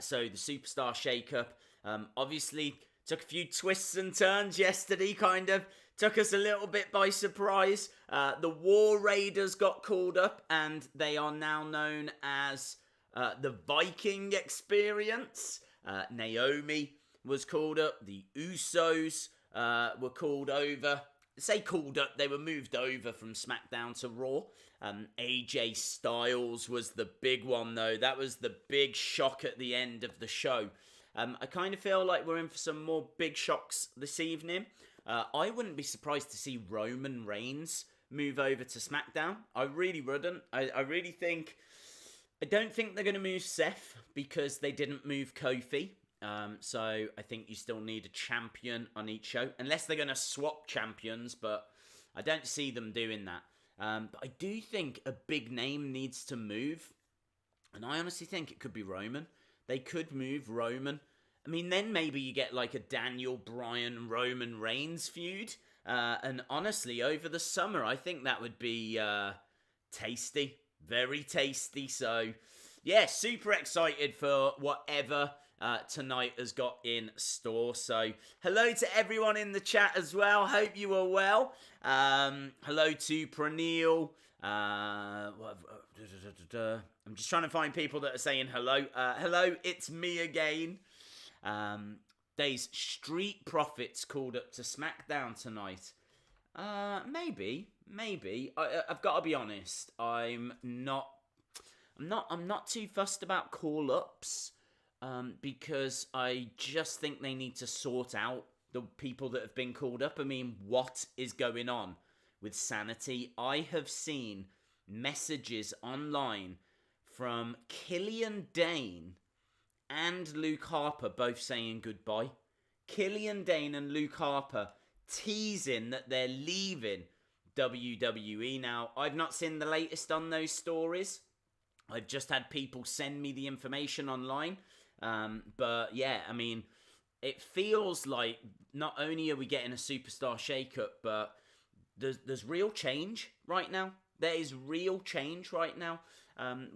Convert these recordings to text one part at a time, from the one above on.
So the Superstar shake-up obviously took a few twists and turns yesterday, kind of. Took us a little bit by surprise. The War Raiders got called up, and they are now known as the Viking Experience. Naomi was called up. The Usos were called over. Say called up, they were moved over from SmackDown to Raw. AJ Styles was the big one, though. That was the big shock at the end of the show. I kind of feel like we're in for some more big shocks this evening. I wouldn't be surprised to see Roman Reigns move over to SmackDown. I really wouldn't. I really think... I don't think they're going to move Seth because they didn't move Kofi. So I think you still need a champion on each show. Unless they're going to swap champions, but I don't see them doing that. But I do think a big name needs to move. And I honestly think it could be Roman. They could move Roman. I mean, then maybe you get like a Daniel Bryan Roman Reigns feud. And honestly, over the summer, I think that would be tasty. Very tasty. So, yeah, super excited for whatever tonight has got in store. So, hello to everyone in the chat as well. Hope you are well. Hello to Praneel. I'm just trying to find people that are saying hello. Hello, it's me again. Days Street Profits called up to SmackDown tonight. Maybe. I've got to be honest. I'm not too fussed about call-ups. Because I just think they need to sort out the people that have been called up. I mean, what is going on with Sanity? I have seen messages online from Killian Dane and Luke Harper both saying goodbye. Killian Dane and Luke Harper teasing that they're leaving WWE. Now, I've not seen the latest on those stories. I've just had people send me the information online. But yeah, I mean, it feels like not only are we getting a superstar shake-up, but there's real change right now. There is real change right now.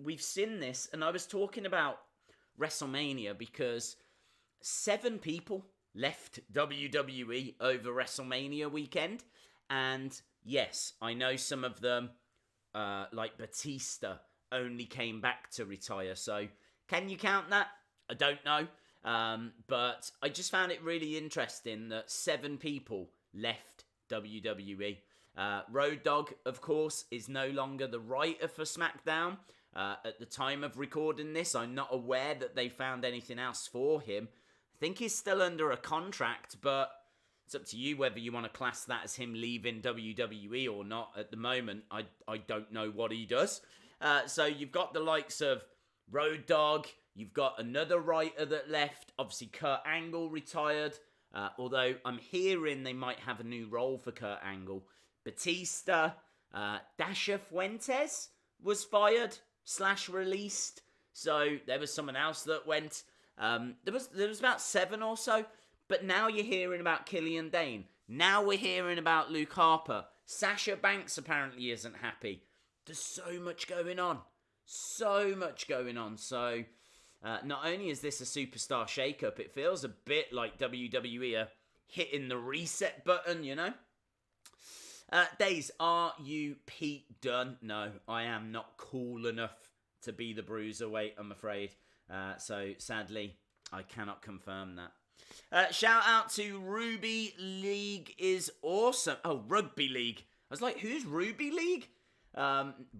We've seen this, and I was talking about WrestleMania because 7 people left WWE over WrestleMania weekend. And yes, I know some of them, like Batista, only came back to retire. So can you count that? I don't know. But I just found it really interesting that 7 people left WWE. Road Dogg, of course, is no longer the writer for SmackDown. At the time of recording this, I'm not aware that they found anything else for him. I think he's still under a contract, but it's up to you whether you want to class that as him leaving WWE or not. At the moment, I don't know what he does. So you've got the likes of Road Dogg. You've got another writer that left. Obviously, Kurt Angle retired. Although I'm hearing they might have a new role for Kurt Angle. Batista. Dasha Fuentes was fired / released. So there was someone else that went. There was about 7 or so. But now you're hearing about Killian Dane. Now we're hearing about Luke Harper. Sasha Banks apparently isn't happy. There's so much going on. So much going on. So not only is this a superstar shake-up, it feels a bit like WWE are hitting the reset button, you know? Days, are you Pete Dunne? No, I am not cool enough to be the bruiserweight, I'm afraid. So sadly, I cannot confirm that. Shout out to Ruby League is awesome. Oh, Rugby League. I was like, who's Ruby League?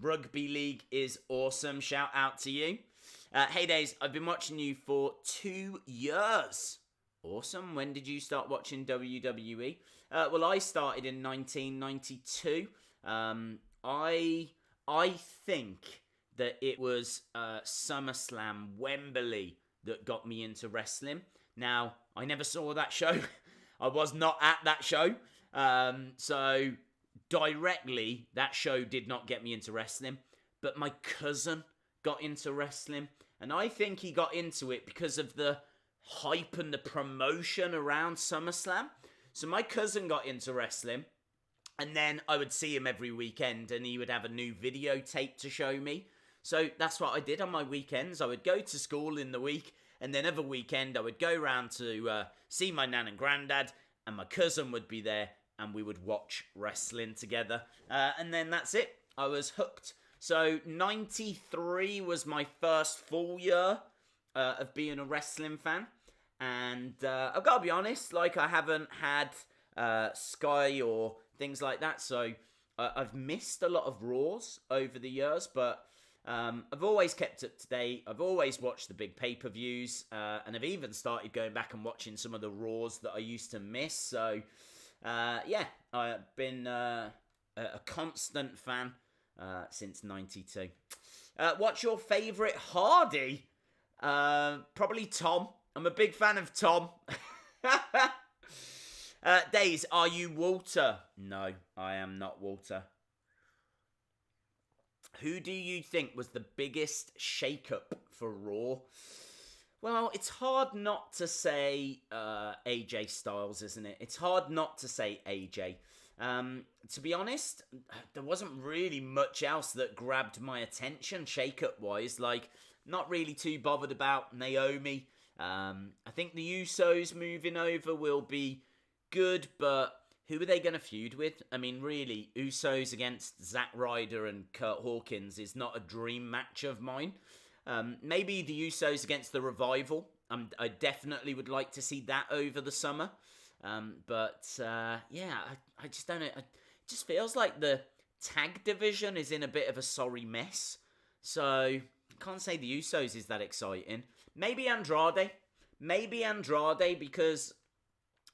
Rugby League is awesome. Shout out to you. Hey Days, I've been watching you for 2 years. Awesome. When did you start watching WWE? Well, I started in 1992. I think that it was SummerSlam Wembley that got me into wrestling. Now, I never saw that show. I was not at that show. So, directly, that show did not get me into wrestling. But my cousin got into wrestling. And I think he got into it because of the hype and the promotion around SummerSlam. So my cousin got into wrestling. And then I would see him every weekend and he would have a new videotape to show me. So that's what I did on my weekends. I would go to school in the week And then every weekend I would go round to see my nan and granddad, and my cousin would be there, and we would watch wrestling together. And then that's it. I was hooked. So 93 was my first full year of being a wrestling fan. And I've got to be honest, like, I haven't had Sky or things like that. So I've missed a lot of Raws over the years, but I've always kept up to date. I've always watched the big pay-per-views, and I've even started going back and watching some of the Raws that I used to miss. So, yeah, I've been a constant fan since 92. What's your favourite Hardy? Probably Tom. I'm a big fan of Tom. Days, are you Walter? No, I am not Walter. Who do you think was the biggest shake-up for Raw? Well, it's hard not to say AJ Styles, isn't it? It's hard not to say AJ. To be honest, there wasn't really much else that grabbed my attention shake-up-wise. Like, not really too bothered about Naomi. I think the Usos moving over will be good, but who are they going to feud with? I mean, really, Usos against Zack Ryder and Kurt Hawkins is not a dream match of mine. Maybe the Usos against the Revival. I definitely would like to see that over the summer. Yeah, I just don't know. It just feels like the tag division is in a bit of a sorry mess. So, I can't say the Usos is that exciting. Maybe Andrade. Because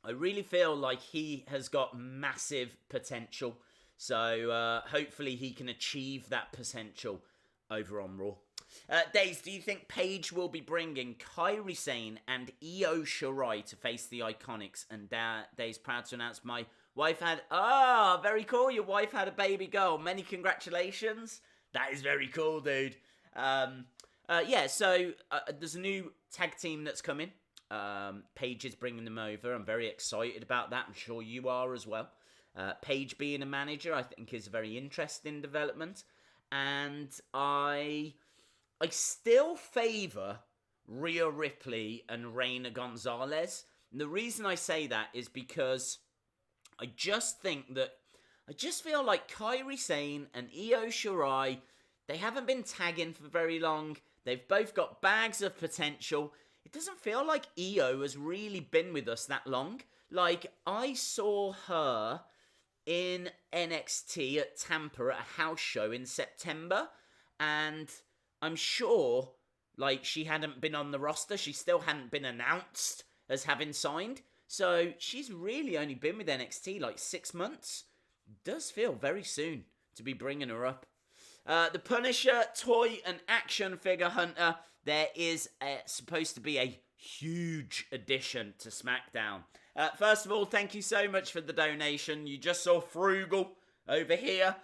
I really feel like he has got massive potential. So hopefully he can achieve that potential over on Raw. Days, do you think Paige will be bringing Kairi Sane and Io Shirai to face the Iconics? And Days, proud to announce my wife had... Ah, very cool. Your wife had a baby girl. Many congratulations. That is very cool, dude. So there's a new tag team that's coming. Paige is bringing them over. I'm very excited about that. I'm sure you are as well. Paige being a manager, I think, is a very interesting development. And I still favour Rhea Ripley and Reina Gonzalez. And the reason I say that is because I just feel like Kairi Sane and Io Shirai, they haven't been tagging for very long. They've both got bags of potential. It doesn't feel like Io has really been with us that long. Like, I saw her in NXT at Tampa at a house show in September, and I'm sure, like, she hadn't been on the roster. She still hadn't been announced as having signed. So she's really only been with NXT like 6 months. Does feel very soon to be bringing her up. The Punisher toy and action figure hunter. There is supposed to be a huge addition to SmackDown. First of all, thank you so much for the donation. You just saw Frugal over here,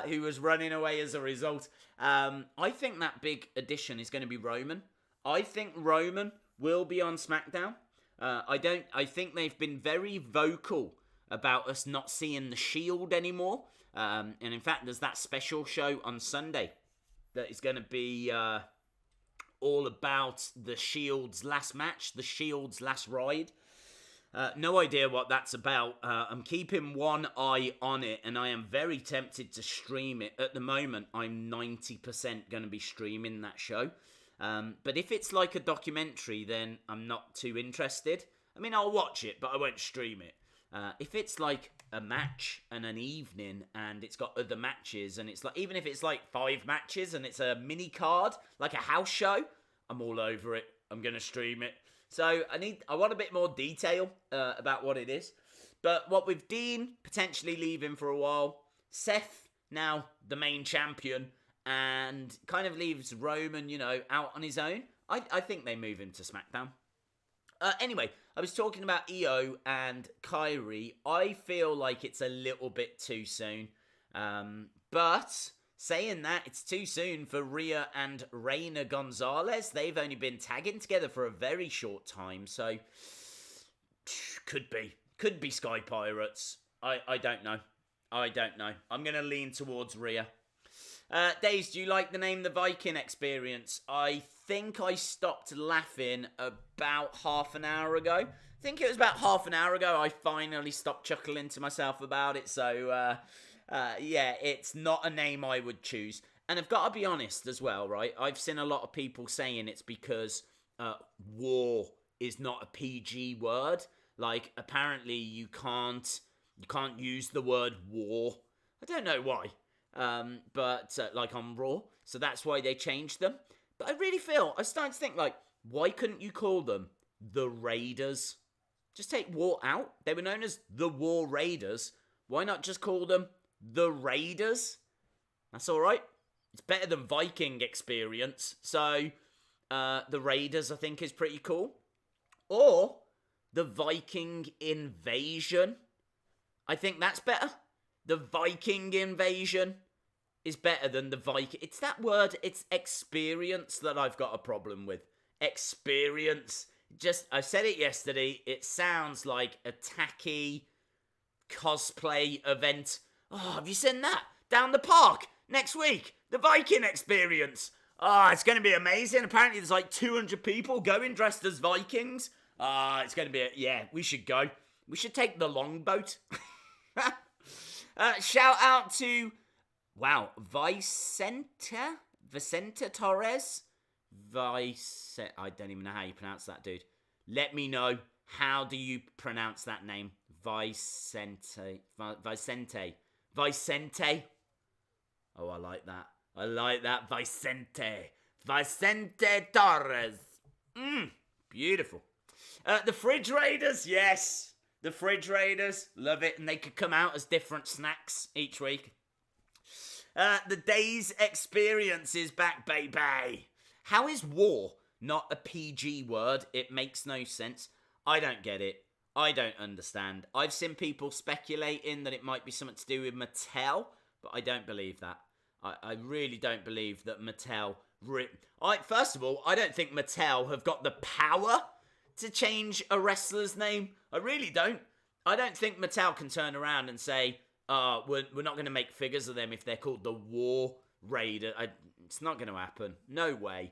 who was running away as a result. I think that big addition is going to be Roman. I think Roman will be on SmackDown. I think they've been very vocal about us not seeing the Shield anymore. And in fact, there's that special show on Sunday that is going to be all about the Shield's last match, the Shield's last ride. No idea what that's about. I'm keeping one eye on it, and I am very tempted to stream it. At the moment, I'm 90% going to be streaming that show. But if it's like a documentary, then I'm not too interested. I mean, I'll watch it, but I won't stream it. If it's like a match and an evening, and it's got other matches, and it's like, even if it's like 5 matches and it's a mini card, like a house show, I'm all over it. I'm going to stream it. So I want a bit more detail about what it is. But what with Dean potentially leaving for a while, Seth now the main champion, and kind of leaves Roman, out on his own, I think they move him to SmackDown. Anyway, I was talking about Io and Kairi. I feel like it's a little bit too soon. But saying that, it's too soon for Rhea and Reina Gonzalez. They've only been tagging together for a very short time. So, could be Sky Pirates. I don't know. I'm going to lean towards Rhea. Days, do you like the name The Viking Experience? I think I stopped laughing about half an hour ago. I think it was about half an hour ago I finally stopped chuckling to myself about it. So, yeah, it's not a name I would choose. And I've got to be honest as well, right? I've seen a lot of people saying it's because war is not a PG word. Like, apparently you can't use the word war. I don't know why. But like on Raw, so that's why they changed them. But I started to think, like, why couldn't you call them the Raiders? Just take war out. They were known as the War Raiders. Why not just call them the Raiders? That's all right. It's better than Viking Experience. So the Raiders, I think, is pretty cool. Or the Viking Invasion. I think that's better. The Viking Invasion is better than the Viking. It's that word, it's experience that I've got a problem with. Experience. I said it yesterday, it sounds like a tacky cosplay event. Oh, have you seen that? Down the park next week. The Viking Experience. Oh, it's going to be amazing. Apparently there's like 200 people going dressed as Vikings. It's going to be, we should go. We should take the longboat. Shout out to, Vicenta Torres. I don't even know how you pronounce that, dude. Let me know, how do you pronounce that name? Vicente. Oh, I like that. Vicente Torres. Beautiful. The Fridge Raiders, yes. The Fridge Raiders, love it. And they could come out as different snacks each week. The Days Experience is back, baby. How is war not a PG word? It makes no sense. I don't get it. I don't understand. I've seen people speculating that it might be something to do with Mattel, but I don't believe that. I really don't believe that Mattel... First of all, I don't think Mattel have got the power to change a wrestler's name. I really don't. I don't think Mattel can turn around and say, we're not going to make figures of them if they're called the War Raider. It's not going to happen. No way.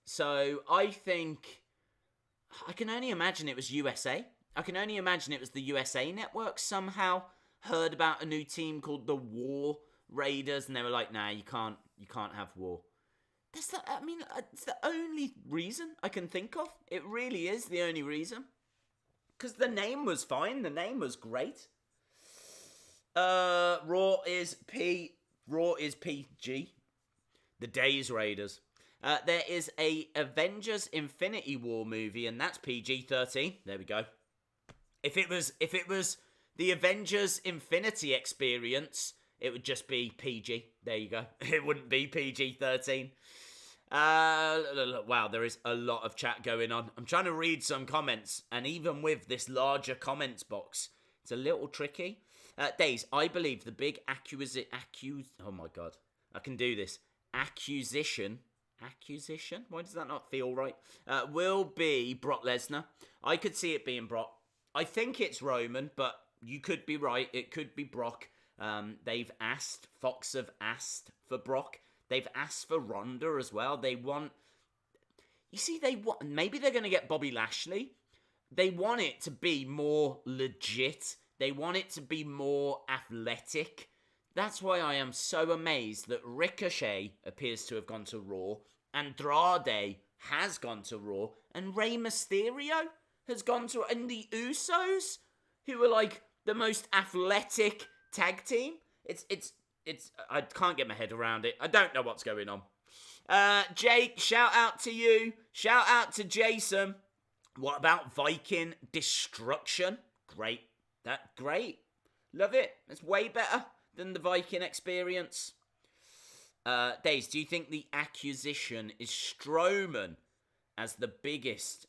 So I think... I can only imagine it was USA. I can only imagine it was the USA Network somehow heard about a new team called the War Raiders, and they were like, nah, you can't have war. It's the only reason I can think of. It really is the only reason. Because the name was fine. The name was great. Raw is PG. The Days Raiders. There is a Avengers Infinity War movie, and that's PG-13. There we go. If it was the Avengers Infinity Experience, it would just be PG. There you go. It wouldn't be PG-13. Wow, there is a lot of chat going on. I'm trying to read some comments, and even with this larger comments box, it's a little tricky. Days, I believe the big oh my god, I can do this. Accusation? Why does that not feel right? Will be Brock Lesnar. I could see it being Brock. I think it's Roman, but you could be right. It could be Brock. Fox have asked for Brock. They've asked for Ronda as well. Maybe they're going to get Bobby Lashley. They want it to be more legit. They want it to be more athletic. That's why I am so amazed that Ricochet appears to have gone to Raw, Andrade has gone to Raw, and Rey Mysterio has gone to... And the Usos, who are like the most athletic tag team. It's I can't get my head around it. I don't know what's going on. Jake, shout out to you. Shout out to Jason. What about Viking Destruction? Great. Great. Love it. It's way better than the Viking Experience. Days, do you think the accusation is Strowman as the biggest?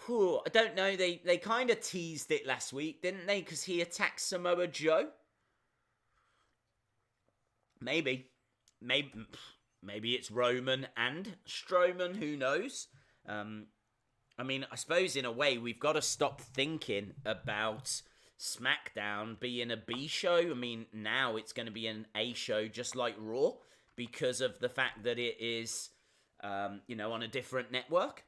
I don't know. They kind of teased it last week, didn't they? Because he attacked Samoa Joe. Maybe it's Roman and Strowman. Who knows? I suppose in a way we've got to stop thinking about SmackDown being a B show. I mean, now it's going to be an A show just like Raw because of the fact that it is, on a different network.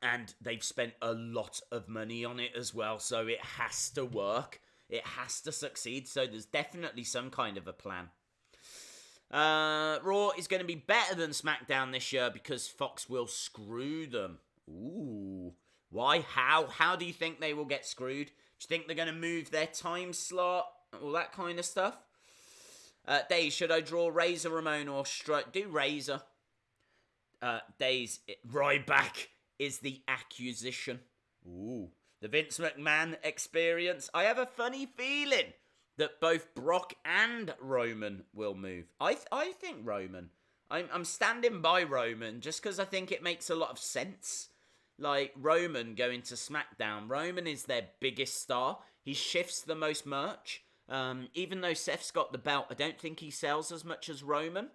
And they've spent a lot of money on it as well, so it has to work. It has to succeed, so there's definitely some kind of a plan. Raw is going to be better than SmackDown this year because Fox will screw them. Ooh. Why? How? How do you think they will get screwed? Do you think they're going to move their time slot? All that kind of stuff? Days, should I draw Razor Ramon or Strike? Do Razor. Days, Ryback is the acquisition. Ooh. The Vince McMahon experience. I have a funny feeling that both Brock and Roman will move. I think Roman. I'm standing by Roman just because I think it makes a lot of sense. Like, Roman going to SmackDown. Roman is their biggest star. He shifts the most merch. Even though Seth's got the belt, I don't think he sells as much as Roman.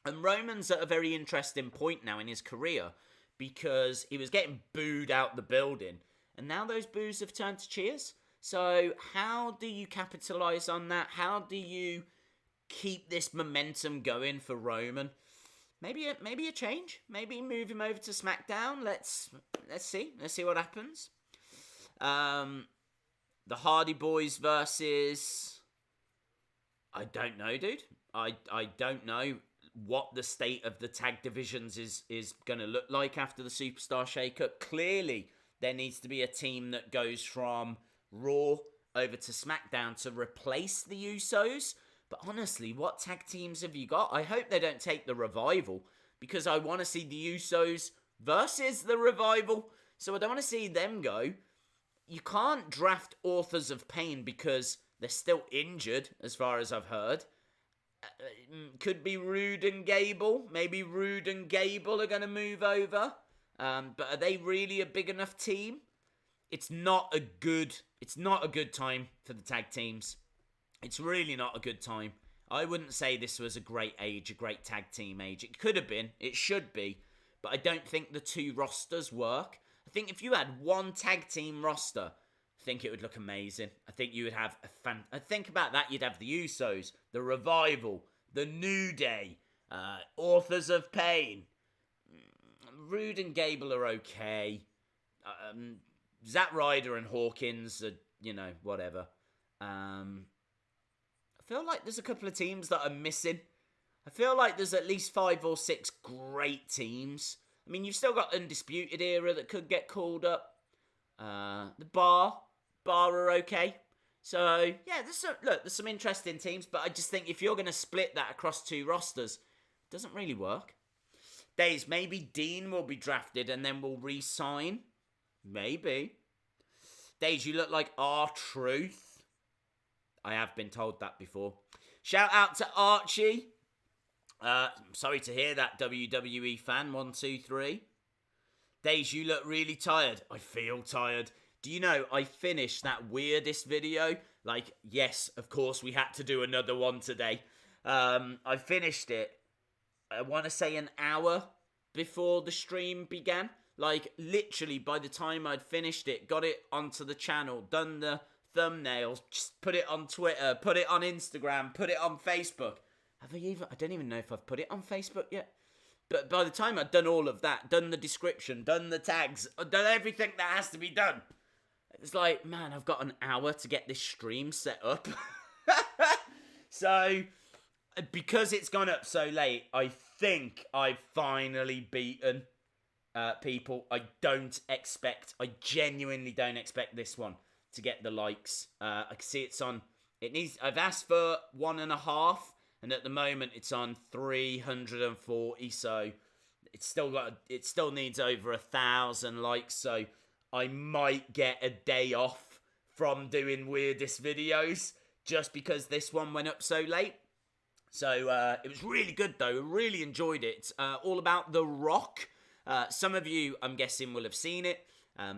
And Roman's at a very interesting point now in his career because he was getting booed out the building. And now those boos have turned to cheers. So how do you capitalize on that? How do you keep this momentum going for Roman? Maybe a change. Maybe move him over to SmackDown. Let's see. Let's see what happens. The Hardy Boys versus... I don't know, dude. I don't know what the state of the tag divisions is going to look like after the Superstar shakeup. Clearly, there needs to be a team that goes from Raw over to SmackDown to replace the Usos. But honestly, what tag teams have you got? I hope they don't take the Revival because I want to see the Usos versus the Revival. So I don't want to see them go. You can't draft Authors of Pain because they're still injured, as far as I've heard. Could be Rude and Gable. Maybe Rude and Gable are going to move over. But are they really a big enough team? It's not a good time for the tag teams. It's really not a good time. I wouldn't say this was a great age, a great tag team age. It could have been. It should be. But I don't think the two rosters work. I think if you had one tag team roster, I think it would look amazing. I think you would have think about that. You'd have the Usos, the Revival, the New Day, Authors of Pain. Rude and Gable are okay. Zack Ryder and Hawkins are, whatever. I feel like there's a couple of teams that are missing. I feel like there's at least 5 or 6 great teams. I mean, you've still got Undisputed Era that could get called up. The Bar are okay. So, yeah, there's some interesting teams, but I just think if you're going to split that across 2 rosters, it doesn't really work. Days, maybe Dean will be drafted and then we'll re-sign. Maybe. Days, you look like R-Truth. I have been told that before. Shout out to Archie. Sorry to hear that, WWE fan. 1, 2, 3. Days, you look really tired. I feel tired. Do you know, I finished that weirdest video. Like, yes, of course, we had to do another one today. I finished it, I want to say an hour before the stream began. Like, literally, by the time I'd finished it, got it onto the channel, done the thumbnails, just put it on Twitter, put it on Instagram, put it on Facebook. I don't even know if I've put it on Facebook yet. But by the time I'd done all of that, done the description, done the tags, done everything that has to be done, it's like, man, I've got an hour to get this stream set up. So, because it's gone up so late, I think I've finally beaten people. I genuinely don't expect this one to get the likes. I can see I've asked for 1.5, and at the moment it's on 340, so it still needs over 1,000 likes, so I might get a day off from doing weirdest videos just because this one went up so late. So it was really good though. I really enjoyed it. It's all about The Rock. Some of you, I'm guessing, will have seen it. Yeah,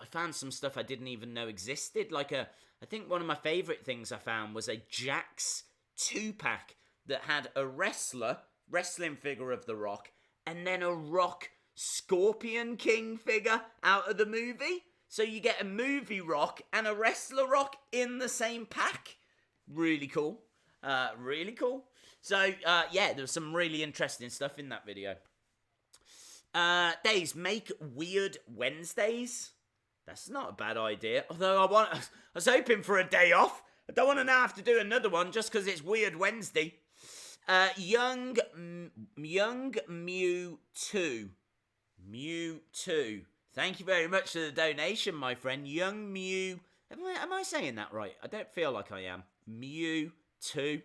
I found some stuff I didn't even know existed. I think one of my favourite things I found was a Jax 2-pack that had a wrestling figure of The Rock, and then a Rock Scorpion King figure out of the movie. So you get a movie Rock and a wrestler Rock in the same pack. Really cool. Really cool. So, yeah, there was some really interesting stuff in that video. Days, make weird Wednesdays. That's not a bad idea. Although I was hoping for a day off. I don't want to now have to do another one just because it's Weird Wednesday. Young Mew 2. Mew 2. Thank you very much for the donation, my friend. Young Mew. Am I saying that right? I don't feel like I am. Mew 2.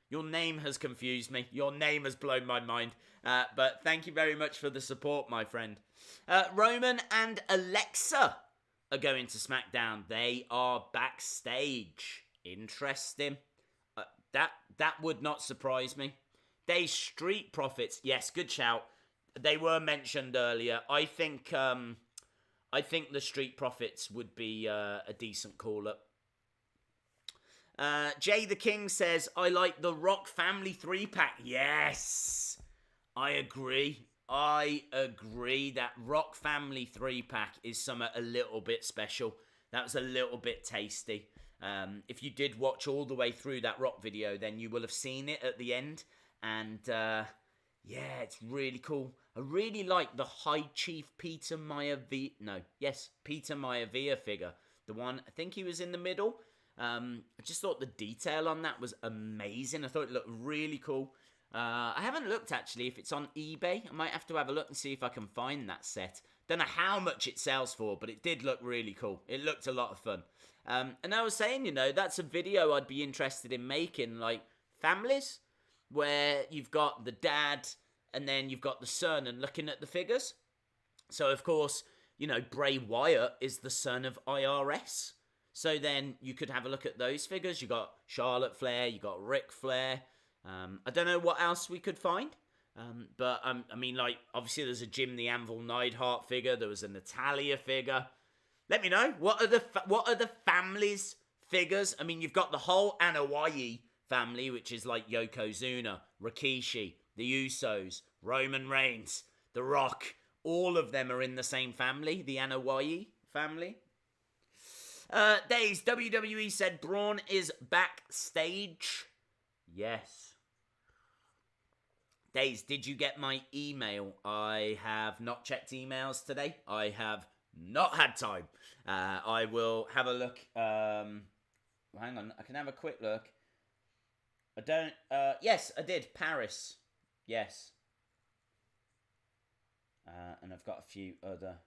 Your name has confused me. Your name has blown my mind. But thank you very much for the support, my friend. Roman and Alexa are going to SmackDown. They are backstage. Interesting. That would not surprise me. They Street Profits. Yes, good shout. They were mentioned earlier. I think the Street Profits would be a decent call-up. Jay the King says, I like the Rock Family 3-pack. Yes, I agree. That Rock Family 3-pack is something a little bit special. That was a little bit tasty. If you did watch all the way through that Rock video, then you will have seen it at the end. And, yeah, it's really cool. I really like the High Chief Peter Maivia figure. The one, I think he was in the middle. I just thought the detail on that was amazing. I thought it looked really cool. I haven't looked, actually, if it's on eBay. I might have to have a look and see if I can find that set. Don't know how much it sells for, but it did look really cool. It looked a lot of fun. And I was saying, that's a video I'd be interested in making, like, families, where you've got the dad and then you've got the son and looking at the figures. So, of course, Bray Wyatt is the son of IRS. So then you could have a look at those figures. You got Charlotte Flair, you got Ric Flair. I don't know what else we could find. But obviously there's a Jim the Anvil Neidhart figure. There was a Natalia figure. Let me know, what are the family's figures? I mean, you've got the whole Anoa'i family, which is like Yokozuna, Rikishi, the Usos, Roman Reigns, The Rock. All of them are in the same family, the Anoa'i family. Days, WWE said Braun is backstage. Yes. Days, did you get my email? I have not checked emails today. I have not had time. I will have a look. Hang on, I can have a quick look. I don't... yes, I did. Paris. Yes. And I've got a few other...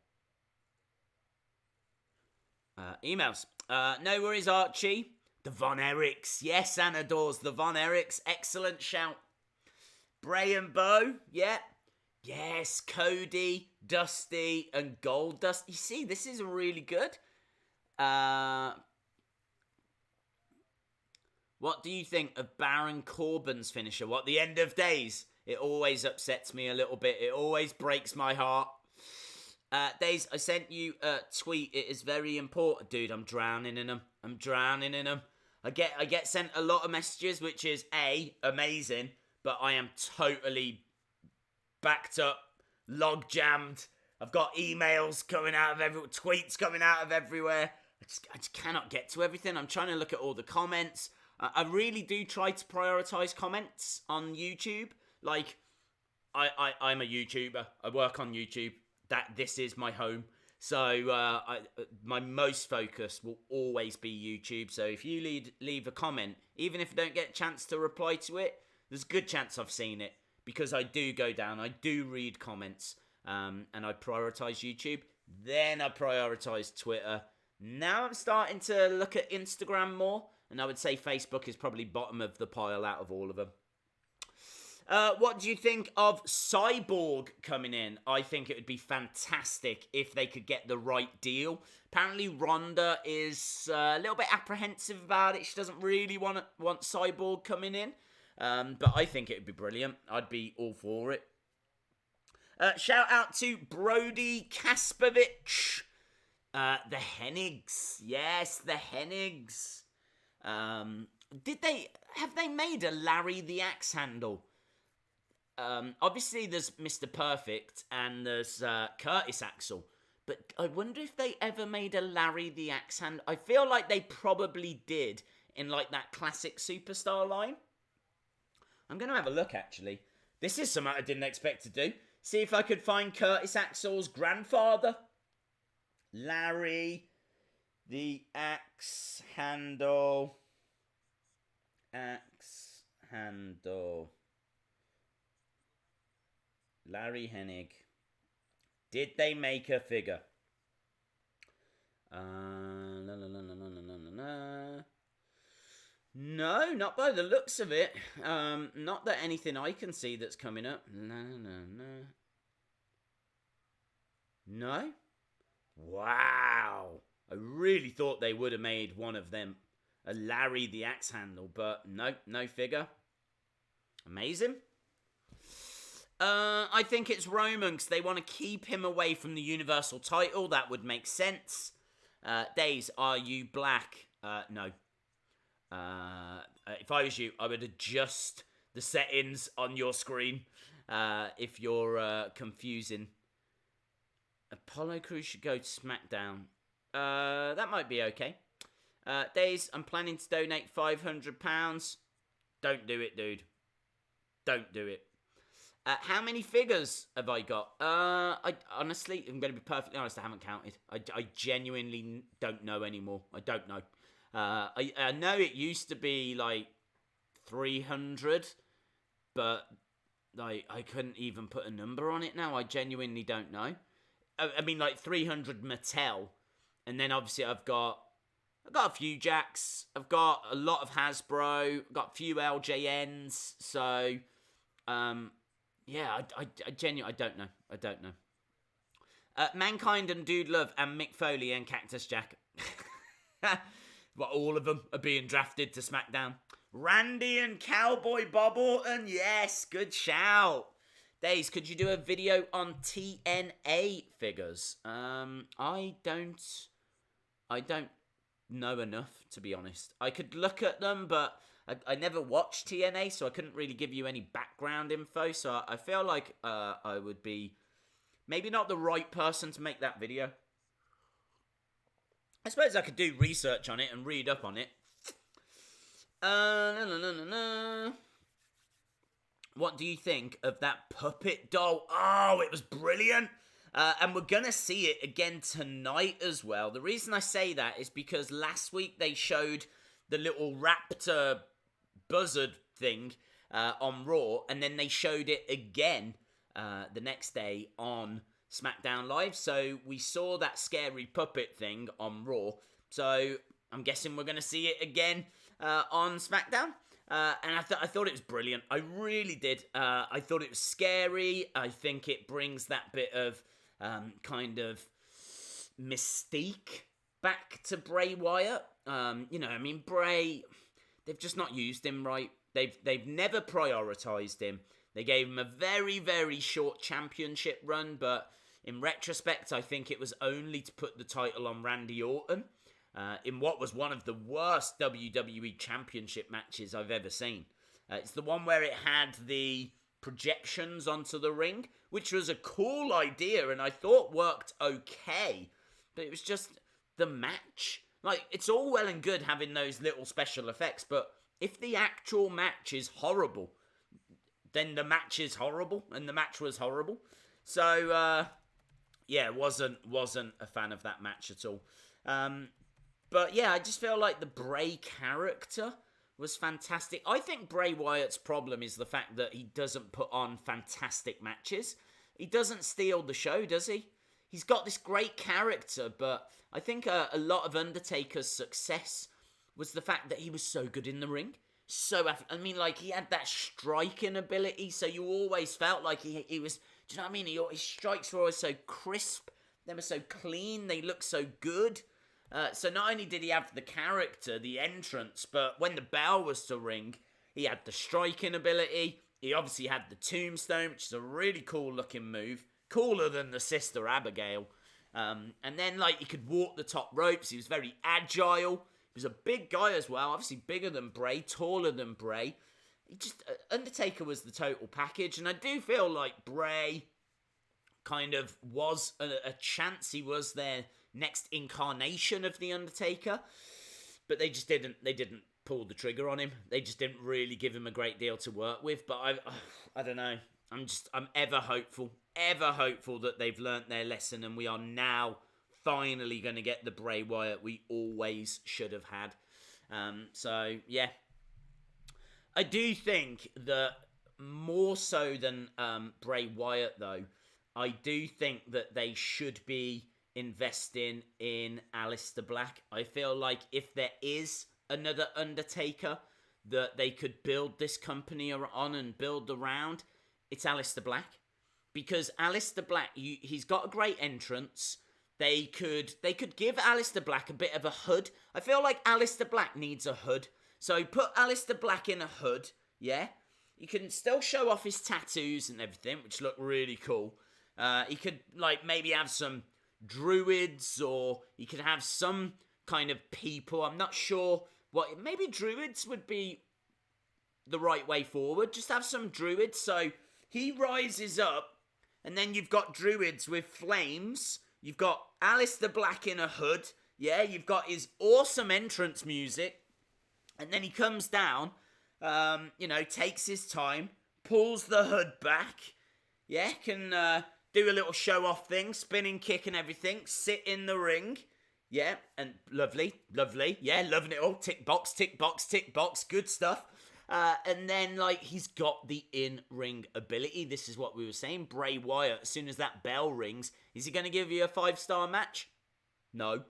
emails. No worries, Archie. The Von Erichs. Yes, Anna Dawes. The Von Erichs. Excellent shout. Bray and Bo. Yeah. Yes, Cody, Dusty, and Goldust. You see, this is really good. What do you think of Baron Corbin's finisher? What, the End of Days? It always upsets me a little bit. It always breaks my heart. Days, I sent you a tweet. It is very important. Dude, I'm drowning in them. I get sent a lot of messages, which is, amazing, but I am totally backed up, log jammed. I've got emails coming out of tweets coming out of everywhere. I just cannot get to everything. I'm trying to look at all the comments. I really do try to prioritize comments on YouTube. Like, I'm a YouTuber. I work on YouTube. This is my home. So my most focus will always be YouTube. So if you leave a comment, even if I don't get a chance to reply to it, there's a good chance I've seen it. Because I do go down, I do read comments, and I prioritize YouTube. Then I prioritize Twitter. Now I'm starting to look at Instagram more, and I would say Facebook is probably bottom of the pile out of all of them. What do you think of Cyborg coming in? I think it would be fantastic if they could get the right deal. Apparently Ronda is a little bit apprehensive about it. She doesn't really want Cyborg coming in. But I think it would be brilliant. I'd be all for it. Shout out to Brody Kaspovich. The Hennigs. Yes, the Hennigs. Have they made a Larry the Axe handle? Obviously there's Mr. Perfect and there's Curtis Axel. But I wonder if they ever made a Larry the Axe Hand. I feel like they probably did in like that classic Superstar line. I'm going to have a look, actually. This is something I didn't expect to do. See if I could find Curtis Axel's grandfather. Larry the Axe Handle. Axe Handle. Larry Hennig. Did they make a figure? No, not by the looks of it. Not that anything I can see that's coming up. No? Wow. I really thought they would have made one of them a Larry the Axe Handle, but no figure. Amazing. I think it's Roman because they want to keep him away from the Universal title. That would make sense. Days, are you black? No. If I was you, I would adjust the settings on your screen if you're confusing. Apollo Crews should go to SmackDown. That might be okay. Days, I'm planning to donate £500. Don't do it, dude. Don't do it. How many figures have I got? I honestly, I'm going to be perfectly honest, I haven't counted. I genuinely don't know anymore. I don't know. I know it used to be like 300, but like I couldn't even put a number on it now. I genuinely don't know. I mean, like 300 Mattel, and then obviously I've got a few Jacks. I've got a lot of Hasbro. I've got a few LJNs. So, yeah, I genuinely, I don't know. Mankind and Dude Love and Mick Foley and Cactus Jack. Well, all of them are being drafted to SmackDown. Randy and Cowboy Bob Orton. Yes, good shout. Days, could you do a video on TNA figures? I don't know enough, to be honest. I could look at them, but I never watched TNA, so I couldn't really give you any background info. So I feel like I would be maybe not the right person to make that video. I suppose I could do research on it and read up on it. What do you think of that puppet doll? Oh, it was brilliant. And we're going to see it again tonight as well. The reason I say that is because last week they showed the little raptor buzzard thing on Raw, and then they showed it again the next day on SmackDown Live. So we saw that scary puppet thing on Raw. So I'm guessing we're going to see it again on SmackDown. And I thought it was brilliant. I really did. I thought it was scary. I think it brings that bit of kind of mystique back to Bray Wyatt. Bray, they've just not used him right. They've never prioritized him. They gave him a very, very short championship run, but in retrospect, I think it was only to put the title on Randy Orton in what was one of the worst WWE Championship matches I've ever seen. It's the one where it had the projections onto the ring, which was a cool idea and I thought worked okay, but it was just the match. Like, it's all well and good having those little special effects, but if the actual match is horrible, then the match is horrible, and the match was horrible. So, yeah, wasn't a fan of that match at all. But yeah, I just feel like the Bray character was fantastic. I think Bray Wyatt's problem is the fact that he doesn't put on fantastic matches. He doesn't steal the show, does he? He's got this great character, but I think a lot of Undertaker's success was the fact that he was so good in the ring. He had that striking ability, so you always felt like he was, do you know what I mean? His strikes were always so crisp, they were so clean, they looked so good. So not only did he have the character, the entrance, but when the bell was to ring, he had the striking ability. He obviously had the tombstone, which is a really cool looking move. Cooler than the Sister Abigail. And then, he could walk the top ropes. He was very agile. He was a big guy as well. Obviously bigger than Bray, taller than Bray. Undertaker was the total package. And I do feel like Bray kind of was a chance he was their next incarnation of The Undertaker. But they just didn't pull the trigger on him. They just didn't really give him a great deal to work with. But I don't know. I'm ever hopeful that they've learnt their lesson and we are now finally going to get the Bray Wyatt we always should have had. So, yeah. I do think that more so than Bray Wyatt, though, I do think that they should be investing in Alistair Black. I feel like if there is another Undertaker that they could build this company on and build around, it's Alistair Black. Because Alistair Black, he's got a great entrance. They could give Alistair Black a bit of a hood. I feel like Alistair Black needs a hood. So put Alistair Black in a hood, yeah? You can still show off his tattoos and everything, which look really cool. He could, like, maybe have some druids, or he could have some kind of people. I'm not sure what... Maybe druids would be the right way forward. Just have some druids. So he rises up, and then you've got druids with flames. You've got Alistair Black in a hood. Yeah, you've got his awesome entrance music. And then he comes down, takes his time, pulls the hood back. Yeah, can do a little show-off thing, spinning kick and everything, sit in the ring. Yeah, and lovely. Yeah, loving it all. Tick box, good stuff. And then, he's got the in-ring ability. This is what we were saying. Bray Wyatt, as soon as that bell rings, is he going to give you a 5-star match? No.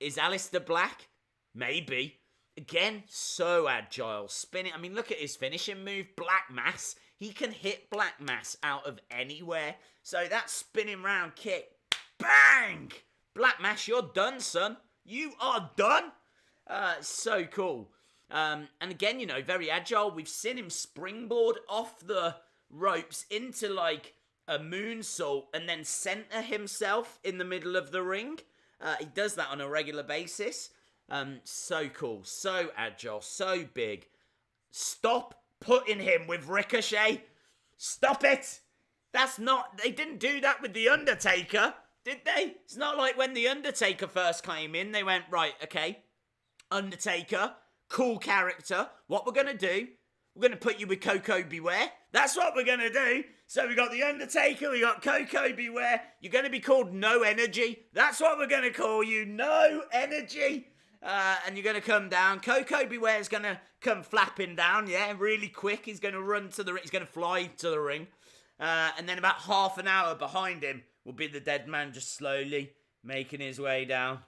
Is Alistair Black? Maybe. Again, so agile. Spinning. I mean, look at his finishing move. Black Mass. He can hit Black Mass out of anywhere. So that spinning round kick. Bang! Black Mass, you're done, son. You are done. So cool. And again, very agile. We've seen him springboard off the ropes into a moonsault and then center himself in the middle of the ring. He does that on a regular basis. So cool, so agile, so big. Stop putting him with Ricochet. Stop it. They didn't do that with The Undertaker, did they? It's not like when The Undertaker first came in, they went, right, okay, Undertaker, cool character. What we're going to do, we're going to put you with Coco Beware. That's what we're going to do. So we got The Undertaker, we got Coco Beware. You're going to be called No Energy. That's what we're going to call you, No Energy. And you're going to come down. Coco Beware is going to come flapping down, yeah, really quick. He's going to run to the ring. He's going to fly to the ring. And then about half an hour behind him will be the dead man just slowly making his way down.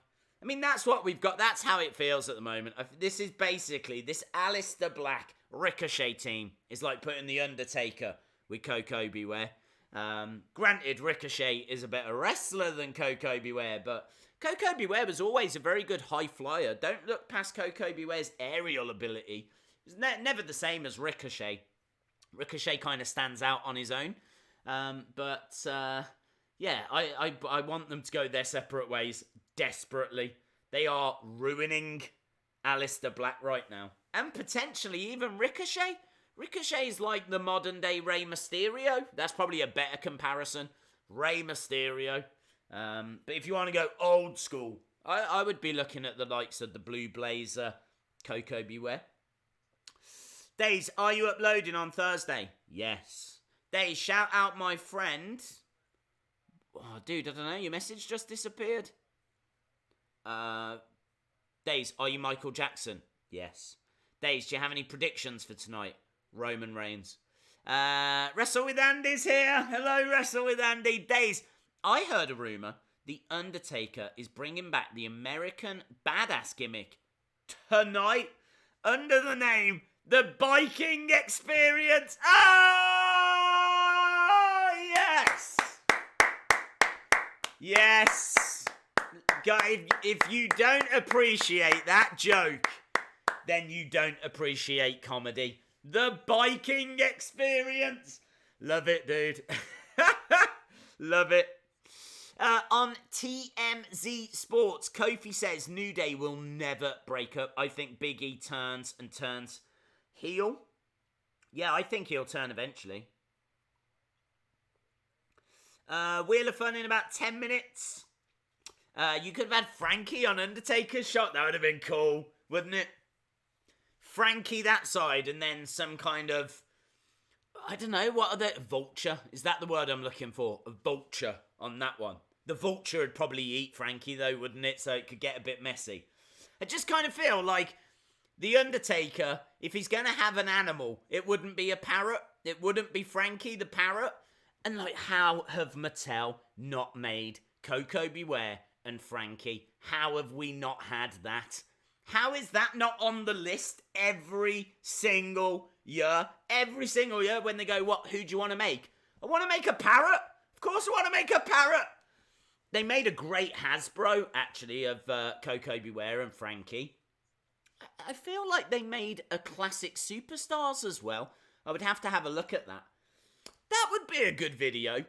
I mean, that's what we've got. That's how it feels at the moment. This is basically, this Alistair Black Ricochet team is like putting The Undertaker with Coco Beware. Granted, Ricochet is a better wrestler than Coco Beware, but Coco Beware was always a very good high flyer. Don't look past Coco Beware's aerial ability. It's never the same as Ricochet. Ricochet kind of stands out on his own. Yeah, I want them to go their separate ways desperately. They are ruining Alistair Black right now. And potentially even Ricochet. Ricochet is like the modern day Rey Mysterio. That's probably a better comparison. Rey Mysterio. But if you want to go old school, I would be looking at the likes of the Blue Blazer, Coco Beware. Days, are you uploading on Thursday? Yes. Days, shout out my friend. Oh, dude, I don't know. Your message just disappeared. Days, are you Michael Jackson? Yes. Days, do you have any predictions for tonight? Roman Reigns. Wrestle with Andy's here. Hello, Wrestle with Andy. Days, I heard a rumour. The Undertaker is bringing back the American Badass gimmick tonight under the name The Viking Experience. Ah, yes. Yes. Guys, if you don't appreciate that joke, then you don't appreciate comedy. The Viking Experience. Love it, dude. Love it. On TMZ Sports, Kofi says New Day will never break up. I think Big E turns heel. Yeah, I think he'll turn eventually. Wheel of Fun in about 10 minutes. You could have had Frankie on Undertaker's shot. That would have been cool, wouldn't it? Frankie that side, and then some kind of, I don't know, what are they? Vulture? Is that the word I'm looking for? A vulture on that one. The vulture would probably eat Frankie though, wouldn't it? So it could get a bit messy. I just kind of feel like The Undertaker, if he's going to have an animal, it wouldn't be a parrot. It wouldn't be Frankie the parrot. And like, how have Mattel not made Coco Beware and Frankie? How have we not had that? How is that not on the list every single year? Every single year when they go, who do you want to make? I want to make a parrot. Of course I want to make a parrot. They made a great Hasbro, actually, of Coco Beware and Frankie. I feel like they made a classic Superstars as well. I would have to have a look at that. That would be a good video.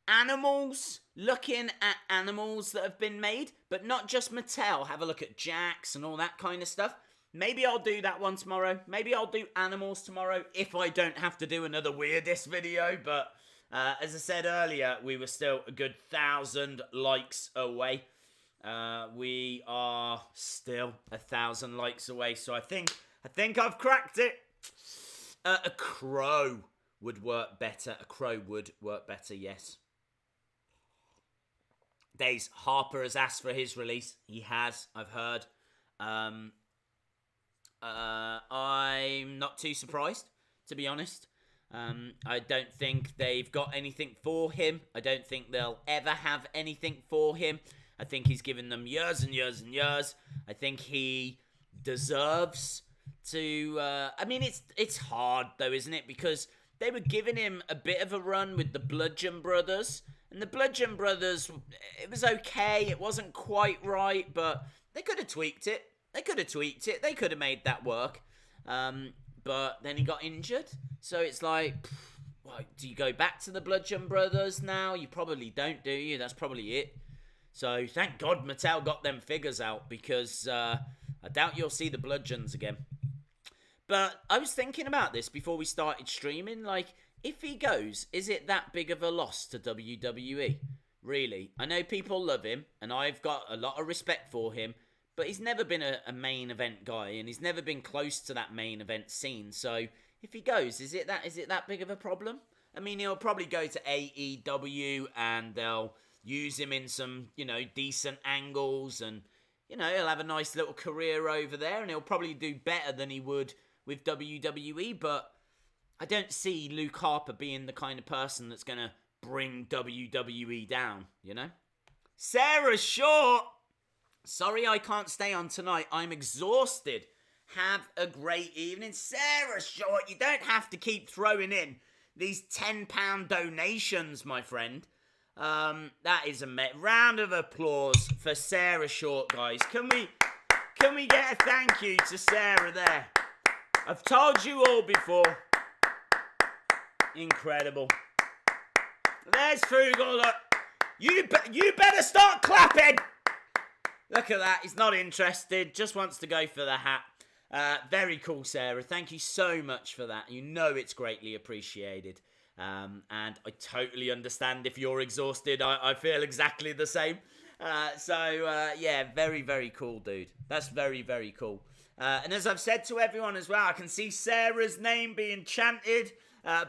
Animals, looking at animals that have been made, but not just Mattel. Have a look at Jax and all that kind of stuff. Maybe I'll do that one tomorrow. Maybe I'll do animals tomorrow if I don't have to do another weirdest video. But as I said earlier, we were still a good 1,000 likes away. We are still 1,000 likes away. So I think I've cracked it. A crow would work better. A crow would work better, yes. Days, Harper has asked for his release. He has, I've heard. I'm not too surprised, to be honest. I don't think they've got anything for him. I don't think they'll ever have anything for him. I think he's given them years and years and years. I think he deserves to... I mean, it's hard, though, isn't it? Because they were giving him a bit of a run with the Bludgeon Brothers. And the Bludgeon Brothers, it was okay. It wasn't quite right, but they could have tweaked it. They could have made that work. But then he got injured. So it's like, do you go back to the Bludgeon Brothers now? You probably don't, do you? That's probably it. So thank God Mattel got them figures out, because I doubt you'll see the Bludgeons again. But I was thinking about this before we started streaming. Like, if he goes, is it that big of a loss to WWE? Really? I know people love him, and I've got a lot of respect for him, but he's never been a main event guy, and he's never been close to that main event scene. So if he goes, is it that big of a problem? I mean, he'll probably go to AEW, and they'll use him in some, decent angles, and, he'll have a nice little career over there, and he'll probably do better than he would with WWE, but I don't see Luke Harper being the kind of person that's going to bring WWE down, Sarah Short! Sorry I can't stay on tonight. I'm exhausted. Have a great evening. Sarah Short, you don't have to keep throwing in these £10 donations, my friend. That is a round of applause for Sarah Short, guys. Can we get a thank you to Sarah there? I've told you all before. Incredible. There's Frugal. Look. You better start clapping. Look at that. He's not interested. Just wants to go for the hat. Very cool, Sarah. Thank you so much for that. It's greatly appreciated. And I totally understand if you're exhausted. I feel exactly the same. Yeah, very, very cool, dude. That's very, very cool. And as I've said to everyone as well, I can see Sarah's name being chanted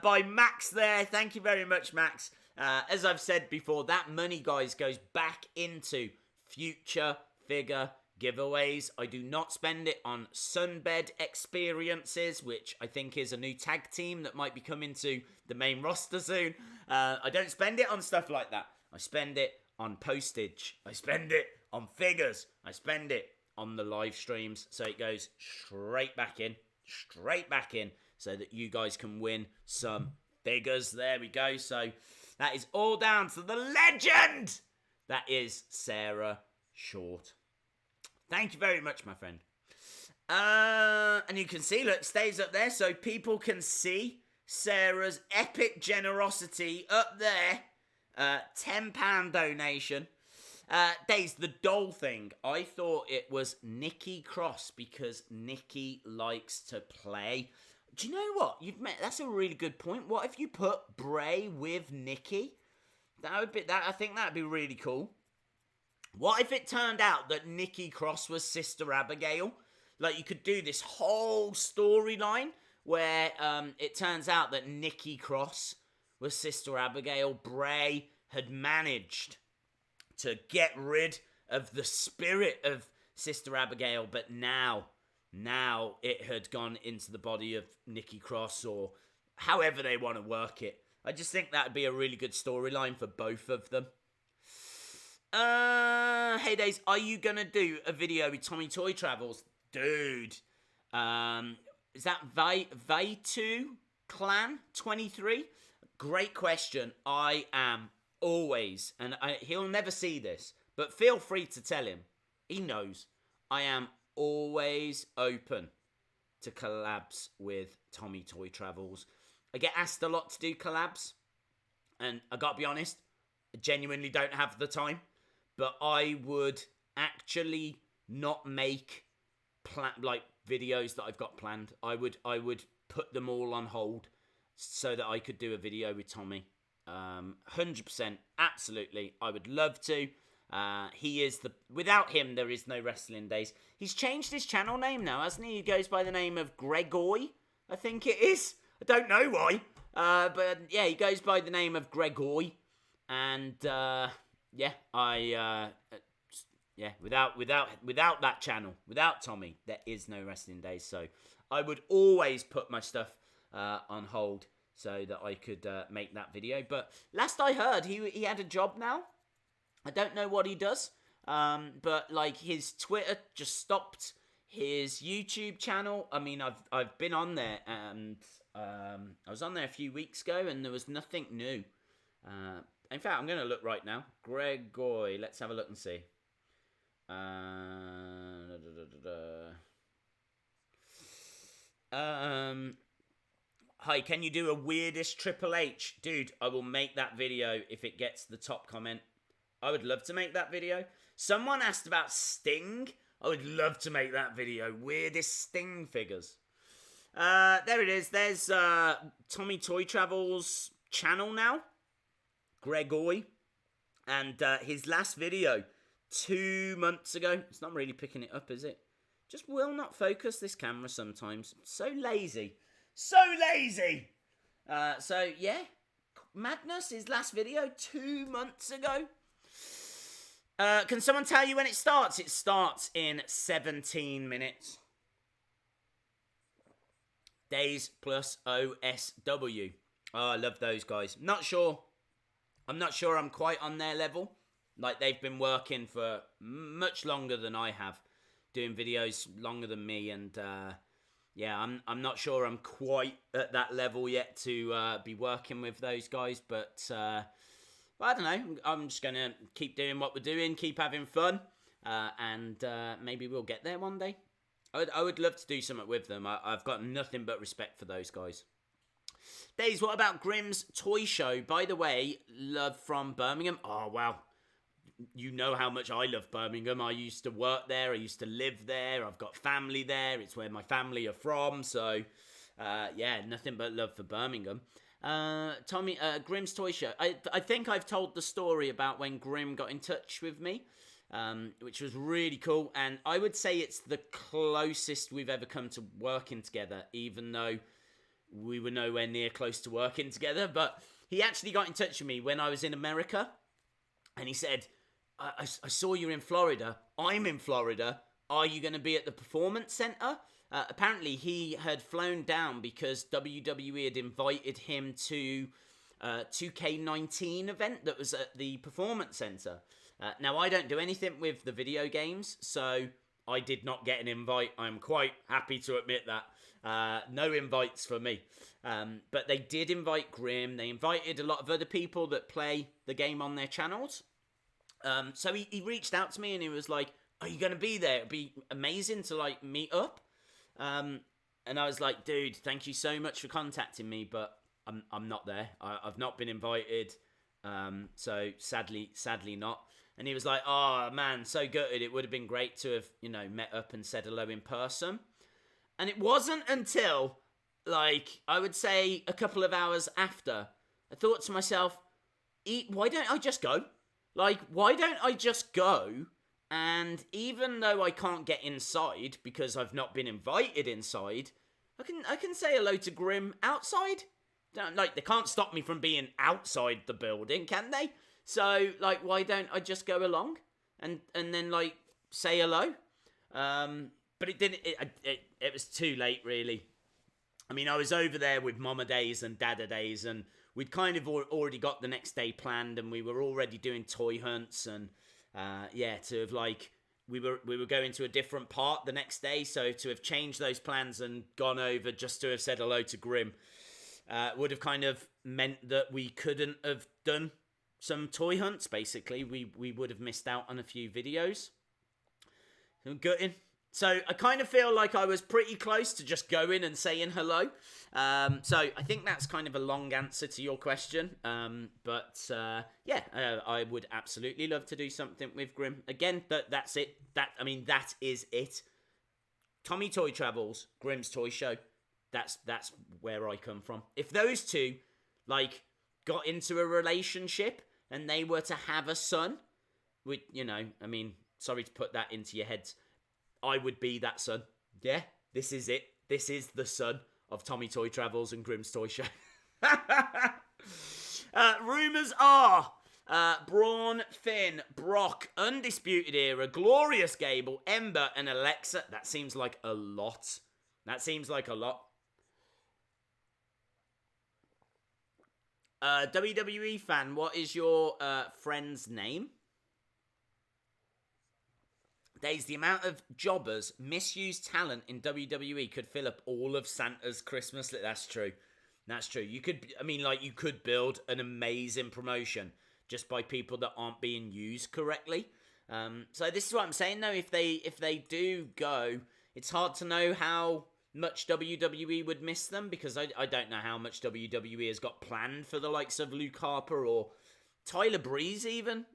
by Max there. Thank you very much, Max. As I've said before, that money, guys, goes back into future figure giveaways. I do not spend it on Sunbed Experiences, which I think is a new tag team that might be coming to the main roster soon. I don't spend it on stuff like that. I spend it on postage. I spend it on figures. I spend it on the live streams. So it goes straight back in, so that you guys can win some figures. There we go. So that is all down to the legend that is Sarah Short. Thank you very much, my friend. And you can see, look, it stays up there so people can see Sarah's epic generosity up there. £10 donation. Days, the doll thing. I thought it was Nikki Cross because Nikki likes to play. Do you know what? That's a really good point. What if you put Bray with Nikki? I think that'd be really cool. What if it turned out that Nikki Cross was Sister Abigail? Like, you could do this whole storyline where it turns out that Nikki Cross was Sister Abigail. Bray had managed to get rid of the spirit of Sister Abigail, but now it had gone into the body of Nikki Cross, or however they want to work it. I just think that would be a really good storyline for both of them. Hey Days, are you gonna do a video with Tommy Toy Travels? Dude, is that Vaitu Clan 23? Great question. I am always, and he'll never see this, but feel free to tell him. He knows. I am always open to collabs with Tommy Toy Travels. I get asked a lot to do collabs, and I gotta be honest, I genuinely don't have the time. But I would actually not make videos that I've got planned. I would put them all on hold so that I could do a video with Tommy. 100%, absolutely. I would love to. He is without him, there is no Wrestling Days. He's changed his channel name now, hasn't he? He goes by the name of Gregory, I think it is. I don't know why. But yeah, he goes by the name of Gregory. And, without that channel, without Tommy, there is no Wrestling Days. So I would always put my stuff on hold so that I could make that video. But last I heard, he had a job now. I don't know what he does, but like his Twitter just stopped. His YouTube channel, I mean, I've been on there, and I was on there a few weeks ago, and there was nothing new. In fact, I'm going to look right now. Gregory, let's have a look and see. Hi, can you do a weirdest Triple H? Dude, I will make that video if it gets the top comment. I would love to make that video. Someone asked about Sting. I would love to make that video. Weirdest Sting figures. There it is. There's Tommy Toy Travels channel now. Gregory, and his last video 2 months ago. It's not really picking it up, is it? Just will not focus this camera sometimes. So lazy. So lazy. So yeah, madness. His last video 2 months ago. Can someone tell you when it starts? It starts in 17 minutes. Days plus OSW. Oh, I love those guys. I'm not sure I'm quite on their level. Like, they've been working for much longer than I have, doing videos longer than me, and yeah, I'm not sure I'm quite at that level yet to be working with those guys, but I don't know. I'm just gonna keep doing what we're doing, keep having fun, and maybe we'll get there one day. I would love to do something with them. I've got nothing but respect for those guys. Days, what about Grimm's Toy Show? By the way, love from Birmingham. Oh, wow. You know how much I love Birmingham. I used to work there. I used to live there. I've got family there. It's where my family are from. So, yeah, nothing but love for Birmingham. Grimm's Toy Show. I think I've told the story about when Grimm got in touch with me, which was really cool. And I would say it's the closest we've ever come to working together, even though we were nowhere near close to working together. But he actually got in touch with me when I was in America, and he said, I saw you in Florida. I'm in Florida. Are you going to be at the Performance Center? Apparently, he had flown down because WWE had invited him to a 2K19 event that was at the Performance Center. Now, I don't do anything with the video games, so I did not get an invite. I'm quite happy to admit that. No invites for me. But they did invite Grimm. They invited a lot of other people that play the game on their channels. So he reached out to me and he was like, are you going to be there? It'd be amazing to like meet up. And I was like, dude, thank you so much for contacting me, but I'm not there. I've not been invited. So sadly not. And he was like, oh man, so gutted. It would have been great to have, met up and said hello in person. And it wasn't until, like, I would say a couple of hours after, I thought to myself, why don't I just go? Like, why don't I just go? And even though I can't get inside because I've not been invited inside, I can say hello to Grim outside. Like, they can't stop me from being outside the building, can they? So, like, why don't I just go along and then, like, say hello? But it didn't. It was too late, really. I mean, I was over there with Mama Days and Dada Days, and we'd kind of already got the next day planned, and we were already doing toy hunts, and to have, like, we were going to a different part the next day, so to have changed those plans and gone over just to have said hello to Grim would have kind of meant that we couldn't have done some toy hunts. Basically, we would have missed out on a few videos. So gutting. So I kind of feel like I was pretty close to just going and saying hello. So I think that's kind of a long answer to your question. I would absolutely love to do something with Grim. Again, that's it. That is it. Tommy Toy Travels, Grim's Toy Show. That's where I come from. If those two, like, got into a relationship and they were to have a son, sorry to put that into your heads, I would be that son. Yeah, this is it. This is the son of Tommy Toy Travels and Grim's Toy Show. Rumours are Braun, Finn, Brock, Undisputed Era, Glorious Gable, Ember, and Alexa. That seems like a lot. WWE fan, what is your friend's name? There's the amount of jobbers, misused talent in WWE could fill up all of Santa's Christmas list. That's true. You could build an amazing promotion just by people that aren't being used correctly. So this is what I'm saying though. If they do go, it's hard to know how much WWE would miss them, because I don't know how much WWE has got planned for the likes of Luke Harper or Tyler Breeze even.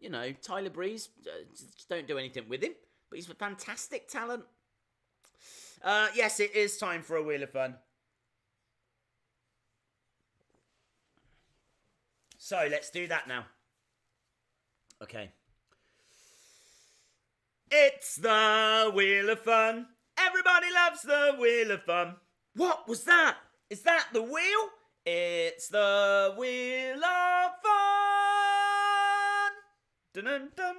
Tyler Breeze, just don't do anything with him. But he's a fantastic talent. Yes, it is time for a Wheel of Fun. So, let's do that now. Okay. It's the Wheel of Fun. Everybody loves the Wheel of Fun. What was that? Is that the wheel? It's the Wheel of Fun. Dun-dun-dun.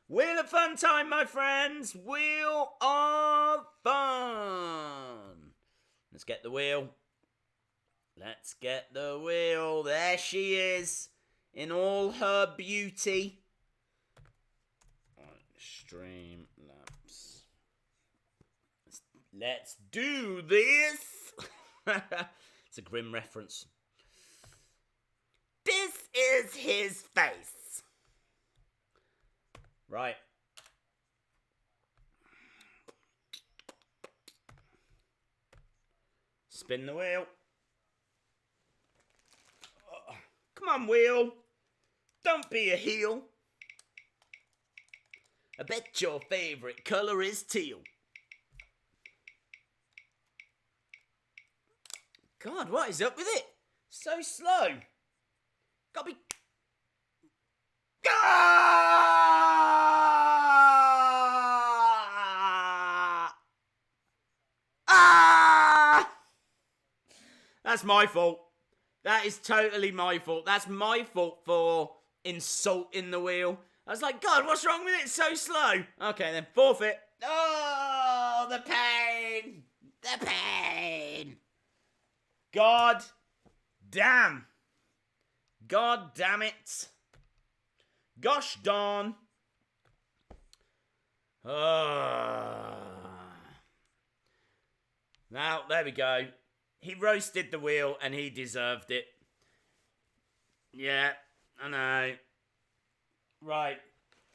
Wheel of Fun time, my friends. Wheel of Fun. Let's get the wheel. There she is, in all her beauty. Streamlabs. Let's do this. It's a Grim reference. This is his face. Right. Spin the wheel. Oh, come on, wheel. Don't be a heel. I bet your favorite color is teal. God, what is up with it? So slow. Gotta be... That's my fault. That is totally my fault. That's my fault for insulting the wheel. I was like, God, what's wrong with it? It's so slow. Okay, then. Forfeit. Oh, the pain. The pain. God damn. God damn it. Gosh darn. Now, there we go. He roasted the wheel and he deserved it. Yeah, I know. Right.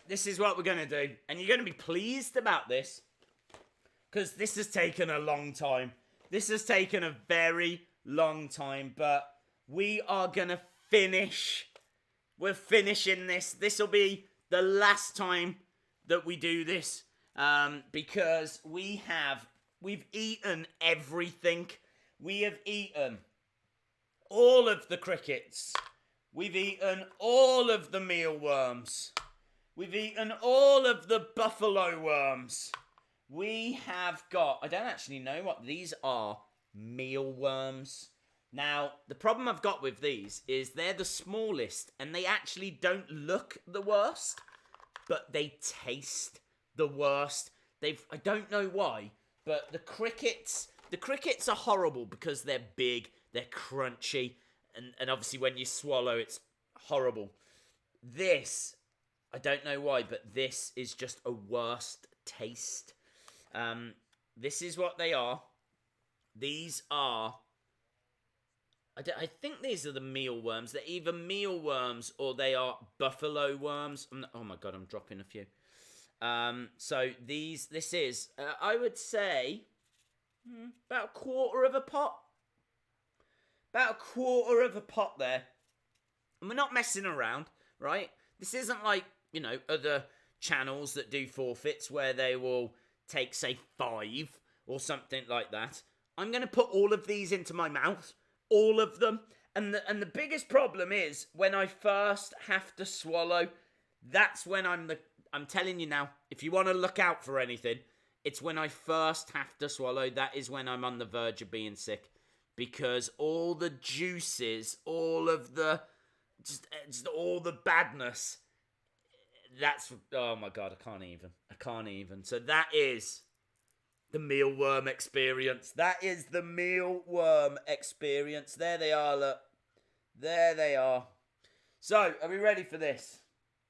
This is what we're going to do. And you're going to be pleased about this, because this has taken a long time. This has taken a very long time, but we are going to finish. We're finishing this. This will be the last time that we do this, because we've eaten everything. We have eaten all of the crickets. We've eaten all of the mealworms. We've eaten all of the buffalo worms. We have got, I don't actually know what these are, mealworms. Now, the problem I've got with these is they're the smallest and they actually don't look the worst, but they taste the worst. I don't know why, but the crickets are horrible because they're big, they're crunchy, and obviously when you swallow, it's horrible. This, I don't know why, but this is just a worst taste. This is what they are. These are... I think these are the mealworms. They're either mealworms or they are buffalo worms. Oh my god, I'm dropping a few. So this is, I would say, about a quarter of a pot. About a quarter of a pot there. And we're not messing around, right? This isn't like, other channels that do forfeits where they will take, say, 5 or something like that. I'm going to put all of these into my mouth. All of them. And the biggest problem is when I first have to swallow, that's when I'm telling you now, if you want to look out for anything, it's when I first have to swallow. That is when I'm on the verge of being sick. Because all the juices, all of the, just all the badness, that's, oh my god, I can't even. So that is the mealworm experience. That is the mealworm experience. There they are, look. There they are. So, are we ready for this?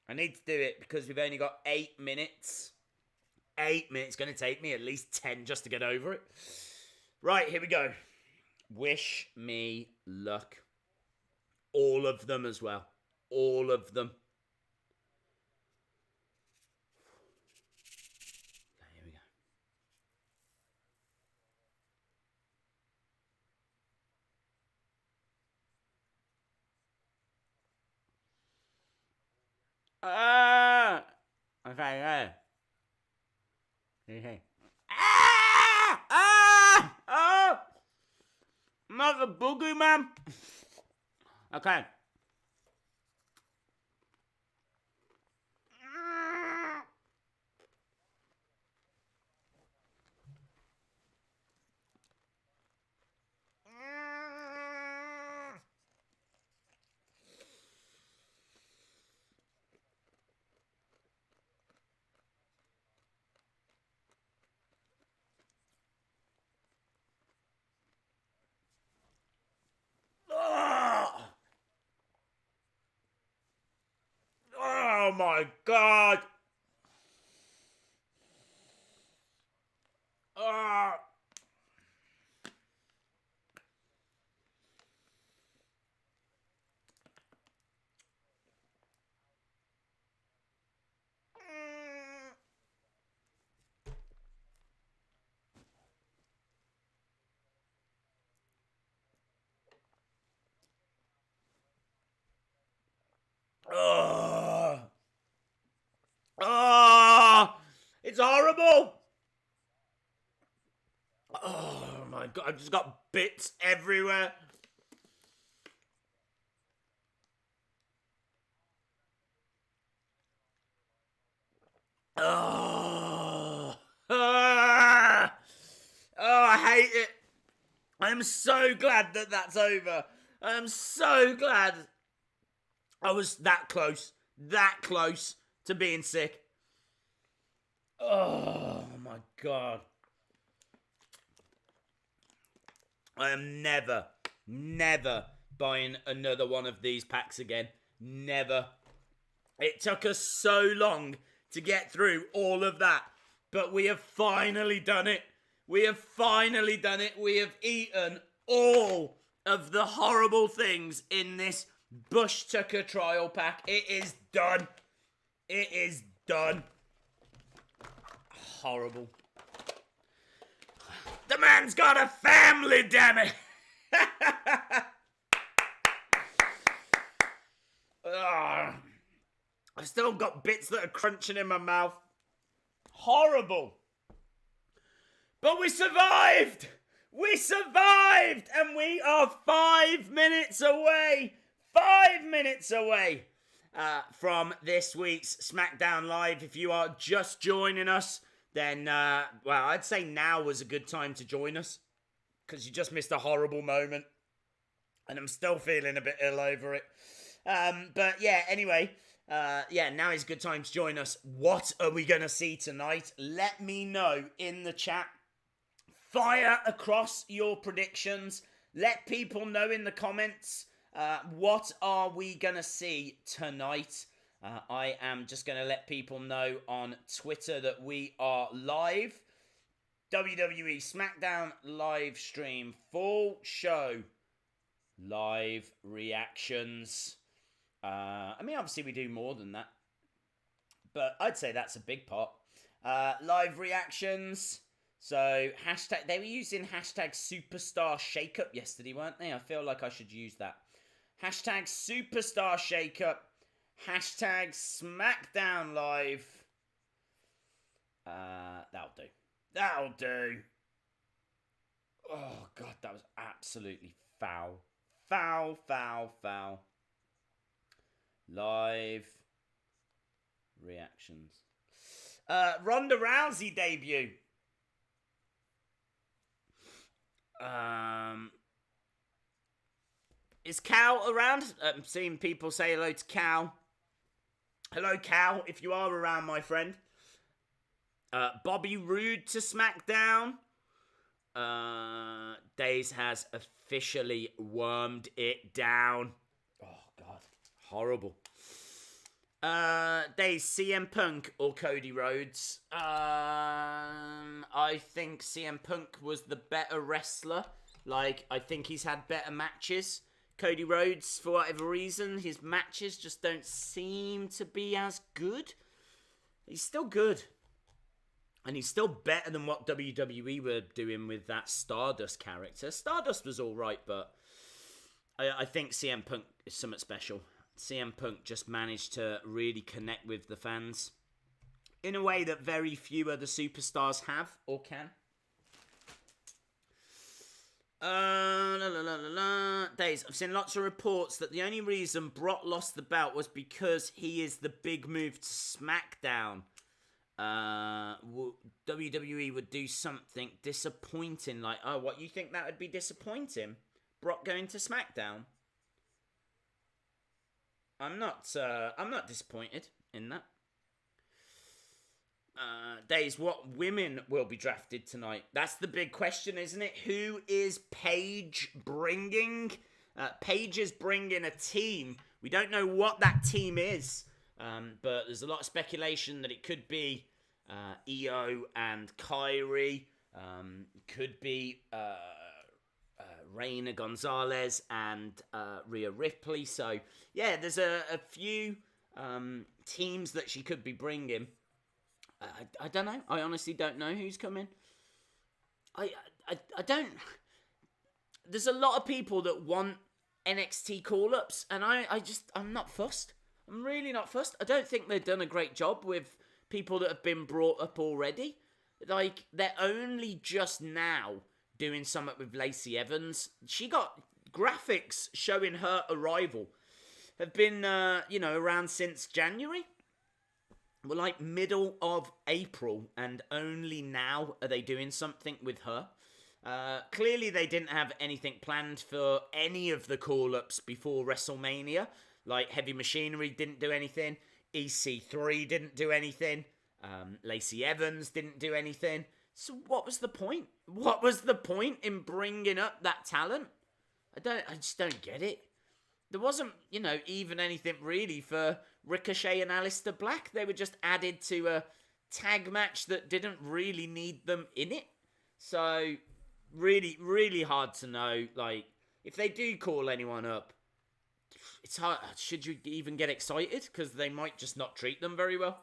I need to do it because we've only got 8 minutes. 8 minutes. It's going to take me at least 10 just to get over it. Right, here we go. Wish me luck. All of them as well. All of them. Here we go. Okay. Not the boogeyman. Okay. Oh my god. It's horrible. Oh my god, I've just got bits everywhere. Oh, I hate it. I am so glad that that's over. I am so glad I was that close to being sick. Oh my god. I am never buying another one of these packs again. Never. It took us so long to get through all of that, but we have finally done it. We have eaten all of the horrible things in this Bush Tucker trial pack. It is done. Horrible. The man's got a family, damn it. I've still got bits that are crunching in my mouth. Horrible. But we survived. And we are 5 minutes away. 5 minutes away from this week's SmackDown Live. If you are just joining us, then, well, I'd say now was a good time to join us, because you just missed a horrible moment, and I'm still feeling a bit ill over it. But yeah, anyway, now is a good time to join us. What are we going to see tonight? Let me know in the chat. Fire across your predictions. Let people know in the comments, what are we going to see tonight? I am just going to let people know on Twitter that we are live. WWE Smackdown live stream, full show, live reactions. I mean, obviously we do more than that, but I'd say that's a big part. Live reactions. So, hashtag, they were using hashtag Superstar Shakeup yesterday, weren't they? I feel like I should use that. Hashtag Superstar Shakeup. Hashtag Smackdown Live. That'll do. That'll do. Oh, God, that was absolutely foul. Foul, foul, foul. Live reactions. Ronda Rousey debut. Is Cal around? I'm seeing people say hello to Cal. Hello, Cal, if you are around, my friend. Bobby Roode to SmackDown. Days has officially wormed it down. Oh, God. Horrible. Days, CM Punk or Cody Rhodes? I think CM Punk was the better wrestler. Like, I think he's had better matches. Cody Rhodes, for whatever reason, his matches just don't seem to be as good. He's still good. And he's still better than what WWE were doing with that Stardust character. Stardust was alright, but I think CM Punk is something special. CM Punk just managed to really connect with the fans in a way that very few other superstars have or can. Days, I've seen lots of reports that the only reason Brock lost the belt was because he is the big move to SmackDown. WWE would do something disappointing, like, oh, what, you think that would be disappointing? Brock going to SmackDown? I'm not disappointed in that. Days, what women will be drafted tonight? That's the big question, isn't it? Who is Paige bringing? Paige is bringing a team. We don't know what that team is, but there's a lot of speculation that it could be Io and Kairi. Could be Reina Gonzalez and Rhea Ripley. So, yeah, there's a few teams that she could be bringing. I don't know. I honestly don't know who's coming. I don't... There's a lot of people that want NXT call-ups, and I'm not fussed. I'm really not fussed. I don't think they've done a great job with people that have been brought up already. Like, they're only just now doing something with Lacey Evans. She got graphics showing her arrival. Have been, around since January. We're like middle of April, and only now are they doing something with her. Clearly, they didn't have anything planned for any of the call-ups before WrestleMania. Like, Heavy Machinery didn't do anything. EC3 didn't do anything. Lacey Evans didn't do anything. So what was the point? What was the point in bringing up that talent? I just don't get it. There wasn't, even anything really for Ricochet and Alistair Black. They were just added to a tag match that didn't really need them in it. So, really, really hard to know. Like, if they do call anyone up, it's hard. Should you even get excited? Because they might just not treat them very well.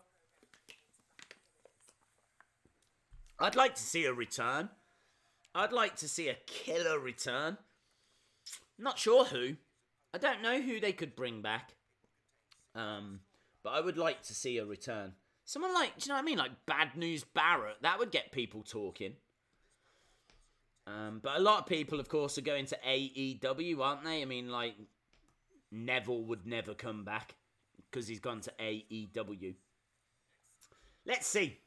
I'd like to see a return. I'd like to see a killer return. Not sure who. I don't know who they could bring back. But I would like to see a return. Someone like, do you know what I mean? Like Bad News Barrett. That would get people talking. But a lot of people, of course, are going to AEW, aren't they? I mean, like, Neville would never come back because he's gone to AEW. Let's see.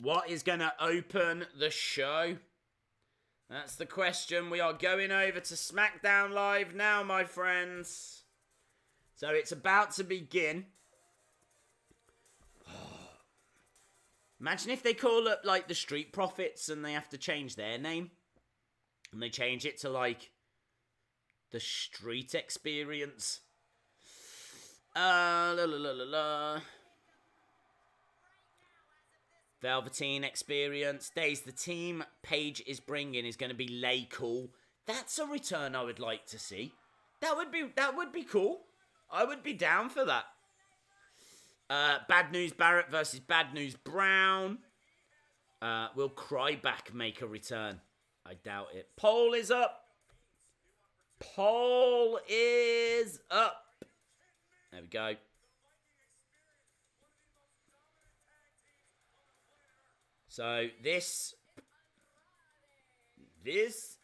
What is going to open the show? That's the question. We are going over to SmackDown Live now, my friends. So it's about to begin. Imagine if they call up like the Street Profits and they have to change their name. And they change it to like the Street Experience. Velveteen Experience. Days the team Paige is bringing is going to be Lay Cool. That's a return I would like to see. That would be cool. I would be down for that. Bad News Barrett versus Bad News Brown. Will Cryback make a return? I doubt it. Poll is up. Poll is up. There we go. So this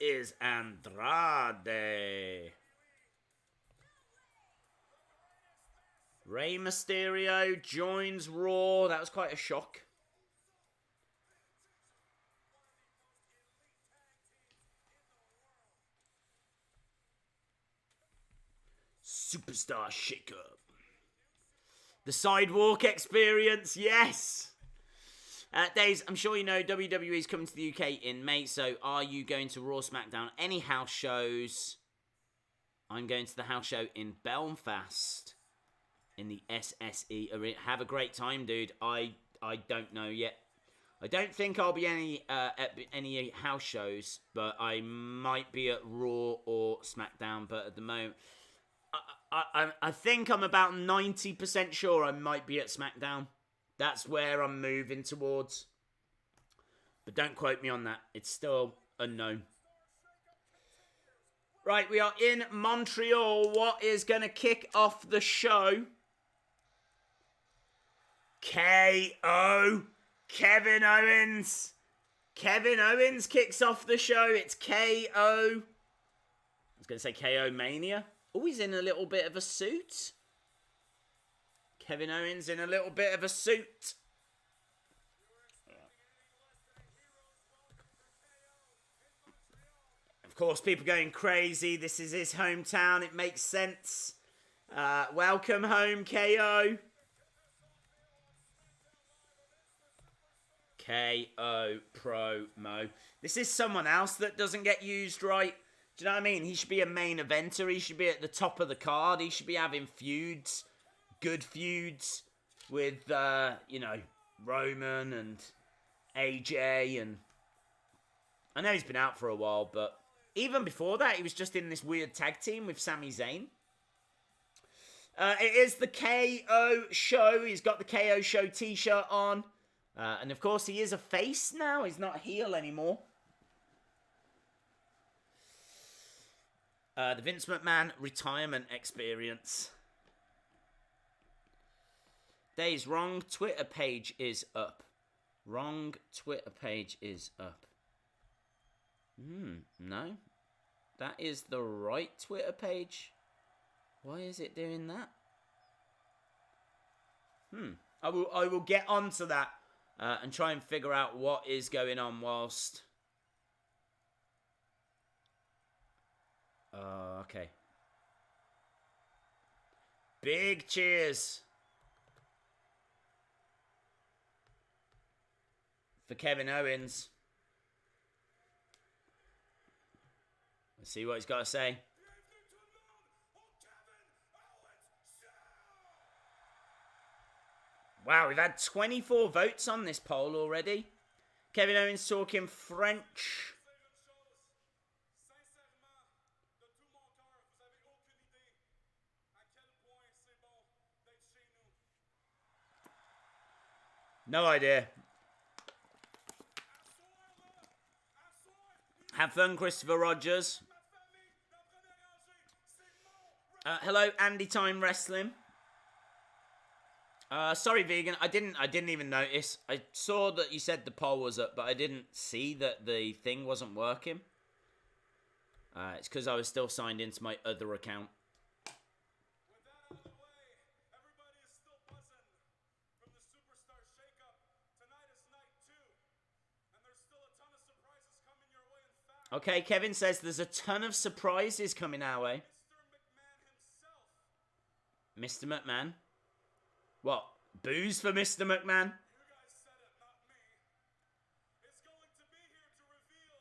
is Andrade. Rey Mysterio joins Raw. That was quite a shock. Superstar Shakeup. The Sidewalk Experience, yes! Days, I'm sure you know WWE is coming to the UK in May, so are you going to Raw, SmackDown, any house shows? I'm going to the house show in Belfast in the SSE arena. Have a great time, dude. I don't know yet. I don't think I'll be at any house shows, but I might be at Raw or SmackDown, but at the moment... I think I'm about 90% sure I might be at SmackDown. That's where I'm moving towards. But don't quote me on that. It's still unknown. Right, we are in Montreal. What is going to kick off the show? KO. Kevin Owens. Kevin Owens kicks off the show. It's KO. I was going to say KO Mania. Oh, he's in a little bit of a suit. Kevin Owens in a little bit of a suit. Of course, people going crazy. This is his hometown. It makes sense. Welcome home, KO. KO promo. This is someone else that doesn't get used right. Do you know what I mean? He should be a main eventer. He should be at the top of the card. He should be having feuds. Good feuds with, Roman and AJ. And I know he's been out for a while, but even before that, he was just in this weird tag team with Sami Zayn. It is the KO show. He's got the KO show t-shirt on. And of course, he is a face now. He's not a heel anymore. The Vince McMahon retirement experience. Days, wrong Twitter page is up. Wrong Twitter page is up. No. That is the right Twitter page. Why is it doing that? I will get onto that and try and figure out what is going on whilst... okay. Big cheers for Kevin Owens. Let's see what he's got to say. Wow, we've had 24 votes on this poll already. Kevin Owens talking French. No idea. Have fun, Christopher Rogers. Hello, Andy Time Wrestling. Sorry, vegan. I didn't even notice. I saw that you said the poll was up, but I didn't see that the thing wasn't working. It's because I was still signed into my other account. With that out of the way, everybody is still buzzing from the Superstar shakeup. Tonight is night 2, and there's still a ton of surprises coming your way. In fact, Okay, Kevin says there's a ton of surprises coming our way. Mr. McMahon himself. Mr. McMahon? What? Booze for Mr. McMahon? You guys said it, not me. It's going to be here to reveal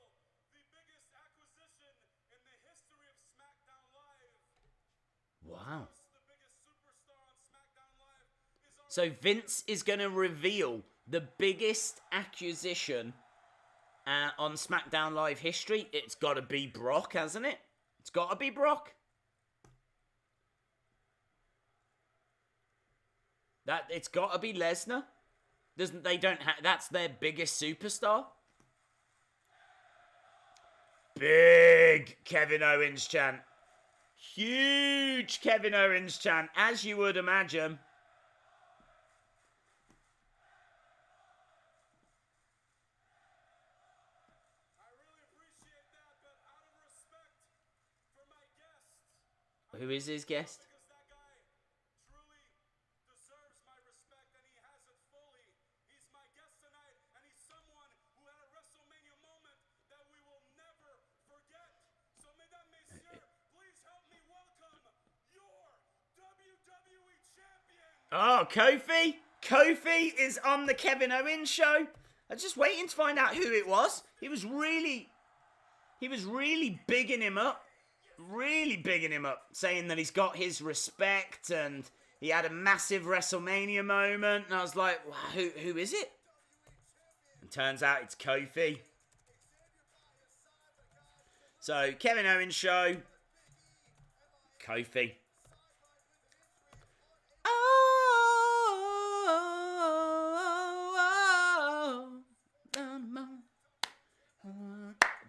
the biggest acquisition in the history of SmackDown Live. Wow. The biggest superstar on SmackDown Live is So Vince is going to reveal the biggest acquisition on SmackDown Live history. It's got to be Brock, hasn't it? It's got to be Brock. It's got to be Lesnar. That's their biggest superstar. Big Kevin Owens chant. Huge Kevin Owens chant, as you would imagine. I really appreciate that, but out of respect for my guest, Who is his guest? because that guy truly deserves my respect and he has it fully. He's my guest tonight, and he's someone who had a WrestleMania moment that we will never forget. So, mesdames, messieurs, please help me welcome your WWE champion. Oh, Kofi? Kofi is on the Kevin Owens show. I was just waiting to find out who it was. He was really bigging him up. Really bigging him up. Saying that he's got his respect and he had a massive WrestleMania moment. And I was like, wow, who is it? And turns out it's Kofi. So, Kevin Owens show. Kofi.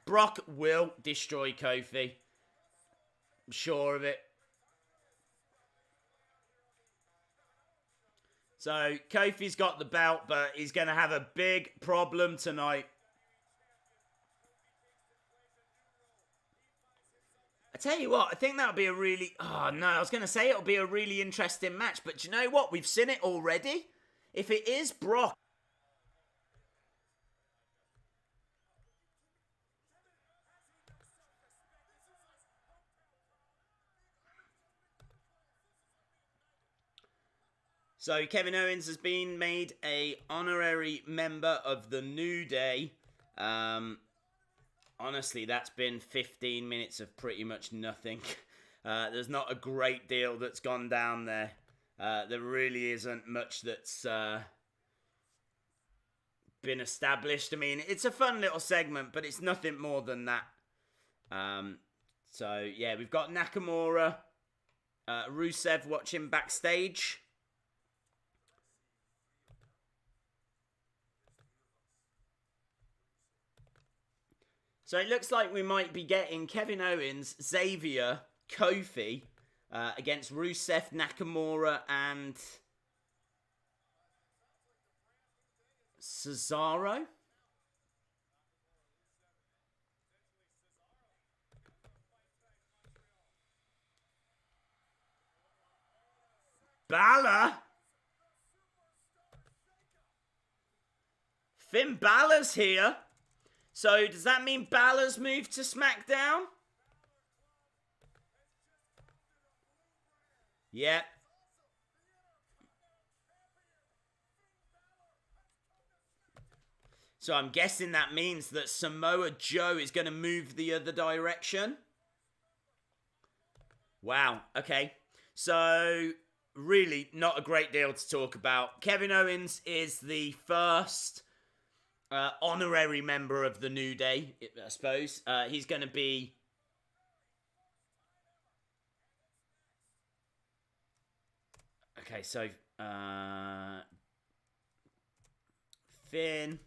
Brock will destroy Kofi. I'm sure of it. So, Kofi's got the belt, but he's going to have a big problem tonight. I tell you what, I think that'll be a really... Oh, no, I was going to say it'll be a really interesting match, but do you know what? We've seen it already. If it is Brock... So, Kevin Owens has been made a honorary member of the New Day. Honestly, that's been 15 minutes of pretty much nothing. There's not a great deal that's gone down there. There really isn't much that's been established. I mean, it's a fun little segment, but it's nothing more than that. So, yeah, we've got Nakamura, Rusev watching backstage. So it looks like we might be getting Kevin Owens, Xavier, Kofi against Rusev, Nakamura, and Cesaro. Balor. Finn Balor's here. So, does that mean Balor's moved to SmackDown? Yep. So, I'm guessing that means that Samoa Joe is going to move the other direction. Wow. Okay. So, really not a great deal to talk about. Kevin Owens is the first... honorary member of the New Day, I suppose. He's going to be... Okay, so... Finn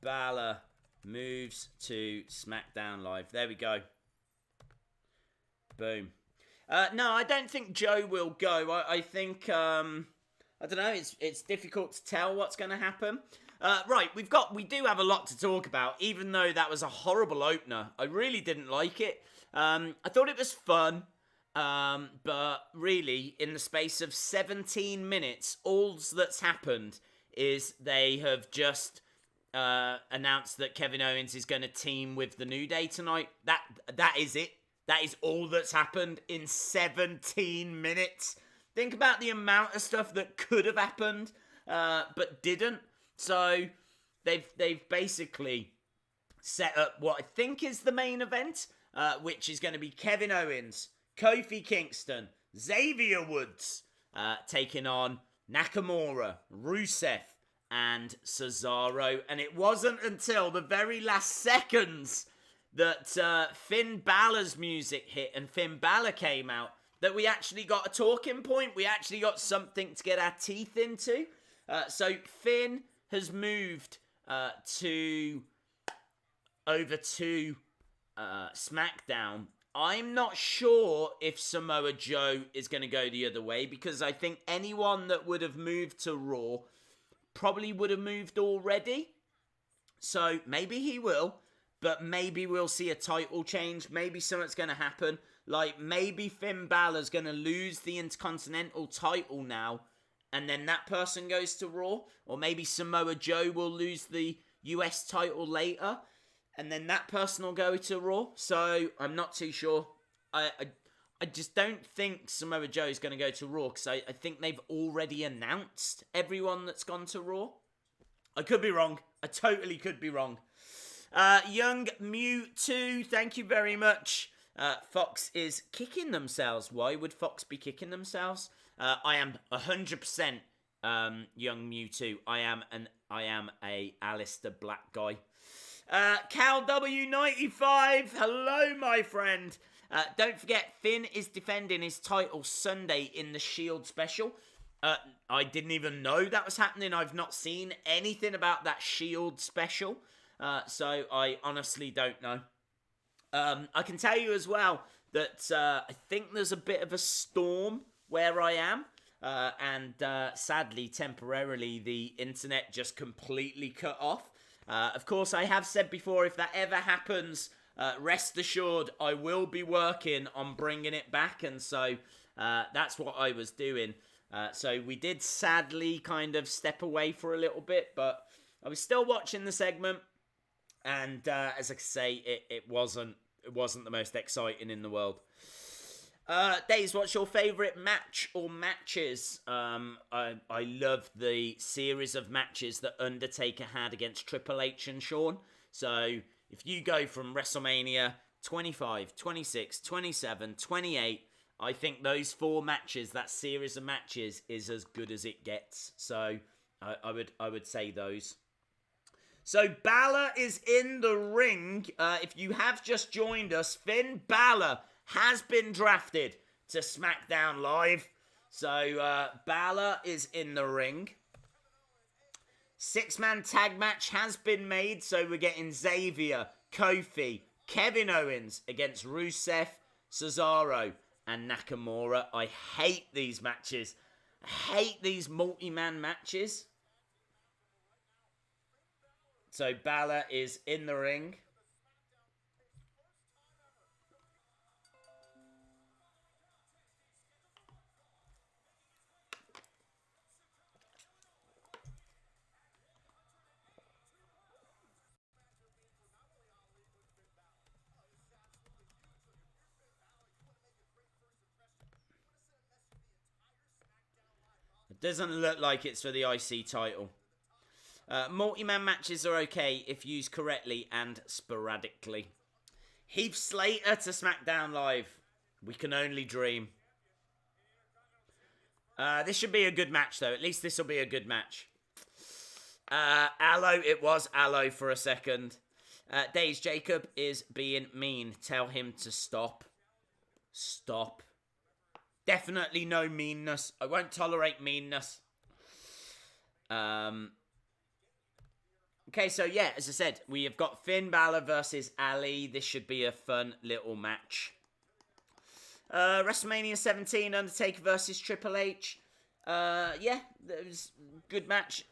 Balor moves to SmackDown Live. There we go. Boom. No, I don't think Joe will go. I think... I don't know. It's difficult to tell what's going to happen. Right, we do have a lot to talk about, even though that was a horrible opener. I really didn't like it. I thought it was fun, but really, in the space of 17 minutes, all that's happened is they have just announced that Kevin Owens is going to team with the New Day tonight. That is it. That is all that's happened in 17 minutes. Think about the amount of stuff that could have happened, but didn't. So they've basically set up what I think is the main event, which is going to be Kevin Owens, Kofi Kingston, Xavier Woods taking on Nakamura, Rusev, and Cesaro. And it wasn't until the very last seconds that Finn Balor's music hit and Finn Balor came out that we actually got a talking point. We actually got something to get our teeth into. So Finn has moved over to SmackDown. I'm not sure if Samoa Joe is going to go the other way, because I think anyone that would have moved to Raw probably would have moved already. So maybe he will, but maybe we'll see a title change. Maybe something's going to happen. Like, maybe Finn Balor's going to lose the Intercontinental title now, and then that person goes to Raw. Or maybe Samoa Joe will lose the US title later, and then that person will go to Raw. So, I'm not too sure. I just don't think Samoa Joe is going to go to Raw, because I think they've already announced everyone that's gone to Raw. I could be wrong. I totally could be wrong. Young Mewtwo, thank you very much. Fox is kicking themselves. Why would Fox be kicking themselves? I am 100% Young Mewtwo. I am a Alistair Black guy. Cal W95, hello my friend. Don't forget, Finn is defending his title Sunday in the Shield special. I didn't even know that was happening. I've not seen anything about that Shield special. So I honestly don't know. I can tell you as well that I think there's a bit of a storm where I am. And sadly, temporarily, the internet just completely cut off. Of course, I have said before, if that ever happens, rest assured, I will be working on bringing it back. And so that's what I was doing. So we did sadly kind of step away for a little bit, but I was still watching the segment. And as I say, it wasn't the most exciting in the world. Days, what's your favourite match or matches? I love the series of matches that Undertaker had against Triple H and Shawn. So if you go from WrestleMania 25, 26, 27, 28, I think those 4 matches, that series of matches, is as good as it gets. So I would say those. So Balor is in the ring. If you have just joined us, Finn Balor has been drafted to SmackDown Live. So Balor is in the ring. 6-man tag match has been made. So we're getting Xavier, Kofi, Kevin Owens against Rusev, Cesaro, and Nakamura. I hate these matches. I hate these multi-man matches. So Balor is in the ring. It doesn't look like it's for the IC title. Multi-man matches are okay if used correctly and sporadically. Heath Slater to SmackDown Live. We can only dream. This should be a good match, though. At least this will be a good match. Aloe, it was Aloe for a second. Days, Jacob is being mean. Tell him to stop. Stop. Definitely no meanness. I won't tolerate meanness. Okay, so yeah, as I said, we have got Finn Balor versus Ali. This should be a fun little match. WrestleMania 17, Undertaker versus Triple H. Yeah, it was a good match.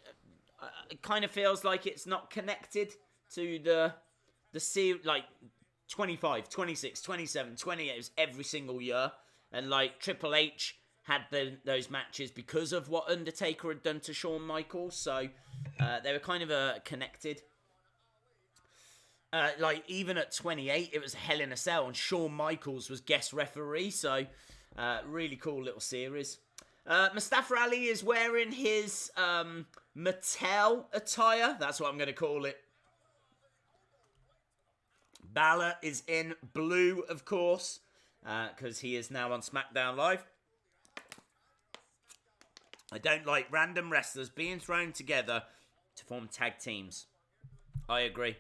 It kind of feels like it's not connected to the series, like 25, 26, 27, 28. It was every single year. And like Triple H had those matches because of what Undertaker had done to Shawn Michaels. So they were kind of connected. Like even at 28, it was Hell in a Cell, and Shawn Michaels was guest referee. So really cool little series. Mustafa Ali is wearing his Mattel attire. That's what I'm going to call it. Balor is in blue, of course, because he is now on SmackDown Live. I don't like random wrestlers being thrown together to form tag teams. I agree.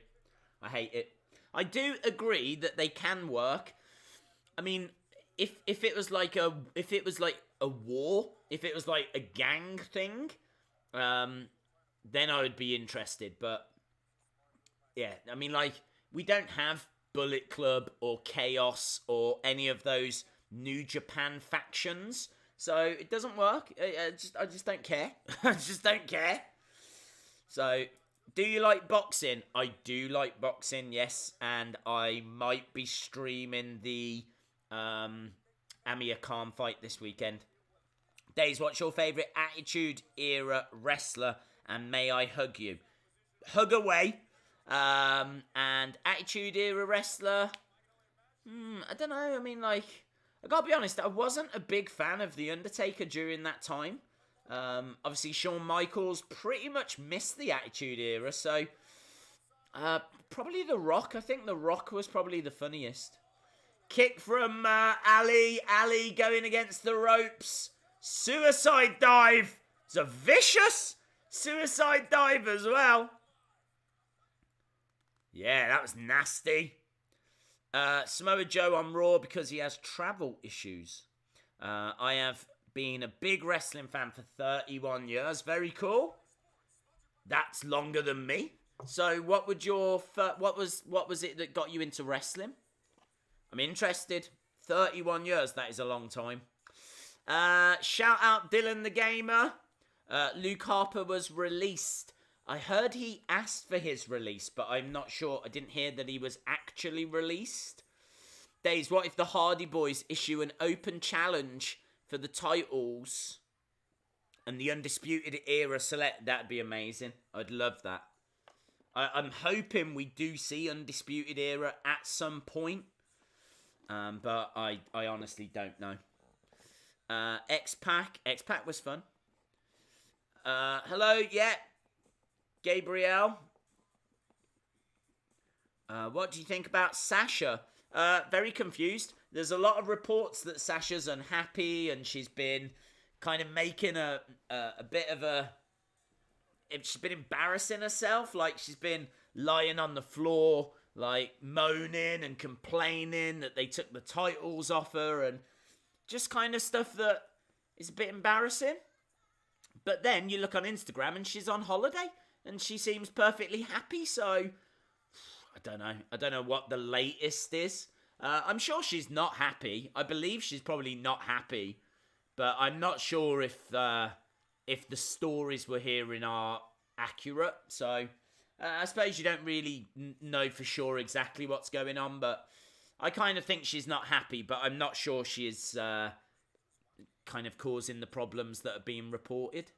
I hate it. I do agree that they can work. I mean, if it was like a war, if it was like a gang thing, then I would be interested. But yeah, I mean, like, we don't have Bullet Club or Chaos or any of those New Japan factions, so it doesn't work. I just don't care. I just don't care. So, do you like boxing? I do like boxing, yes, and I might be streaming the Amir Khan fight this weekend. Days, what's your favourite Attitude Era wrestler, and may I hug you? Hug away. And Attitude Era wrestler, I don't know. I mean, like, I gotta be honest, I wasn't a big fan of The Undertaker during that time. Obviously, Shawn Michaels pretty much missed the Attitude Era, so probably The Rock. I think The Rock was probably the funniest. Kick from Ali going against the ropes. Suicide dive. It's a vicious suicide dive as well. Yeah, that was nasty. Samoa Joe on Raw because he has travel issues. I have been a big wrestling fan for 31 years. Very cool. That's longer than me. So, what was it that got you into wrestling? I'm interested. 31 years, that is a long time. Shout out Dylan the Gamer. Luke Harper was released. I heard he asked for his release, but I'm not sure. I didn't hear that he was actually released. Days, what if the Hardy Boys issue an open challenge for the titles and the Undisputed Era select? That'd be amazing. I'd love that. I'm hoping we do see Undisputed Era at some point, but I honestly don't know. X-Pac was fun. Hello, yeah. Gabriel. What do you think about Sasha? Very confused. There's a lot of reports that Sasha's unhappy and she's been kind of making a bit of a... She's been embarrassing herself. Like, she's been lying on the floor, like, moaning and complaining that they took the titles off her and just kind of stuff that is a bit embarrassing. But then you look on Instagram and she's on holiday and she seems perfectly happy, so I don't know. I don't know what the latest is. I'm sure she's not happy. I believe she's probably not happy, but I'm not sure if the stories we're hearing are accurate. So I suppose you don't really know for sure exactly what's going on, but I kind of think she's not happy, but I'm not sure she is kind of causing the problems that are being reported.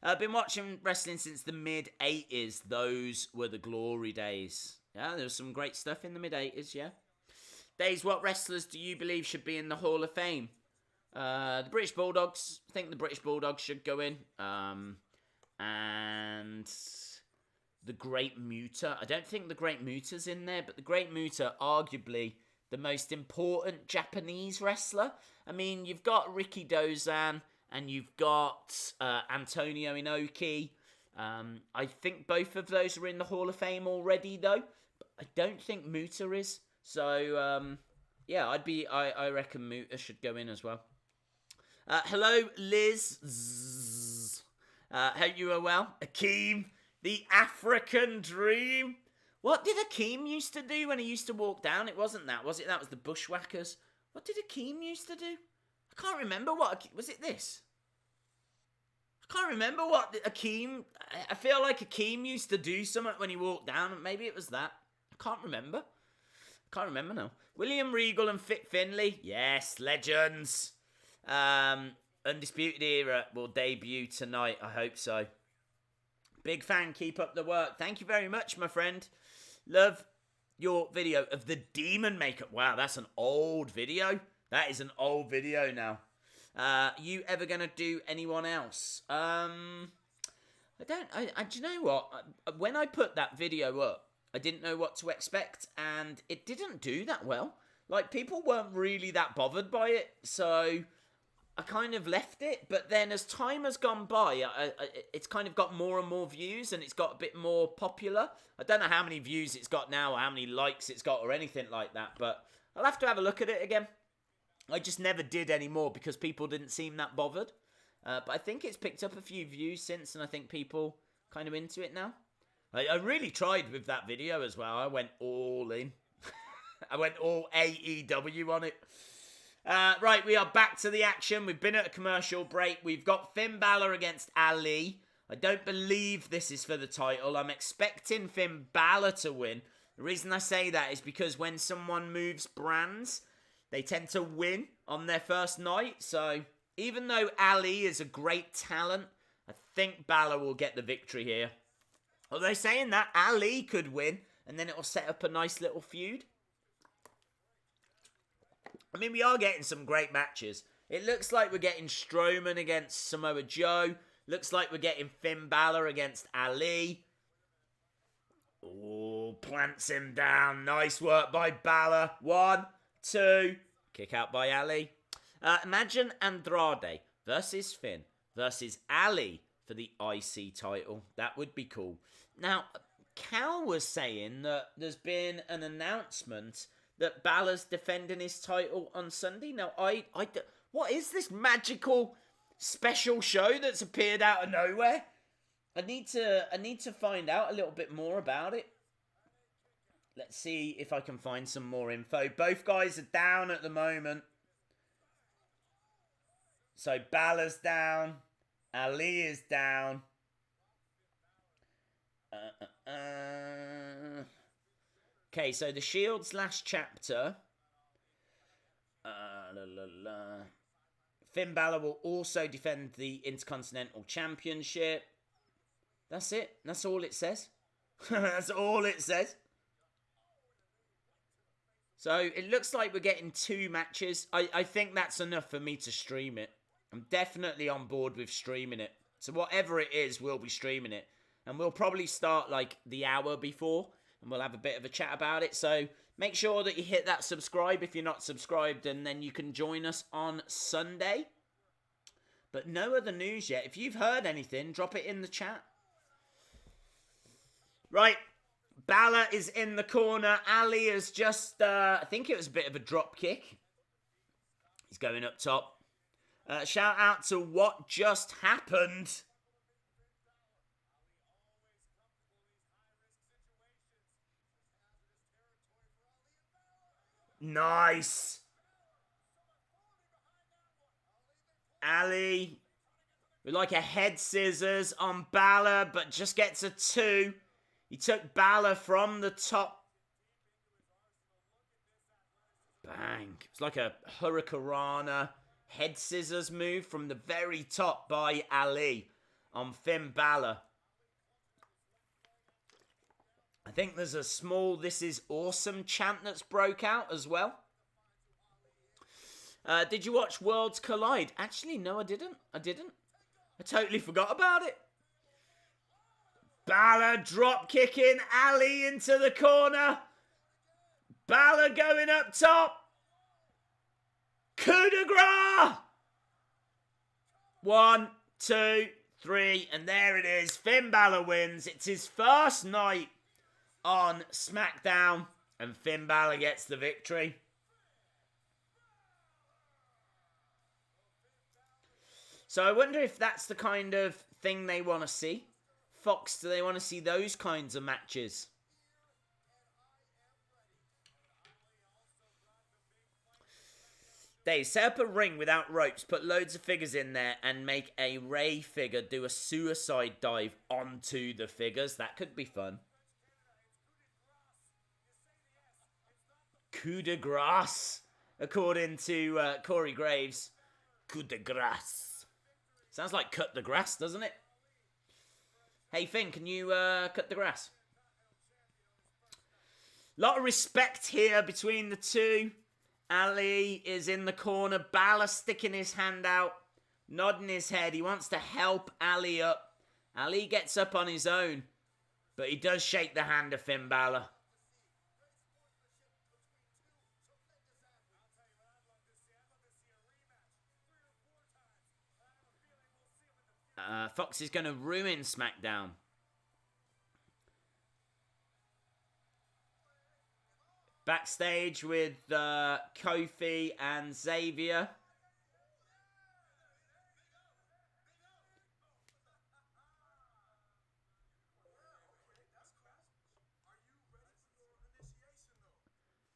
I've been watching wrestling since the mid-80s. Those were the glory days. Yeah, there was some great stuff in the mid-80s, yeah. Days, what wrestlers do you believe should be in the Hall of Fame? The British Bulldogs. I think the British Bulldogs should go in. And the Great Muta. I don't think the Great Muta's in there, but the Great Muta, arguably the most important Japanese wrestler. I mean, you've got Riki Dozan and you've got Antonio Inoki. I think both of those are in the Hall of Fame already, though. But I don't think Muta is. So, yeah, I reckon Muta should go in as well. Hello, Liz. Hope you are well. Akeem, the African Dream. What did Akeem used to do when he used to walk down? It wasn't that, was it? That was the Bushwhackers. What did Akeem used to do? I can't remember what... Was it this? I can't remember what Akeem... I feel like Akeem used to do something when he walked down. Maybe it was that. I can't remember. Now. William Regal and Fit Finlay. Yes, legends. Undisputed Era will debut tonight. I hope so. Big fan. Keep up the work. Thank you very much, my friend. Love your video of the demon makeup. Wow, that's an old video. That is an old video now. You ever gonna do anyone else? Do you know what? When I put that video up, I didn't know what to expect, and it didn't do that well. Like, people weren't really that bothered by it, so I kind of left it. But then as time has gone by, it's kind of got more and more views, and it's got a bit more popular. I don't know how many views it's got now, or how many likes it's got, or anything like that, but I'll have to have a look at it again. I just never did anymore because people didn't seem that bothered. But I think it's picked up a few views since, and I think people kind of into it now. I really tried with that video as well. I went all in. I went all AEW on it. Right, we are back to the action. We've been at a commercial break. We've got Finn Balor against Ali. I don't believe this is for the title. I'm expecting Finn Balor to win. The reason I say that is because when someone moves brands, they tend to win on their first night. So even though Ali is a great talent, I think Balor will get the victory here. Although saying that, Ali could win, and then it will set up a nice little feud. I mean, we are getting some great matches. It looks like we're getting Strowman against Samoa Joe. Looks like we're getting Finn Balor against Ali. Oh, plants him down. Nice work by Balor. 1, 2. Kick out by Ali. Imagine Andrade versus Finn versus Ali for the IC title. That would be cool. Now, Cal was saying that there's been an announcement that Balor's defending his title on Sunday. Now, what is this magical special show that's appeared out of nowhere? I need to find out a little bit more about it. Let's see if I can find some more info. Both guys are down at the moment. So Balor's down. Ali is down. Okay, so the Shield's last chapter. Finn Balor will also defend the Intercontinental Championship. That's it. That's all it says. That's all it says. So it looks like we're getting 2 matches. I think that's enough for me to stream it. I'm definitely on board with streaming it. So whatever it is, we'll be streaming it. And we'll probably start like the hour before. And we'll have a bit of a chat about it. So make sure that you hit that subscribe if you're not subscribed. And then you can join us on Sunday. But no other news yet. If you've heard anything, drop it in the chat. Right. Balor is in the corner. Ali is just, I think it was a bit of a drop kick. He's going up top. Shout out to What Just Happened. Nice. Ali with like a head scissors on Balor, but just gets a 2. He took Balor from the top. Bang. It's like a Hurricanrana head scissors move from the very top by Ali on Finn Balor. I think there's a small "This is awesome" chant that's broke out as well. Did you watch Worlds Collide? Actually, no, I didn't. I totally forgot about it. Balor drop kicking Ali into the corner. Balor going up top. Coup de grace. 1, 2, 3, and there it is. Finn Balor wins. It's his first night on SmackDown, and Finn Balor gets the victory. So I wonder if that's the kind of thing they want to see. Fox, do they want to see those kinds of matches? They set up a ring without ropes, put loads of figures in there, and make a Ray figure do a suicide dive onto the figures. That could be fun. Coup de grace, according to Corey Graves. Coup de grace. Sounds like cut the grass, doesn't it? Hey, Finn, can you cut the grass? Lot of respect here between the two. Ali is in the corner. Balor sticking his hand out, nodding his head. He wants to help Ali up. Ali gets up on his own, but he does shake the hand of Finn Balor. Fox is going to ruin SmackDown. Backstage with Kofi and Xavier.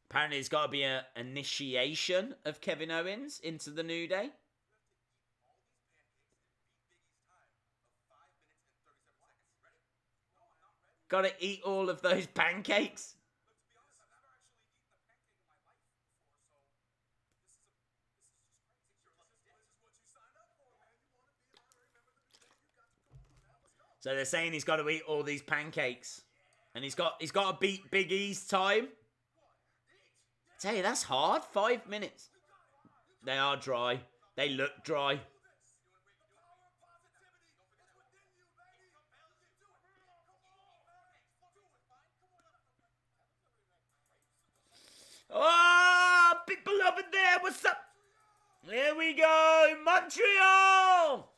Apparently there's got to be an initiation of Kevin Owens into the New Day. Got to eat all of those pancakes. So they're saying he's got to eat all these pancakes, and he's got to beat Big E's time. I tell you, that's hard. 5 minutes. They are dry. They look dry. Oh, people over there, what's up? Here we go, Montreal.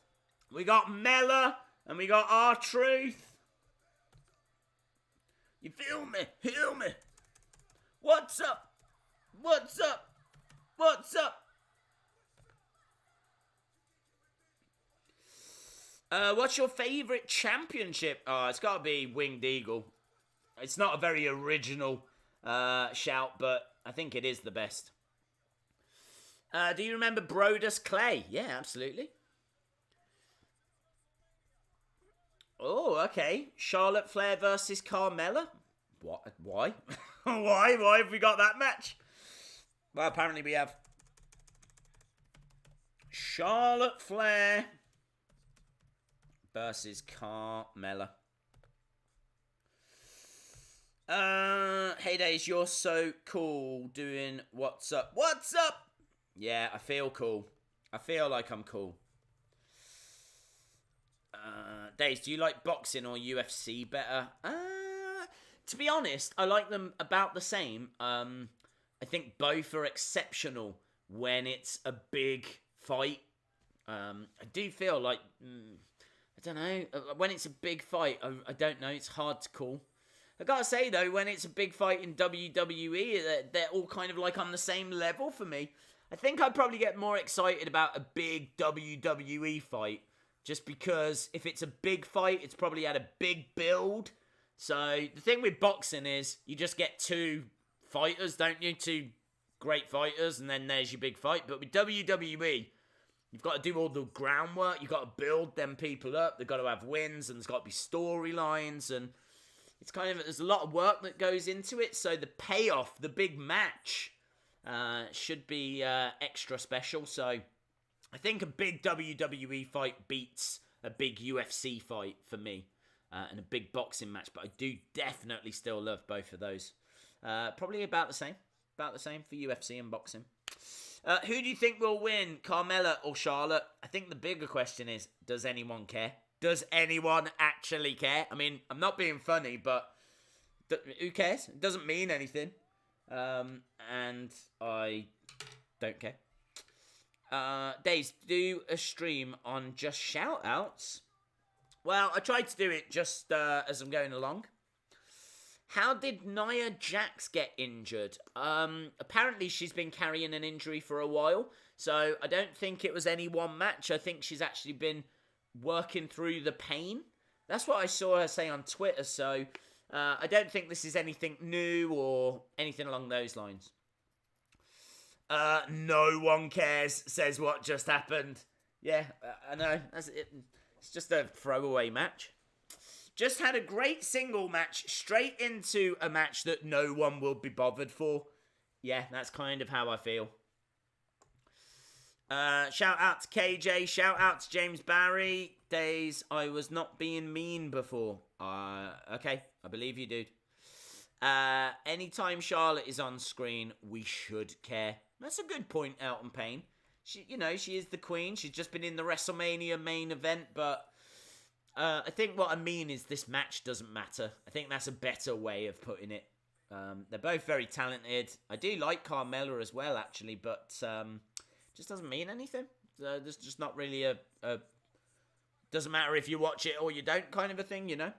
We got Mella. And we got R-Truth. You feel me? Heal me. What's up? What's up? What's up? What's your favourite championship? Oh, it's got to be Winged Eagle. It's not a very original shout, but I think it is the best. Do you remember Brodus Clay? Yeah, absolutely. Oh, okay. Charlotte Flair versus Carmella. What? Why? Why? Why have we got that match? Well, apparently we have Charlotte Flair versus Carmella. Hey Days, you're so cool doing what's up. What's up? Yeah, I feel cool. I feel like I'm cool. Days, do you like boxing or UFC better? To be honest, I like them about the same. I think both are exceptional when it's a big fight. I do feel like, I don't know, when it's a big fight, I don't know, it's hard to call. I gotta say though, when it's a big fight in WWE, they're all kind of like on the same level for me. I think I'd probably get more excited about a big WWE fight. Just because if it's a big fight, it's probably had a big build. So the thing with boxing is you just get two fighters, don't you? Two great fighters, and then there's your big fight. But with WWE, you've got to do all the groundwork. You've got to build them people up. They've got to have wins, and there's got to be storylines. And it's kind of, there's a lot of work that goes into it. So the payoff, the big match, should be extra special. So I think a big WWE fight beats a big UFC fight for me, and a big boxing match. But I do definitely still love both of those. Probably about the same for UFC and boxing. Who do you think will win, Carmella or Charlotte? I think the bigger question is, does anyone care? Does anyone actually care? I mean, I'm not being funny, but who cares? It doesn't mean anything. And I don't care. Days, do a stream on just shout-outs. Well, I tried to do it just as I'm going along. How did Nia Jax get injured? Apparently she's been carrying an injury for a while, so I don't think it was any one match. I think she's actually been working through the pain. That's what I saw her say on Twitter, so I don't think this is anything new or anything along those lines. No one cares, says what just happened. Yeah, I know. That's it. It's just a throwaway match. Just had a great single match straight into a match that no one will be bothered for. Yeah, that's kind of how I feel. Shout out to KJ. Shout out to James Barry. Days, I was not being mean before. Okay, I believe you, dude. Anytime Charlotte is on screen, we should care. That's a good point, Elton Payne. She is the queen. She's just been in the WrestleMania main event, but I think what I mean is this match doesn't matter. I think that's a better way of putting it. They're both very talented. I do like Carmella as well, actually, but just doesn't mean anything. There's just not really a doesn't matter if you watch it or you don't kind of a thing, you know?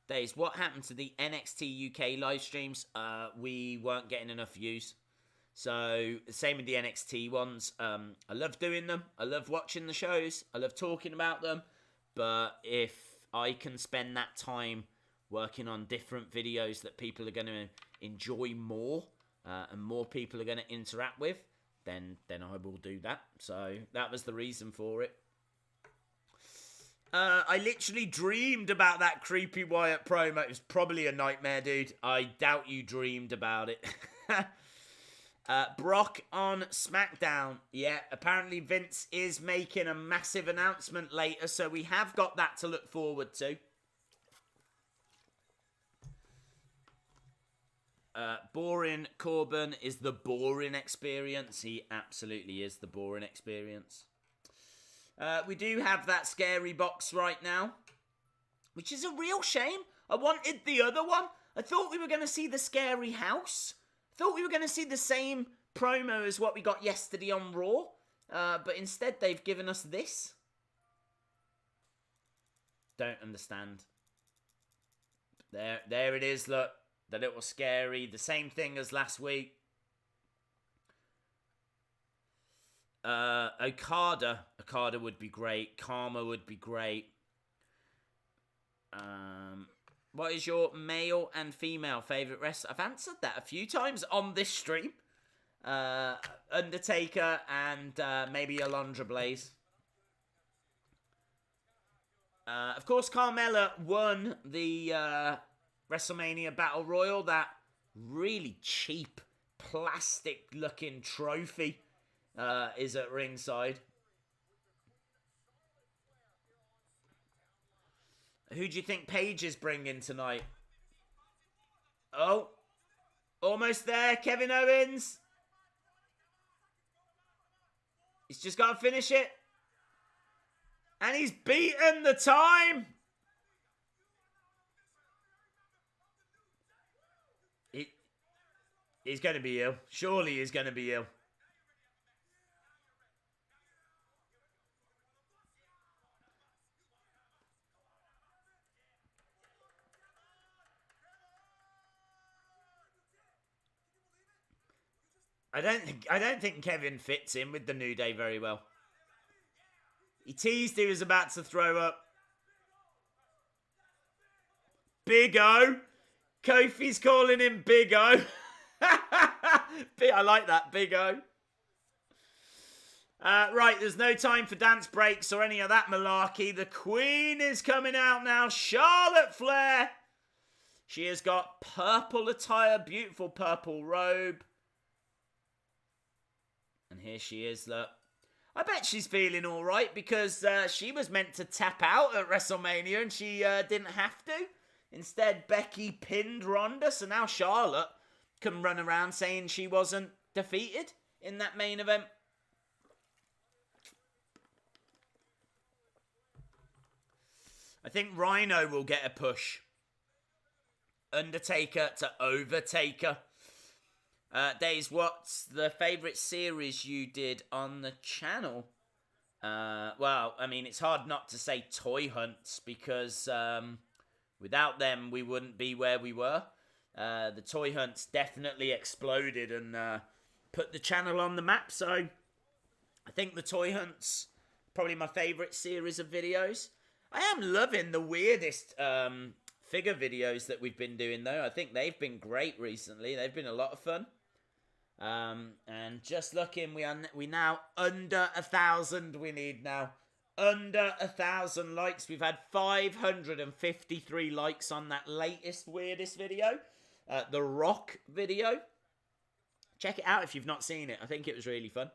Days, what happened to the NXT UK live streams? We weren't getting enough views. So, same with the NXT ones. I love doing them. I love watching the shows. I love talking about them. But if I can spend that time working on different videos that people are going to enjoy more, and more people are going to interact with, then I will do that. So, that was the reason for it. I literally dreamed about that creepy Wyatt promo. It was probably a nightmare, dude. I doubt you dreamed about it. Brock on SmackDown. Yeah, apparently Vince is making a massive announcement later, so we have got that to look forward to. Boring Corbin is the boring experience. He absolutely is the boring experience. We do have that scary box right now, which is a real shame. I wanted the other one. I thought we were going to see the scary house. I thought we were going to see the same promo as what we got yesterday on Raw. But instead they've given us this. Don't understand. There it is, look. The little scary. The same thing as last week. Okada would be great. Karma would be great. What is your male and female favourite wrestler? I've answered that a few times on this stream. Undertaker and maybe Alundra Blaze. Of course, Carmella won the WrestleMania Battle Royal. That really cheap, plastic-looking trophy is at ringside. Who do you think Paige is bringing tonight? Oh, almost there, Kevin Owens. He's just got to finish it. And he's beaten the time. He's going to be ill. Surely he's going to be ill. I don't think Kevin fits in with the New Day very well. He teased he was about to throw up. Big O. Kofi's calling him Big O. I like that, Big O. Right, there's no time for dance breaks or any of that malarkey. The Queen is coming out now. Charlotte Flair. She has got purple attire, beautiful purple robe. And here she is, look. I bet she's feeling all right because she was meant to tap out at WrestleMania and she didn't have to. Instead, Becky pinned Ronda, so now Charlotte can run around saying she wasn't defeated in that main event. I think Rhino will get a push. Undertaker to Overtaker. Days, what's the favourite series you did on the channel? Well, I mean, it's hard not to say Toy Hunts because without them, we wouldn't be where we were. The Toy Hunts definitely exploded and put the channel on the map. So I think the Toy Hunts probably my favourite series of videos. I am loving the weirdest figure videos that we've been doing, though. I think they've been great recently. They've been a lot of fun. And just looking, we now under 1,000. We need now under 1,000 likes. We've had 553 likes on that latest weirdest video, the Rock video. Check it out if you've not seen it. I think it was really fun.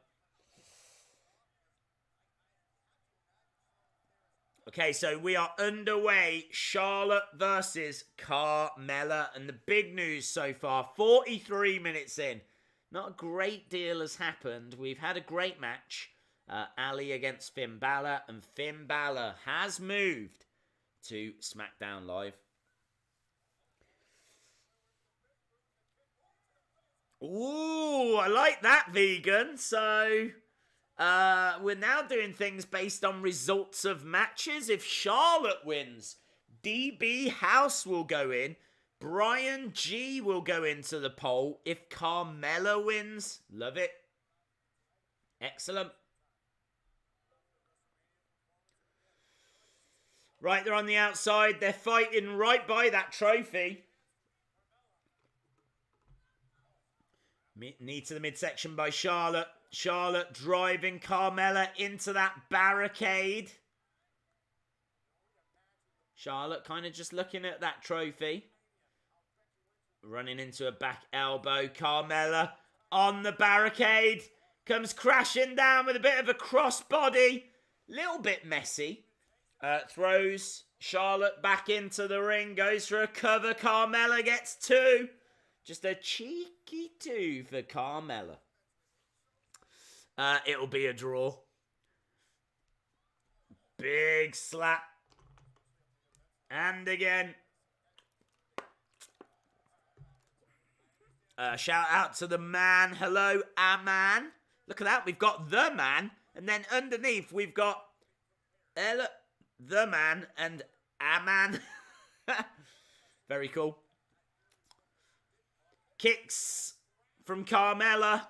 Okay, so we are underway. Charlotte versus Carmella. And the big news so far, 43 minutes in. Not a great deal has happened. We've had a great match. Ali against Finn Balor. And Finn Balor has moved to SmackDown Live. Ooh, I like that, vegan. So... we're now doing things based on results of matches. If Charlotte wins, DB House will go in. Brian G will go into the poll. If Carmella wins, love it. Excellent. Right, they're on the outside. They're fighting right by that trophy. Knee to the midsection by Charlotte. Charlotte driving Carmella into that barricade. Charlotte kind of just looking at that trophy. Running into a back elbow. Carmella on the barricade. Comes crashing down with a bit of a crossbody. Little bit messy. Throws Charlotte back into the ring. Goes for a cover. Carmella gets 2. Just a cheeky 2 for Carmella. It'll be a draw. Big slap. And again. Shout out to the man. Hello, A-Man. Look at that. We've got the man. And then underneath we've got the man and A-Man. Very cool. Kicks from Carmella.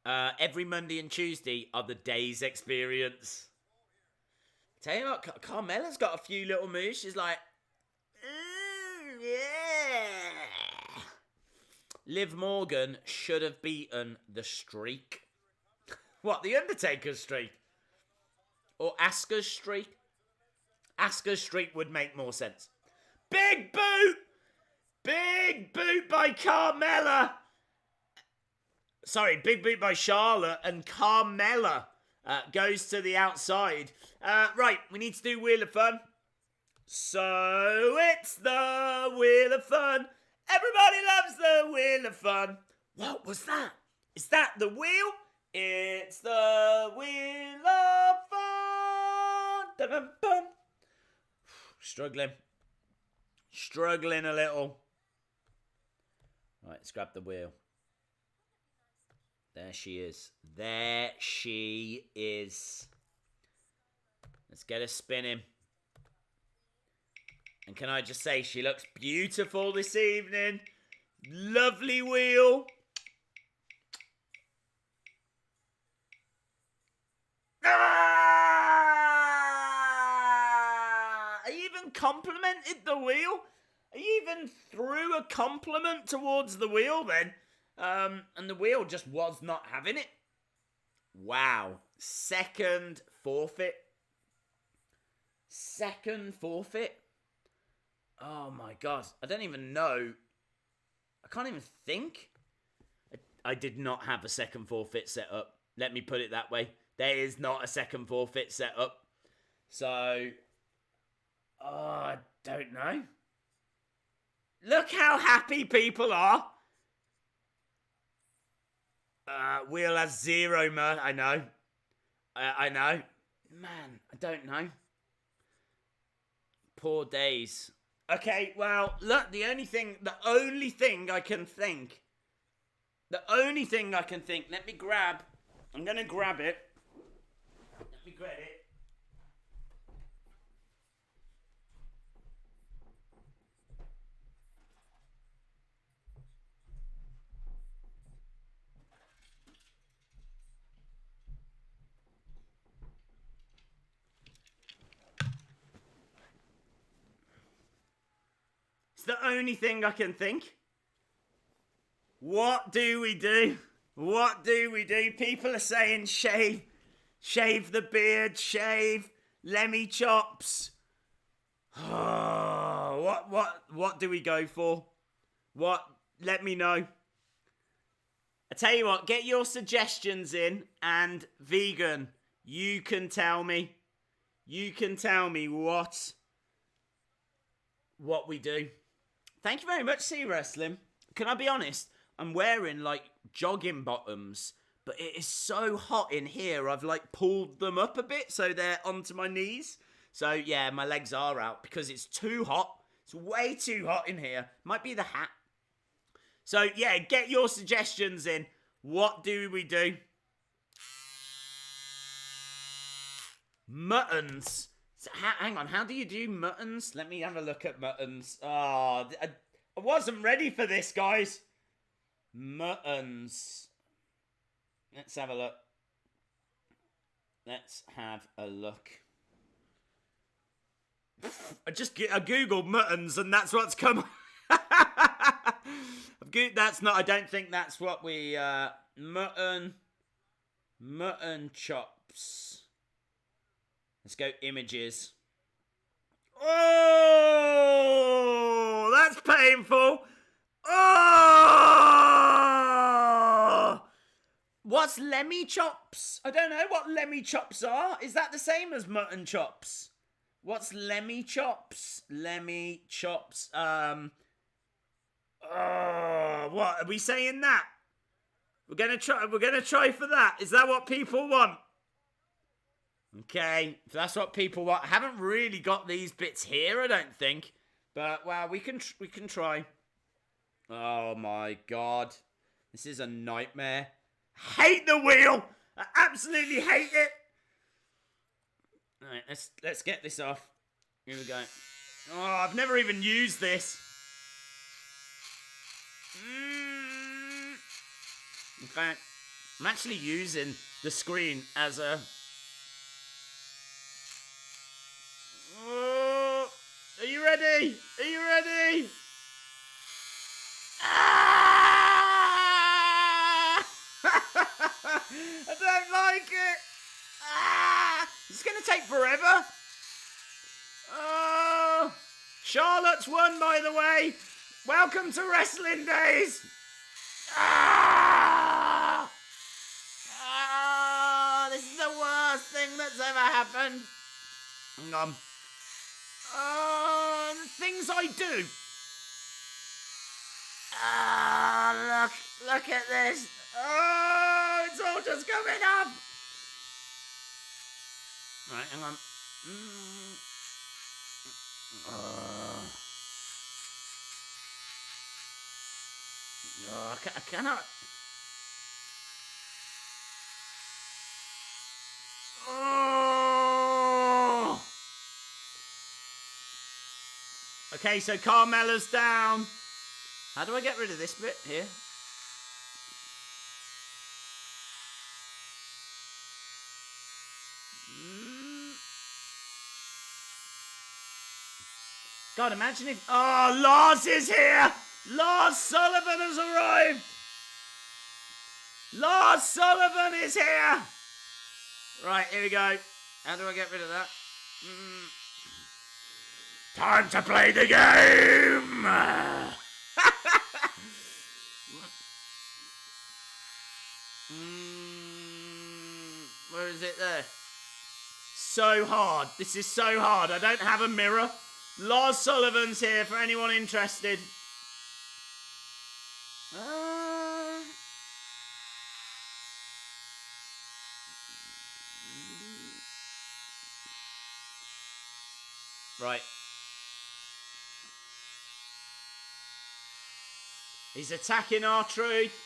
Every Monday and Tuesday are the day's experience. Tell you what, Carmella's got a few little moves. She's like, yeah. Liv Morgan should have beaten the streak. What, the Undertaker's streak? Or Asuka's streak? Asuka's streak would make more sense. Big boot! Big boot by Carmella! Sorry, big boot by Charlotte, and Carmella goes to the outside. Right, we need to do Wheel of Fun. So it's the Wheel of Fun. Everybody loves the Wheel of Fun. What was that? Is that the wheel? It's the Wheel of Fun. Dun-dun-dun. Struggling a little. Right, let's grab the wheel. There she is. There she is. Let's get her spinning. And can I just say, she looks beautiful this evening. Lovely wheel. Ah! I even complimented the wheel. I even threw a compliment towards the wheel then. And the wheel just was not having it. Wow. Second forfeit. Oh my god. I don't even know. I can't even think. I did not have a second forfeit set up. Let me put it that way. There is not a second forfeit set up. So, I don't know. Look how happy people are. Wheel has 0, man. I know. I know. Man, I don't know. Poor days. Okay, well, look, the only thing I can think, let me grab, I'm going to grab it. Let me grab it. It's the only thing I can think. What do we do? What do we do? People are saying shave. Shave the beard. Shave. Lemmy chops. Oh, what do we go for? What? Let me know. I tell you what, get your suggestions in, and vegan, you can tell me. You can tell me what we do. Thank you very much, C Wrestling. Can I be honest? I'm wearing like jogging bottoms, but it is so hot in here. I've like pulled them up a bit so they're onto my knees. So yeah, my legs are out because it's too hot. It's way too hot in here. Might be the hat. So yeah, get your suggestions in. What do we do? Muttons. So, hang on, how do you do muttons? Let me have a look at muttons. Oh, I wasn't ready for this, guys. Muttons. Let's have a look. Let's have a look. I googled muttons and that's what's come. That's not. I don't think that's what we. Mutton chops. Let's go images. Oh, that's painful. Oh, what's lemmy chops? I don't know what lemmy chops are. Is that the same as mutton chops? What's lemmy chops? Lemmy chops. Oh, what are we saying that? We're gonna try for that. Is that what people want? Okay, if that's what people want. I haven't really got these bits here, I don't think. But well, we can try. Oh my god, this is a nightmare. Hate the wheel. I absolutely hate it. All right, let's get this off. Here we go. Oh, I've never even used this. Okay, I'm actually using the screen as a... Oh, are you ready? Are you ready? Ah! I don't like it. Ah! It's going to take forever. Oh, Charlotte's won, by the way. Welcome to Wrestling Days. Ah! Ah! This is the worst thing that's ever happened. Hang on. The things I do. Ah, look at this. Oh, it's all just coming up. Right, hang on. I cannot. Oh. Okay, so Carmella's down. How do I get rid of this bit here? God, imagine if... Oh, Lars is here! Lars Sullivan has arrived! Lars Sullivan is here! Right, here we go. How do I get rid of that? Time to play the game! Where is it there? So hard. This is so hard. I don't have a mirror. Lars Sullivan's here for anyone interested. Right. He's attacking R-Truth.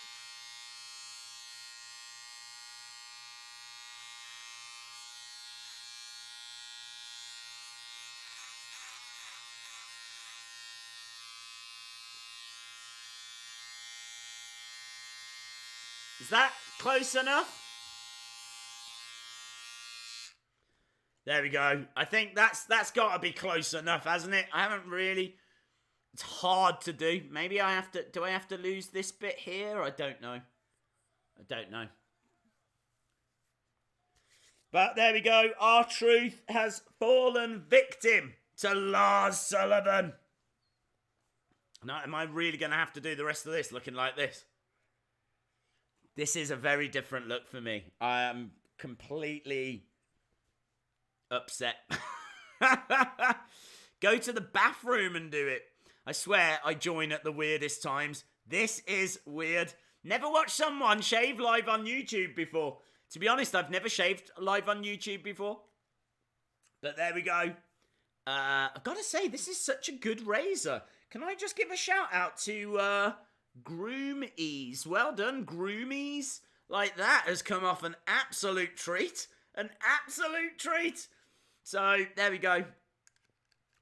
Is that close enough? There we go. I think that's got to be close enough, hasn't it? I haven't really... It's hard to do. Maybe I have to... Do I have to lose this bit here? I don't know. But there we go. R-Truth has fallen victim to Lars Sullivan. Now, am I really going to have to do the rest of this looking like this? This is a very different look for me. I am completely upset. Go to the bathroom and do it. I swear I join at the weirdest times. This is weird. Never watched someone shave live on YouTube before. To be honest, I've never shaved live on YouTube before. But there we go. I've got to say, this is such a good razor. Can I just give a shout out to Groomies? Well done, Groomies. Like, that has come off an absolute treat. An absolute treat. So, there we go.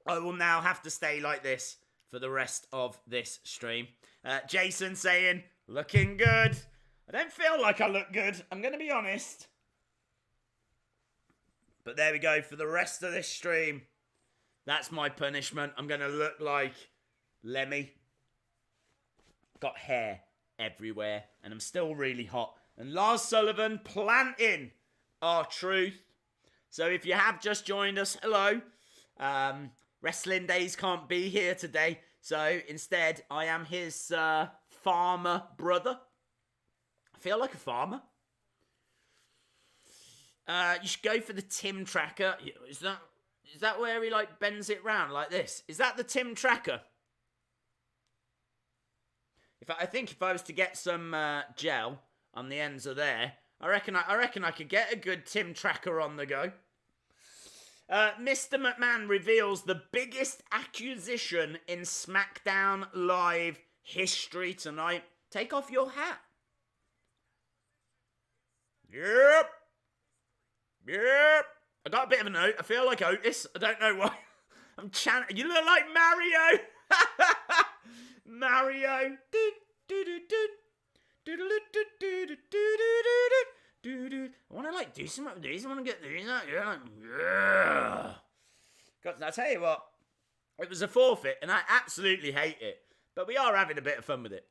I will now have to stay like this for the rest of this stream. Jason saying, looking good. I don't feel like I look good. I'm going to be honest. But there we go for the rest of this stream. That's my punishment. I'm going to look like Lemmy. Got hair everywhere. And I'm still really hot. And Lars Sullivan planting R-Truth. So if you have just joined us, hello. Wrestling Days can't be here today. So instead, I am his farmer brother. I feel like a farmer. You should go for the Tim Tracker. Is that where he like bends it round like this? Is that the Tim Tracker? I think if I was to get some gel on the ends of there, I reckon I could get a good Tim Tracker on the go. Mr. McMahon reveals the biggest acquisition in SmackDown Live history tonight. Take off your hat. Yep. I got a bit of a note. I feel like Otis. I don't know why. I'm chanting. You look like Mario. Mario. I want to like do some of these. I want to get these out. Yeah. God, I tell you what, it was a forfeit, and I absolutely hate it. But we are having a bit of fun with it.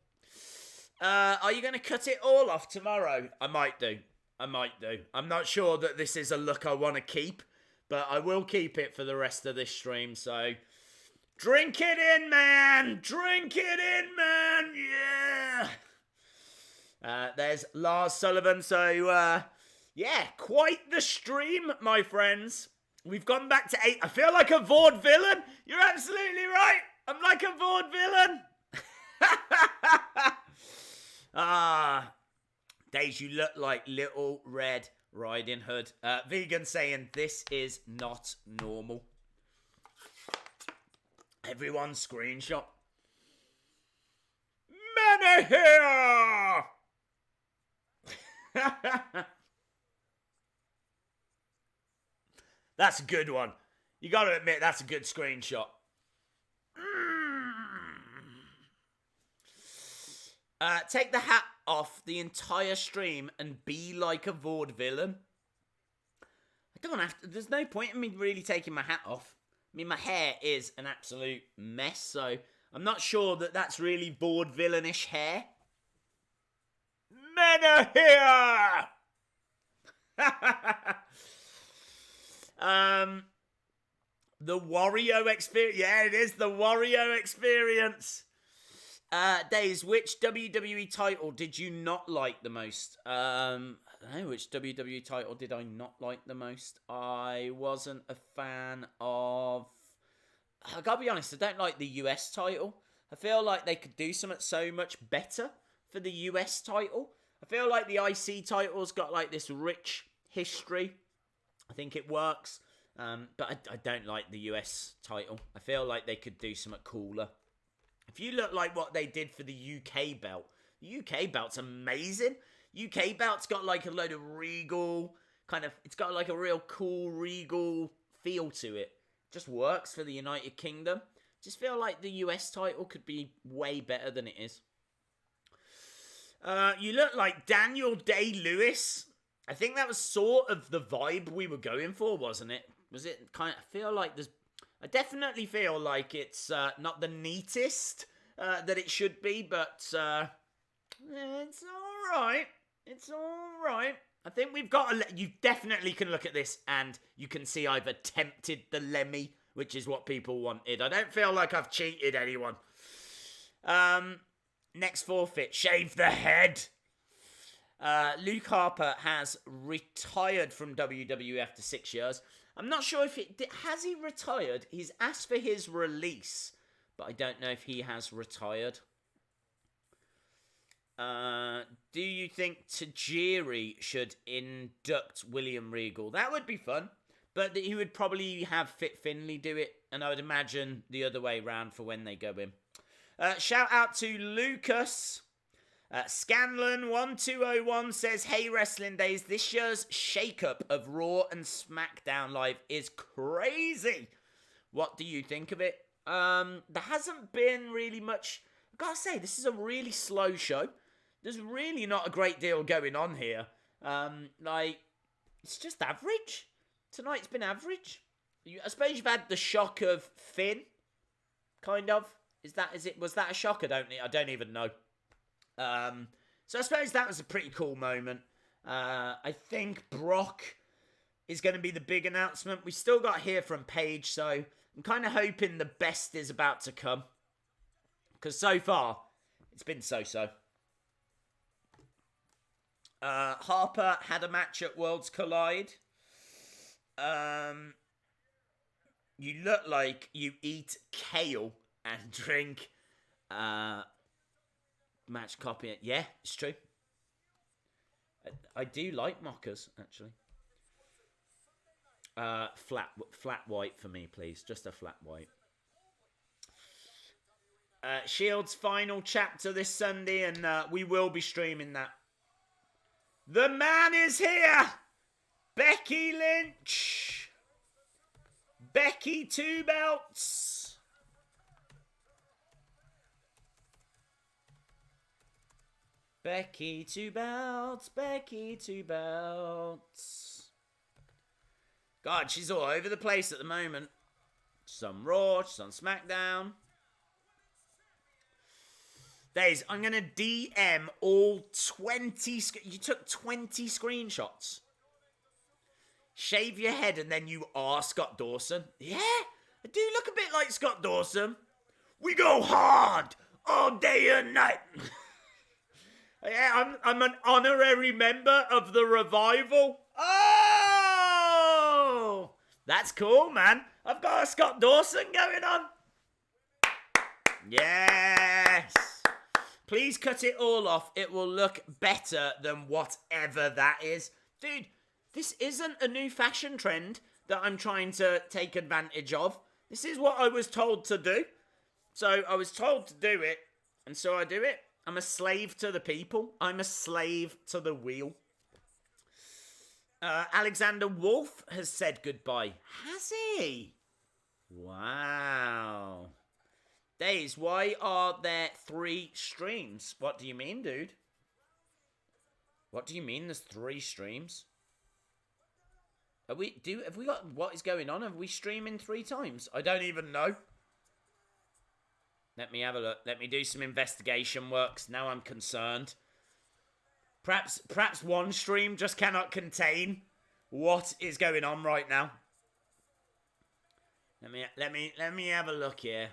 Are you going to cut it all off tomorrow? I might do. I'm not sure that this is a look I want to keep, but I will keep it for the rest of this stream. So, drink it in, man. Yeah. There's Lars Sullivan. So, yeah, quite the stream, my friends. We've gone back to 8. I feel like a vaudevillain. You're absolutely right. I'm like a vaudevillain. Days, you look like Little Red Riding Hood. Vegan saying, this is not normal. Everyone screenshot. Men are here! That's a good one. You gotta admit, that's a good screenshot. Take the hat off the entire stream and be like a vaudevillain. I don't have to. There's no point in me really taking my hat off. I mean, my hair is an absolute mess, so I'm not sure that that's really vaudevillainish hair. Men are here! The Wario experience. Yeah, it is the Wario experience. Days, which WWE title did you not like the most? I don't know, which WWE title did I not like the most? I wasn't a fan of... I gotta be honest, I don't like the US title. I feel like they could do something so much better for the US title. I feel like the IC title's got like this rich history. I think it works. But I don't like the US title. I feel like they could do something cooler. If you look like what they did for the UK belt, the UK belt's amazing. UK belt's got like a load of regal, it's got like a real cool regal feel to it. Just works for the United Kingdom. Just feel like the US title could be way better than it is. You look like Daniel Day-Lewis. I think that was sort of the vibe we were going for, wasn't it? Was it kind of... I feel like there's... I definitely feel like it's not the neatest that it should be, but it's alright. It's alright. I think we've got you definitely can look at this and you can see I've attempted the Lemmy, which is what people wanted. I don't feel like I've cheated anyone. Next forfeit, shave the head. Luke Harper has retired from WWE after 6 years. I'm not sure if has he retired. He's asked for his release, but I don't know if he has retired. Do you think Tajiri should induct William Regal? That would be fun, but he would probably have Fit Finlay do it, and I would imagine the other way round for when they go in. Shout out to Lucas. Scanlon1201 says, hey Wrestling Days, this year's shake-up of Raw and SmackDown Live is crazy. What do you think of it? There hasn't been really much. I've got to say, this is a really slow show. There's really not a great deal going on here. It's just average. Tonight's been average. I suppose you've had the shock of Finn, kind of. Was that a shock? I don't even know. So I suppose that was a pretty cool moment. I think Brock is going to be the big announcement. We still got to hear from Paige, so I'm kind of hoping the best is about to come. Because so far, it's been so-so. Harper had a match at Worlds Collide. You look like you eat kale and drink match copy. Yeah, it's true. I do like mockers, actually. Flat white for me, please. Just a flat white. Shield's final chapter this Sunday, and we will be streaming that. The man is here! Becky Lynch! Becky 2 belts! Becky 2 belts, Becky 2 belts. God, she's all over the place at the moment. She's on Raw, she's on SmackDown. Days, I'm going to DM all 20... You took 20 screenshots. Shave your head and then you are Scott Dawson. Yeah, I do look a bit like Scott Dawson. We go hard all day and night. Yeah, I'm an honorary member of the Revival. Oh! That's cool, man. I've got a Scott Dawson going on. Yes. Please cut it all off. It will look better than whatever that is. Dude, this isn't a new fashion trend that I'm trying to take advantage of. This is what I was told to do. So I was told to do it, and so I do it. I'm a slave to the people. I'm a slave to the wheel. Alexander Wolf has said goodbye. Has he? Wow. Days, why are there 3 streams? What do you mean, dude? What do you mean there's 3 streams? Have we got what is going on? Have we streaming 3 times? I don't even know. Let me have a look. Let me do some investigation works. Now I'm concerned. Perhaps one stream just cannot contain what is going on right now. Let me have a look here.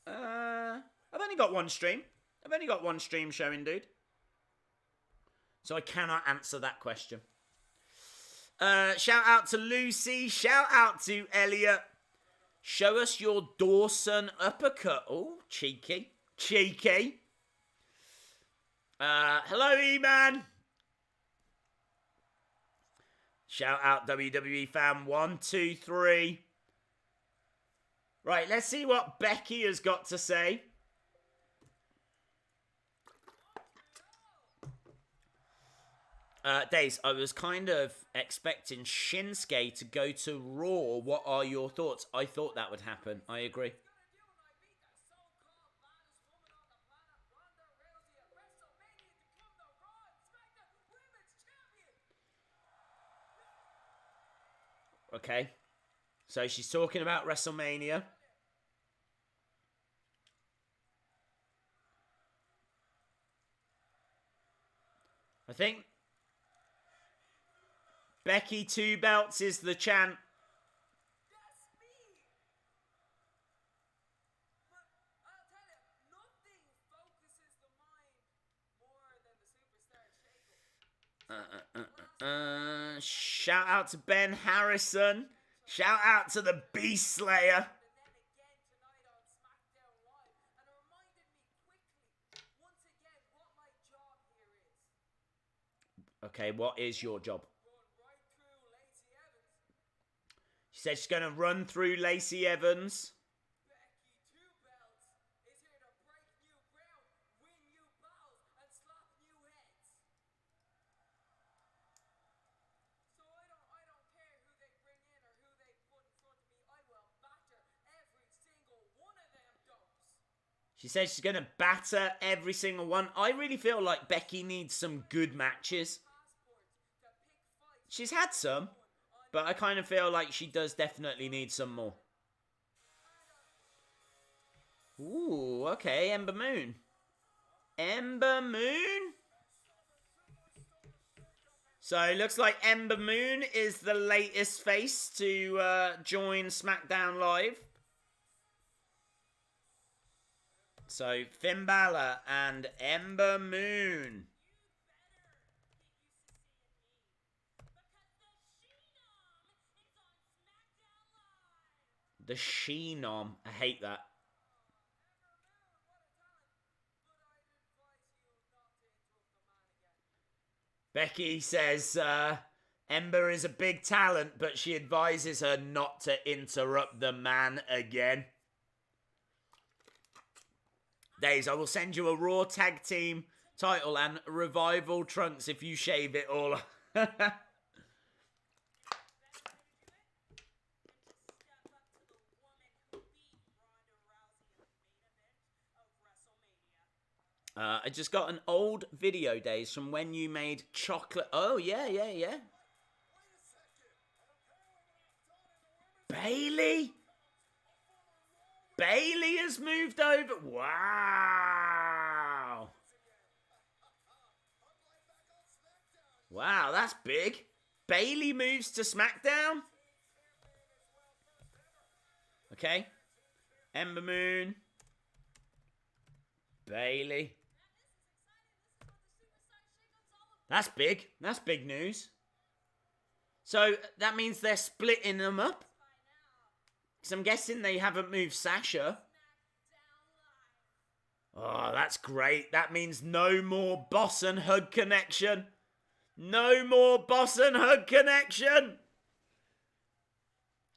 I've only got one stream. I've only got one stream showing, dude. So I cannot answer that question. Shout out to Lucy. Shout out to Elliot. Show us your Dawson uppercut. Oh, cheeky. Cheeky. Hello, E-Man. Shout out WWE fan 1, 2, 3. Right, let's see what Becky has got to say. Days, I was kind of expecting Shinsuke to go to Raw. What are your thoughts? I thought that would happen. I agree. Okay. So she's talking about WrestleMania. I think Becky 2 belts is the chant. That's me. But I'll tell you, nothing focuses the mind more than the Superstar Shake. Shout out to Ben Harrison. Shout out to the Beast Slayer. And then again tonight on SmackDown Live, and it reminded me quickly, once again, what my job here is. Okay, what is your job? Run right through Lacey Evans. She said she's going to run through Lacey Evans. Becky Two Belts is here to break new ground, win new battles, and slap new heads. So I don't care who they bring in or who they put in front of me. I will batter every single one of them dopes. She says she's going to batter every single one. I really feel like Becky needs some good matches. Passports to pick fights. She's had some, but I kind of feel like she does definitely need some more. Ooh, okay, Ember Moon. Ember Moon? So it looks like Ember Moon is the latest face to join SmackDown Live. So Finn Balor and Ember Moon. The Sheenom. I hate that. Becky says Ember is a big talent, but she advises her not to interrupt the man again. Days, I will send you a Raw Tag Team title and Revival trunks if you shave it all. I just got an old video, Days, from when you made chocolate. Oh, yeah. Bailey? Bailey has moved over. Wow. Wow, that's big. Bailey moves to SmackDown. Okay. Ember Moon. Bailey. That's big. That's big news. So that means they're splitting them up. Because I'm guessing they haven't moved Sasha. Oh, that's great. That means no more boss and hug connection. No more boss and hug connection.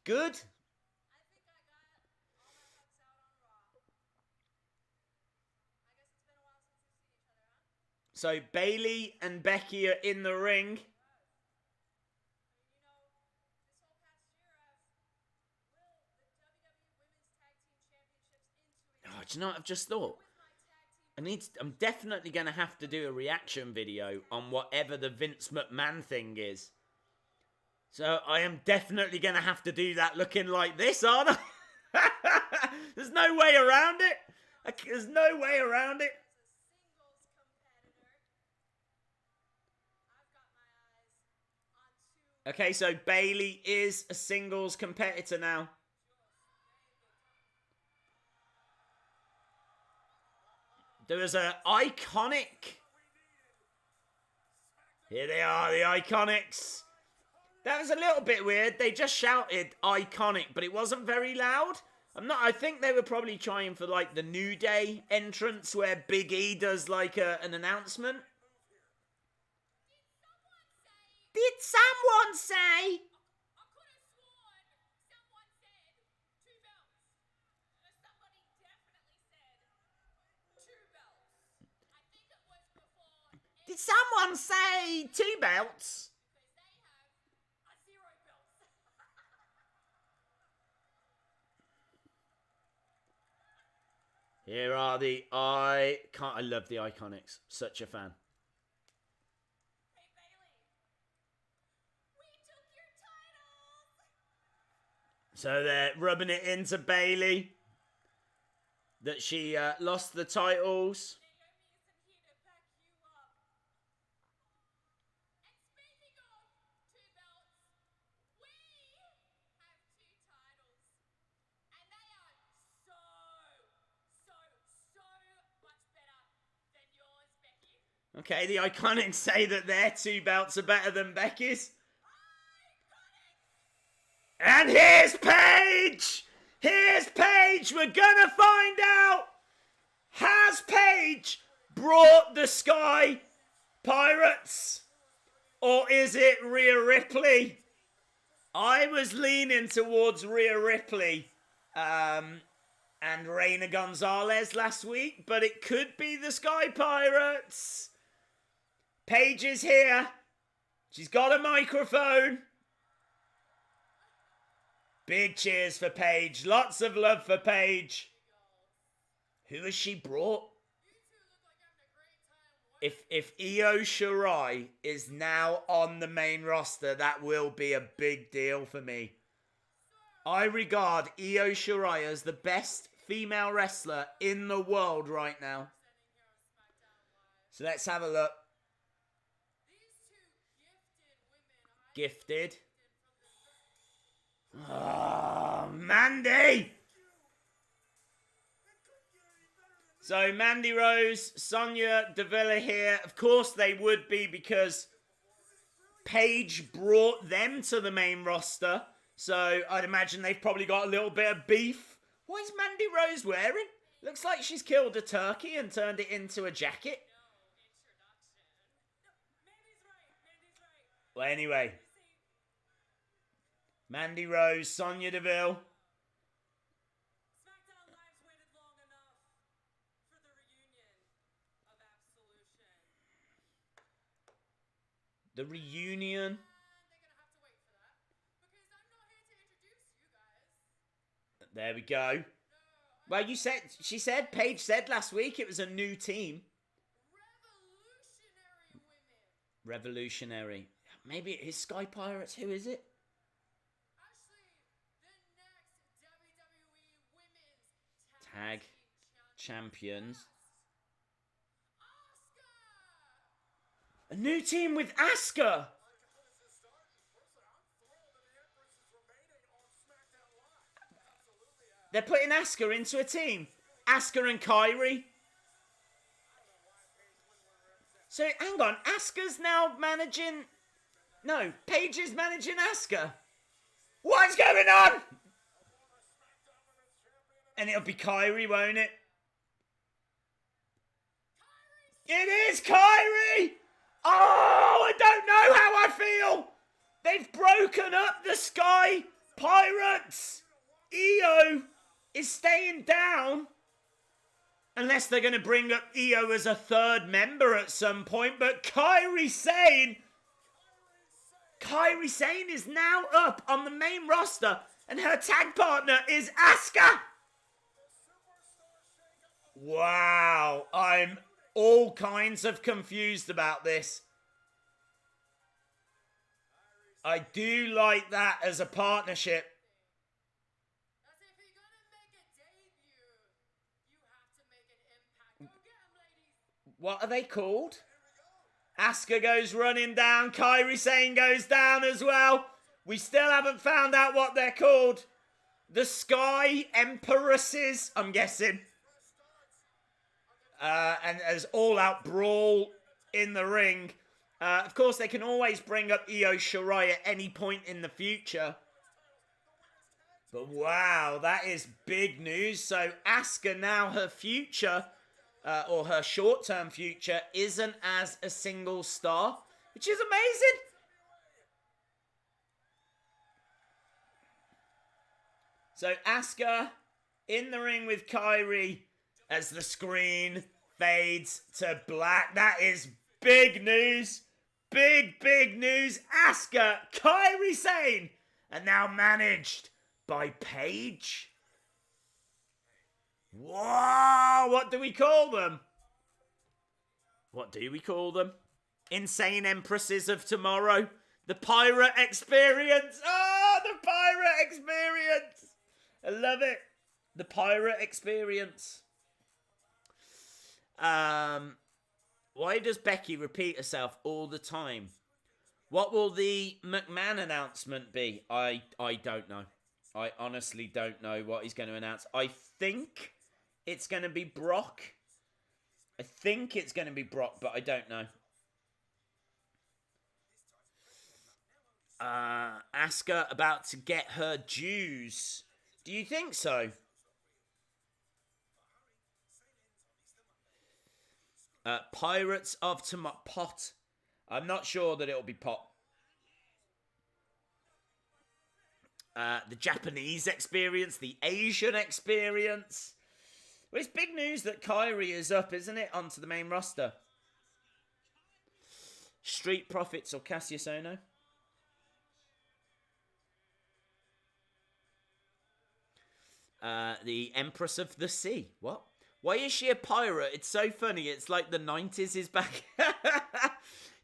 Good. So Bailey and Becky are in the ring. Oh, do you know what I've just thought? I'm definitely going to have to do a reaction video on whatever the Vince McMahon thing is. So I am definitely going to have to do that looking like this, aren't I? There's no way around it. There's no way around it. Okay, so Bailey is a singles competitor now. There was an Iconic. Here they are, the Iconics. That was a little bit weird. They just shouted Iconic, but it wasn't very loud. I think they were probably trying for like the New Day entrance where Big E does like an announcement. Did someone say? Did someone say 2 belts? Here are the I love the Iconics. Such a fan. Hey Bailey, we took your So they're rubbing it into Bailey that she lost the titles. Okay, the Iconics say that their 2 belts are better than Becky's. And here's Paige! Here's Paige! We're gonna find out! Has Paige brought the Sky Pirates? Or is it Rhea Ripley? I was leaning towards Rhea Ripley and Reina Gonzalez last week, but it could be the Sky Pirates. Paige is here. She's got a microphone. Big cheers for Paige. Lots of love for Paige. Who has she brought? If Io Shirai is now on the main roster, that will be a big deal for me. I regard Io Shirai as the best female wrestler in the world right now. So let's have a look. Gifted. Oh, Mandy! So Mandy Rose, Sonya Deville here. Of course they would be because Paige brought them to the main roster. So I'd imagine they've probably got a little bit of beef. What is Mandy Rose wearing? Looks like she's killed a turkey and turned it into a jacket. Well, anyway. Mandy Rose, Sonya Deville. SmackDown Live's waited long enough for the reunion of Absolution. The reunion. They're gonna have to wait for that because I'm not here to introduce you guys. There we go. Well, Paige said last week it was a new team. Revolutionary women. Revolutionary. Maybe it is Sky Pirates. Who is it? Actually, the next WWE Women's Tag Champions. Asuka! A new team with Asuka. They're putting Asuka into a team. Asuka and Kairi. So, hang on. Asuka's now managing... No, Paige is managing Asuka. What's going on? And it'll be Kairi, won't it? It is Kairi! Oh, I don't know how I feel. They've broken up the Sky Pirates. Io is staying down. Unless they're going to bring up Io as a third member at some point. But Kairi Sane is now up on the main roster. And her tag partner is Asuka. Wow. I'm all kinds of confused about this. I do like that as a partnership. That's if you're gonna make a debut, you have to make an impact. Go get 'em, ladies. What are they called? Asuka goes running down. Kairi Sane goes down as well. We still haven't found out what they're called. The Sky Empresses, I'm guessing. And there's all-out brawl in the ring. Of course, they can always bring up Io Shirai at any point in the future. But wow, that is big news. So Asuka now, her future, or her short-term future, isn't as a single star, which is amazing. So Asuka in the ring with Kairi as the screen fades to black. That is big news. Big news. Asuka, Kairi Sane, and now managed by Paige. Whoa, what do we call them? What do we call them? Insane Empresses of Tomorrow. The Pirate Experience. Oh, the pirate experience. I love it. The pirate experience. Why does Becky repeat herself all the time? What will the McMahon announcement be? I don't know. I honestly don't know what he's going to announce. I think it's going to be Brock. But I don't know. Asuka about to get her dues. Do you think so? Pirates of Pot. I'm not sure that it'll be Pot. The Japanese experience, the Asian experience. Well, it's big news that Kairi is up, isn't it, onto the main roster. Street Profits or Cassius Ohno. The Empress of the Sea. What? Why is she a pirate? It's so funny. It's like the 90s is back.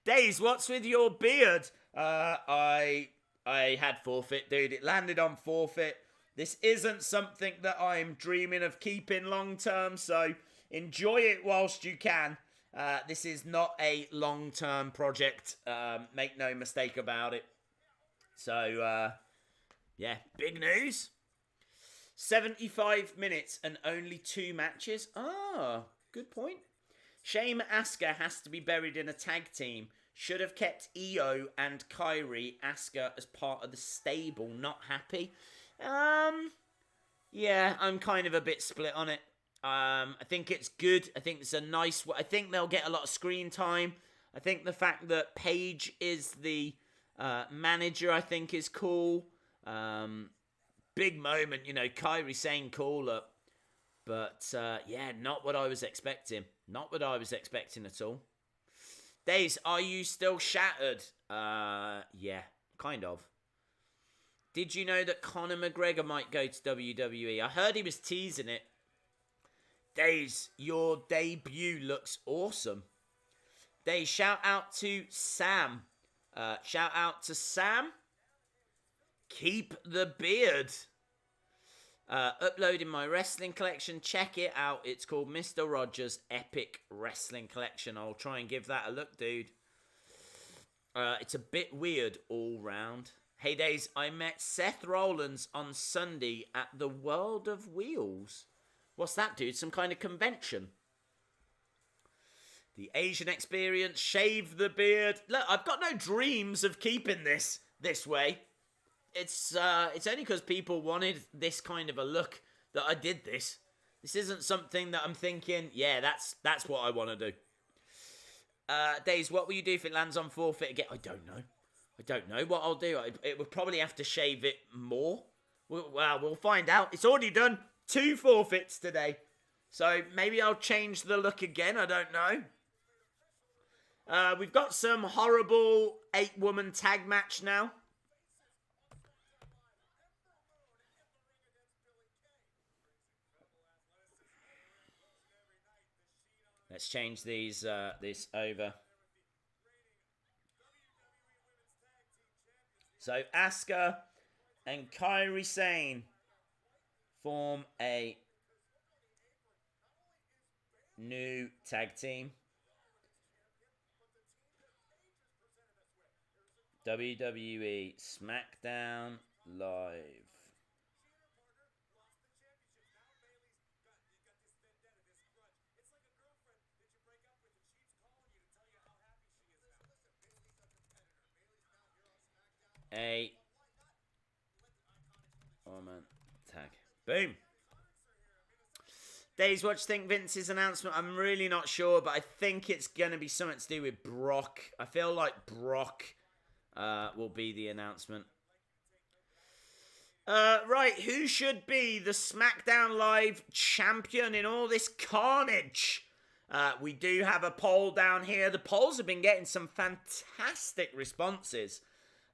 Days, what's with your beard? I had Forfeit, dude. It landed on Forfeit. This isn't something that I'm dreaming of keeping long term, so enjoy it whilst you can. This is not a long-term project. Make no mistake about it. So, yeah, big news. 75 minutes and only 2 matches. Ah, good point. Shame Asuka has to be buried in a tag team. Should have kept Io and Kairi Asuka as part of the stable. Not happy. Yeah, I'm kind of a bit split on it. I think it's good. I think it's a nice... I think they'll get a lot of screen time. I think the fact that Paige is the manager, I think, is cool. Big moment, you know, Kairi Sane call up. But, yeah, not what I was expecting. Not what I was expecting at all. Days, are you still shattered? Yeah, kind of. Did you know that Conor McGregor might go to WWE? I heard he was teasing it. Days, your debut looks awesome. Days, shout out to Sam. Shout out to Sam. Keep the beard. Uploading my wrestling collection. Check it out. It's called Mr. Rogers' Epic Wrestling Collection. I'll try and give that a look, dude. It's a bit weird all round. Hey, Days, I met Seth Rollins on Sunday at the World of Wheels. What's that, dude? Some kind of convention? The Asian experience. Shave the beard. Look, I've got no dreams of keeping this way. It's only because people wanted this kind of a look that I did this. This isn't something that I'm thinking, yeah, that's what I want to do. Days, what will you do if it lands on Forfeit again? I don't know what I'll do. It would probably have to shave it more. Well, we'll find out. It's already done 2 forfeits today. So maybe I'll change the look again. I don't know. We've got some horrible 8-woman tag match now. Let's change this over. So Asuka and Kairi Sane form a new tag team. WWE Smackdown Live. A woman tag. Boom. Days, what do you think Vince's announcement? I'm really not sure, but I think it's going to be something to do with Brock. I feel like Brock will be the announcement. Right, who should be the SmackDown Live champion in all this carnage? We do have a poll down here. The polls have been getting some fantastic responses.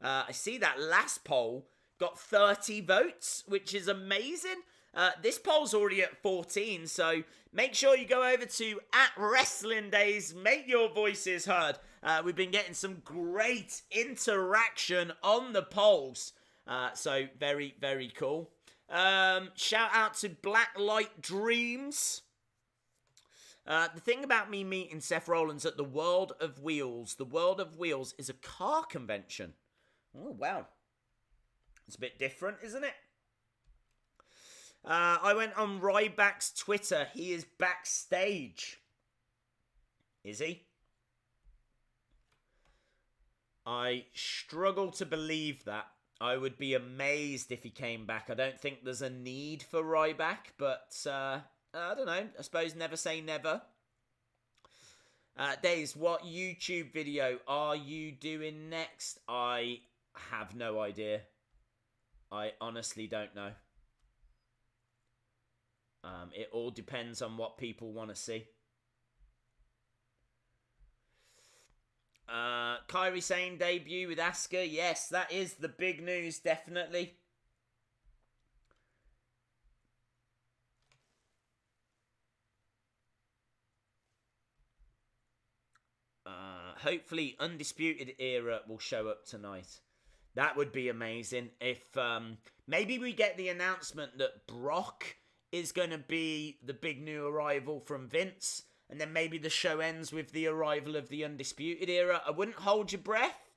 I see that last poll got 30 votes, which is amazing. This poll's already at 14, so make sure you go over to @WrestlingDays, make your voices heard. We've been getting some great interaction on the polls. So very, very cool. Shout out to Blacklight Dreams. The thing about me meeting Seth Rollins at the World of Wheels is a car convention. Oh, wow. It's a bit different, isn't it? I went on Ryback's Twitter. He is backstage. Is he? I struggle to believe that. I would be amazed if he came back. I don't think there's a need for Ryback, but I don't know. I suppose never say never. Days, what YouTube video are you doing next? I have no idea. I honestly don't know. It all depends on what people want to see. Kairi Sane debut with Asuka. Yes, that is the big news, definitely. Hopefully Undisputed Era will show up tonight. That would be amazing if maybe we get the announcement that Brock is going to be the big new arrival from Vince, and then maybe the show ends with the arrival of the Undisputed Era. I wouldn't hold your breath,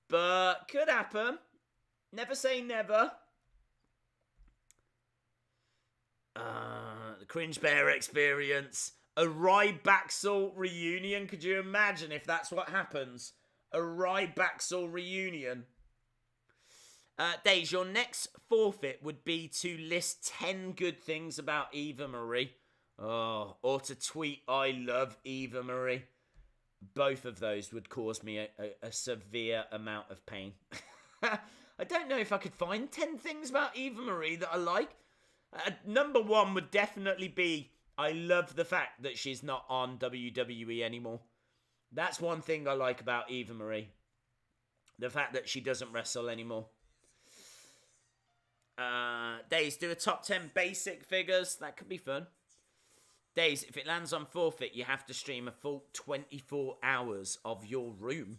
but could happen. Never say never. The Cringe Bear Experience. A Rybacksel reunion. Could you imagine if that's what happens? A Rybacksel reunion. Days, your next forfeit would be to list 10 good things about Eva Marie. Oh, or to tweet, I love Eva Marie. Both of those would cause me a severe amount of pain. I don't know if I could find 10 things about Eva Marie that I like. Number one would definitely be, I love the fact that she's not on WWE anymore. That's one thing I like about Eva Marie. The fact that she doesn't wrestle anymore. Days, do a top 10 basic figures. That could be fun. Days, if it lands on forfeit, you have to stream a full 24 hours of your room.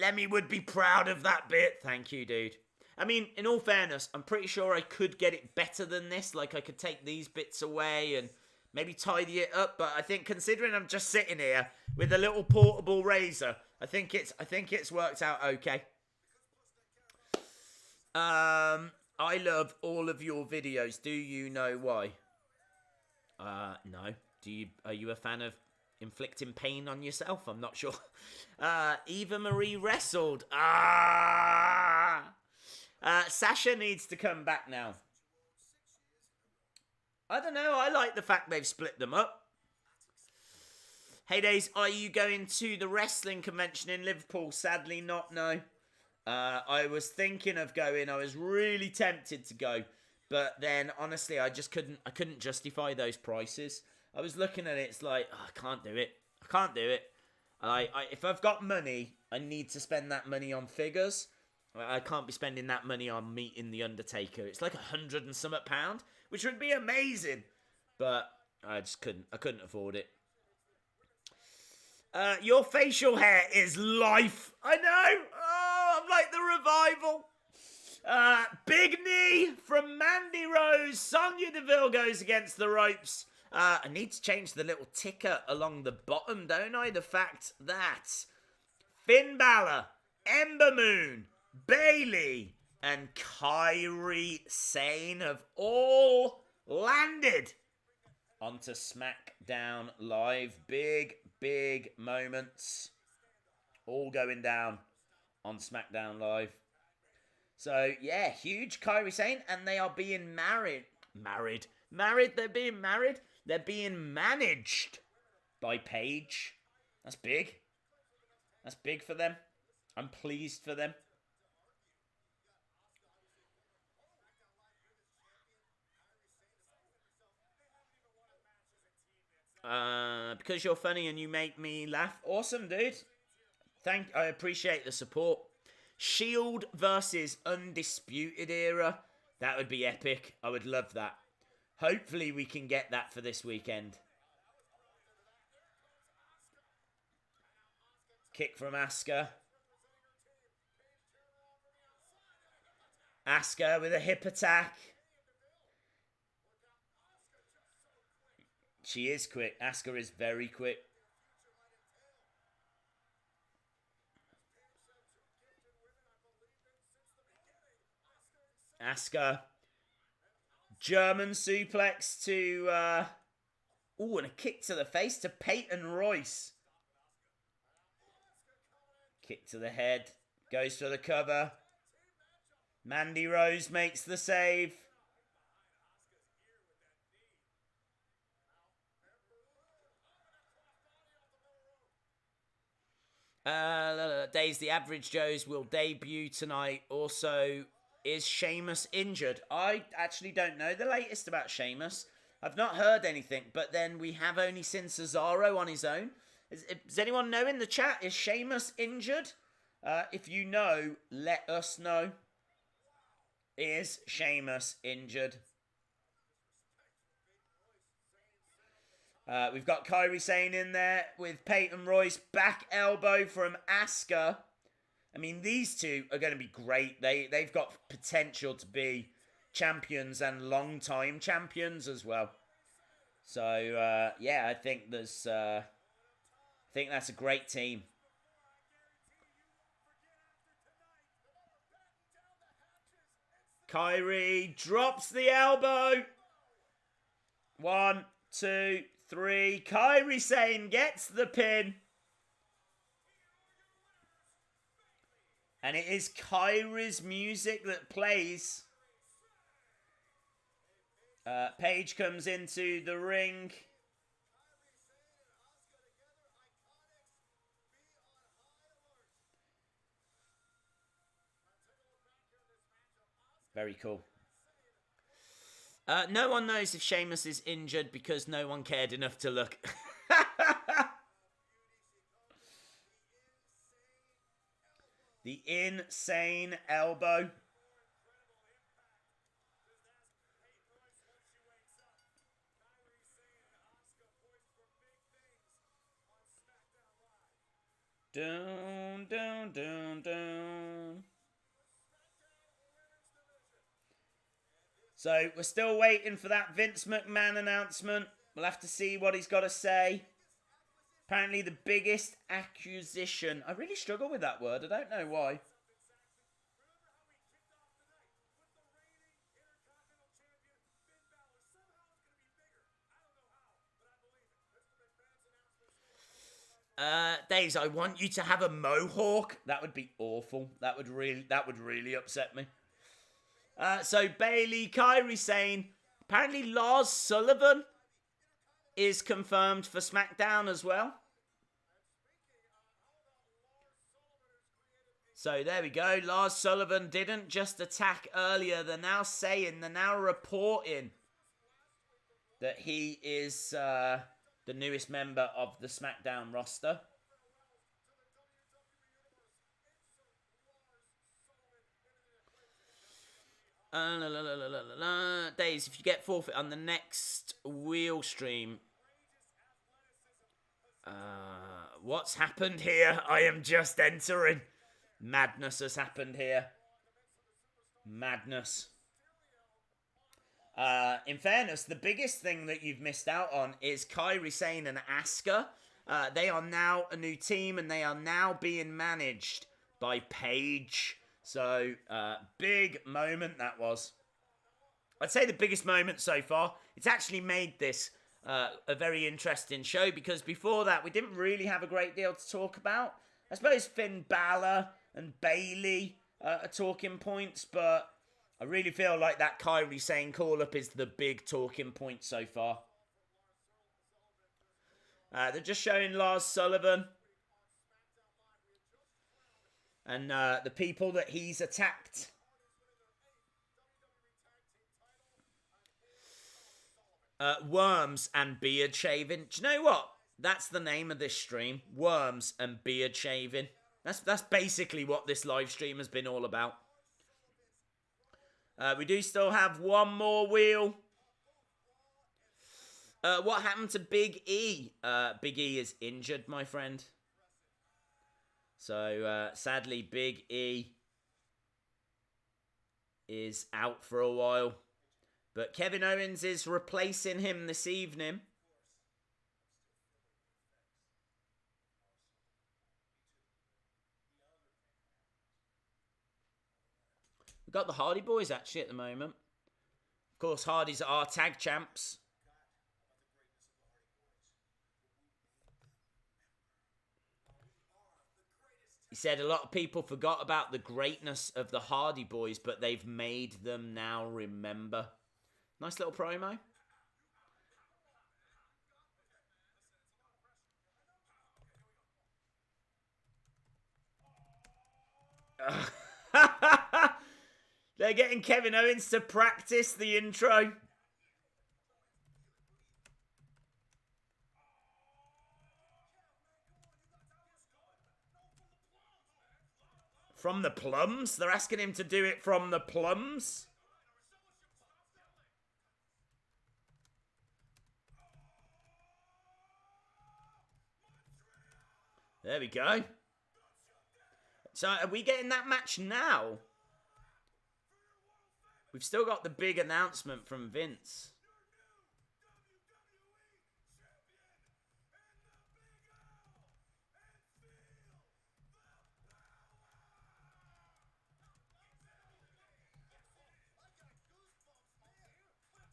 Lemmy would be proud of that bit. Thank you, dude. I mean, in all fairness, I'm pretty sure I could get it better than this. Like, I could take these bits away and maybe tidy it up. But I think, considering I'm just sitting here with a little portable razor, I think it's worked out okay. I love all of your videos. Do you know why? No. Are you a fan of inflicting pain on yourself? I'm not sure. Eva Marie wrestled. Sasha needs to come back now. I don't know. I like the fact they've split them up. Hey Days, are you going to the wrestling convention in Liverpool? Sadly not, no. I was thinking of going. I was really tempted to go. But then, honestly, I couldn't justify those prices. I was looking at it, it's like, oh, I can't do it. If I've got money, I need to spend that money on figures. I can't be spending that money on meeting The Undertaker. It's like £100 and some pound, which would be amazing. But I just couldn't afford it. Your facial hair is life. I know. Oh, I'm like the revival. Big knee from Mandy Rose. Sonya Deville goes against the ropes. I need to change the little ticker along the bottom, don't I? The fact that Finn Balor, Ember Moon, Bayley, and Kairi Sane have all landed onto SmackDown Live. Big moments. All going down on SmackDown Live. So, yeah, huge Kairi Sane, and they are being married. They're being married. They're being managed by Paige. That's big. That's big for them. I'm pleased for them. Because you're funny and you make me laugh. Awesome, dude. I appreciate the support. Shield versus Undisputed Era. That would be epic. I would love that. Hopefully we can get that for this weekend. Kick from Asuka. Asuka with a hip attack. She is quick. Asuka is very quick. Asuka. German suplex to... Ooh, and a kick to the face to Peyton Royce. Kick to the head. Goes for the cover. Mandy Rose makes the save. Days the Average Joes will debut tonight. Also, is Sheamus injured? I actually don't know the latest about Sheamus. I've not heard anything, but then we have only seen Cesaro on his own. Does anyone know in the chat? Is Sheamus injured? If you know, let us know. Is Sheamus injured? We've got Kairi Sane in there with Peyton Royce. Back elbow from Asuka. I mean, these two are going to be great. They've got potential to be champions and long-time champions as well. So, yeah, I think there's... I think that's a great team. Kairi drops the elbow. 1, 2, 3. Kairi Sane gets the pin. And it is Kairi's music that plays. Paige comes into the ring. Very cool. No one knows if Sheamus is injured because no one cared enough to look. The insane elbow. Dun, dun, dun, dun. So, we're still waiting for that Vince McMahon announcement. We'll have to see what he's got to say. Apparently the biggest acquisition. I really struggle with that word. I don't know why. Days, I want you to have a mohawk. That would be awful. That would really upset me. So Bayley, Kairi Sane. Apparently Lars Sullivan is confirmed for SmackDown as well. So there we go. Lars Sullivan didn't just attack earlier. They're now reporting that he is the newest member of the SmackDown roster. Days, if you get forfeit on the next wheel stream. What's happened here? I am just entering. Madness has happened here. Madness. In fairness, the biggest thing that you've missed out on is Kairi Sane and Asuka. They are now a new team and they are now being managed by Paige. So, big moment that was. I'd say the biggest moment so far. It's actually made this a very interesting show because before that we didn't really have a great deal to talk about. I suppose Finn Balor and Bayley are talking points, but I really feel like that Kairi Sane call-up is the big talking point so far. They're just showing Lars Sullivan and the people that he's attacked. Worms and beard shaving. Do you know what? That's the name of this stream. Worms and beard shaving. That's basically what this live stream has been all about. We do still have one more wheel. What happened to Big E? Big E is injured, my friend. So, sadly, Big E is out for a while. But Kevin Owens is replacing him this evening. We've got the Hardy Boys actually at the moment. Of course, Hardy's are tag champs. He said a lot of people forgot about the greatness of the Hardy Boys, but they've made them now remember. Nice little promo. They're getting Kevin Owens to practice the intro. From the plums? They're asking him to do it from the plums? There we go. So are we getting that match now? We've still got the big announcement from Vince.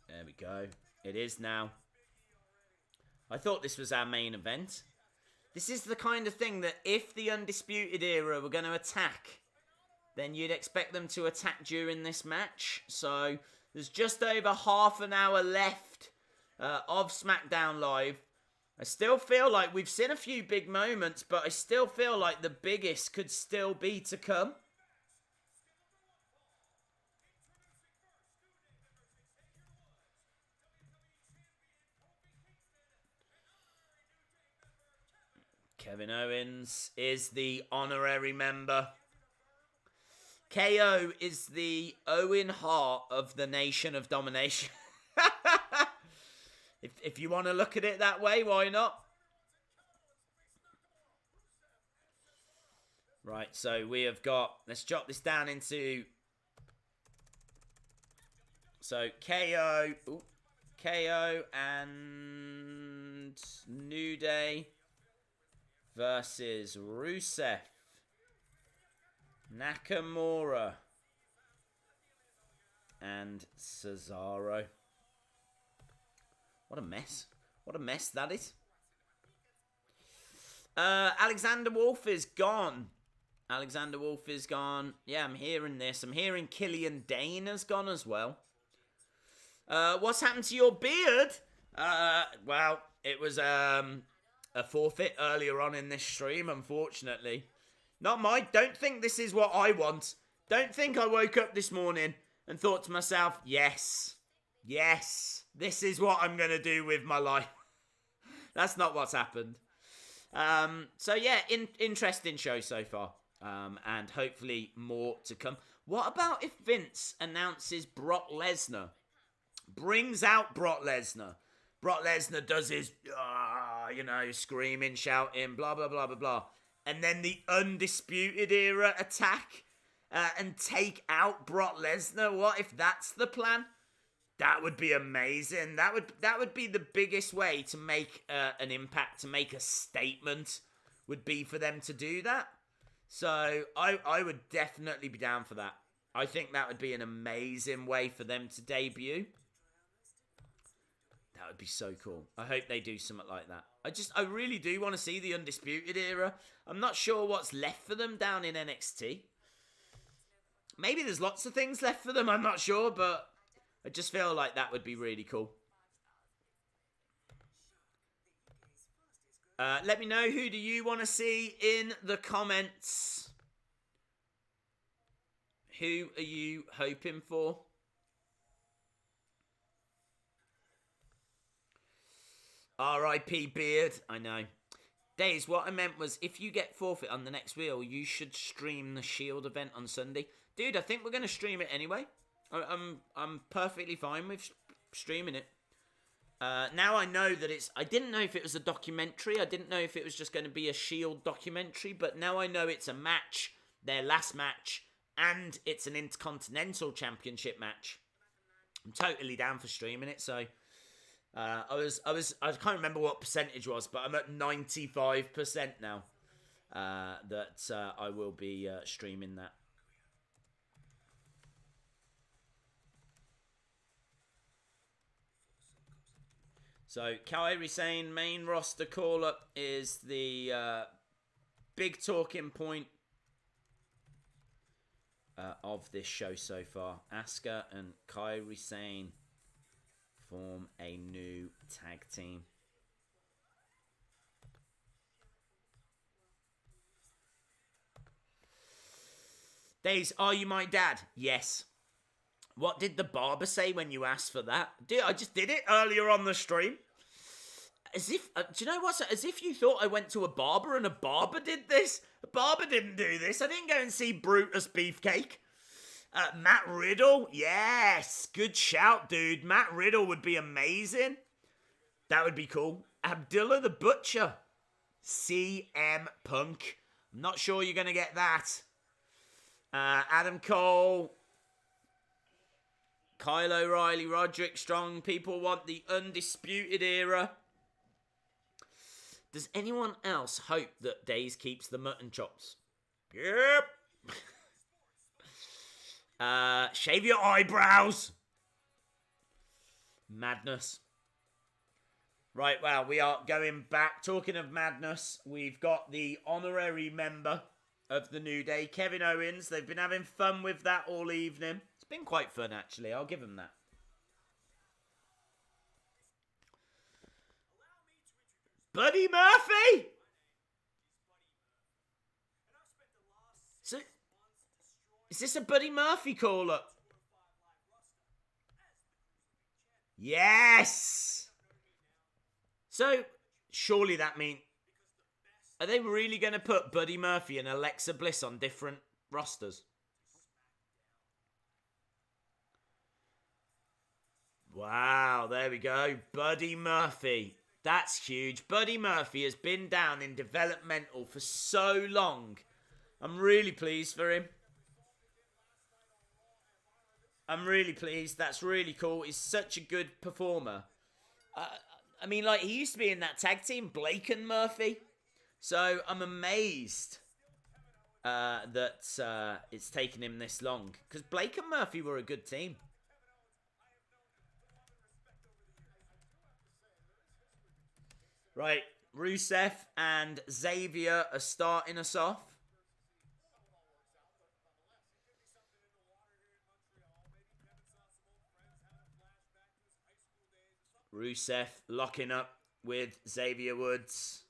There we go. It is now. I thought this was our main event. This is the kind of thing that if the Undisputed Era were going to attack, then you'd expect them to attack during this match. So there's just over half an hour left of SmackDown Live. I still feel like we've seen a few big moments, but I still feel like the biggest could still be to come. Kevin Owens is the honorary member. KO is the Owen Hart of the Nation of Domination. if you want to look at it that way, why not? Right, so we have got... Let's jot this down into... So, KO... Ooh, KO and... New Day... versus Rusev, Nakamura, and Cesaro. What a mess. What a mess that is. Alexander Wolf is gone. Alexander Wolf is gone. Yeah, I'm hearing this. I'm hearing Killian Dane has gone as well. What's happened to your beard? Well, it was... a forfeit earlier on in this stream, unfortunately. Not mine. Don't think this is what I want. Don't think I woke up this morning and thought to myself, yes, this is what I'm going to do with my life. That's not what's happened. So yeah, interesting show so far. And hopefully more to come. What about if Vince announces Brock Lesnar? Brings out Brock Lesnar. Brock Lesnar does his, screaming, shouting, blah, blah, blah, blah, blah. And then the Undisputed Era attack and take out Brock Lesnar. What if that's the plan? That would be amazing. That would be the biggest way to make an impact, to make a statement, would be for them to do that. So I would definitely be down for that. I think that would be an amazing way for them to debut. That would be so cool. I hope they do something like that. I really do want to see the Undisputed Era. I'm not sure what's left for them down in NXT. Maybe there's lots of things left for them, I'm not sure, but I just feel like that would be really cool. Let me know, who do you want to see in the comments? Who are you hoping for? R.I.P. Beard. I know. Days, what I meant was, if you get Forfeit on the next wheel, you should stream the Shield event on Sunday. Dude, I think we're going to stream it anyway. I'm perfectly fine with streaming it. Now I know that it's... I didn't know if it was a documentary. I didn't know if it was just going to be a Shield documentary. But now I know it's a match. Their last match. and it's an Intercontinental Championship match. I'm totally down for streaming it. So I can't remember what percentage was, but I'm at 95% now that I will be streaming that. So, Kairi Sane main roster call-up is the big talking point of this show so far. Asuka and Kairi Sane form a new tag team. Days, are you my dad? Yes. What did the barber say when you asked for that? I just did it earlier on the stream. As if, do you know what? As if you thought I went to a barber and a barber did this. A barber didn't do this. I didn't go and see Brutus Beefcake. Matt Riddle? Yes. Good shout, dude. Matt Riddle would be amazing. That would be cool. Abdullah the Butcher. CM Punk. I'm not sure you're going to get that. Adam Cole. Kyle O'Reilly, Roderick Strong. People want the Undisputed Era. Does anyone else hope that Days keeps the mutton chops? Yep. Shave your eyebrows. Madness. Right, well, we are going back. Talking of madness, we've got the honorary member of the New Day, Kevin Owens. They've been having fun with that all evening. It's been quite fun, actually. I'll give them that. Buddy Murphy! So, is this a Buddy Murphy call-up? Yes! So, surely that means... Are they really going to put Buddy Murphy and Alexa Bliss on different rosters? Wow, there we go. Buddy Murphy. That's huge. Buddy Murphy has been down in developmental for so long. I'm really pleased for him. I'm really pleased. That's really cool. He's such a good performer. I mean, like, he used to be in that tag team, Blake and Murphy. So I'm amazed that it's taken him this long. Because Blake and Murphy were a good team. Right, Rusev and Xavier are starting us off. Rusev locking up with Xavier Woods.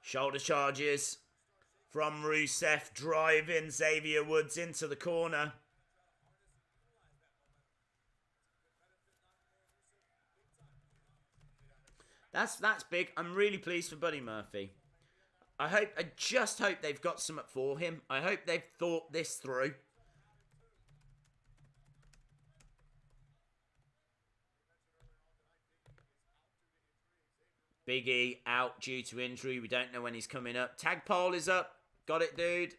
Shoulder charges from Rusev, driving Xavier Woods into the corner. That's big. I'm really pleased for Buddy Murphy. I just hope they've got something for him. I hope they've thought this through. Big E out due to injury. We don't know when he's coming up. Tag pole is up. Got it, dude.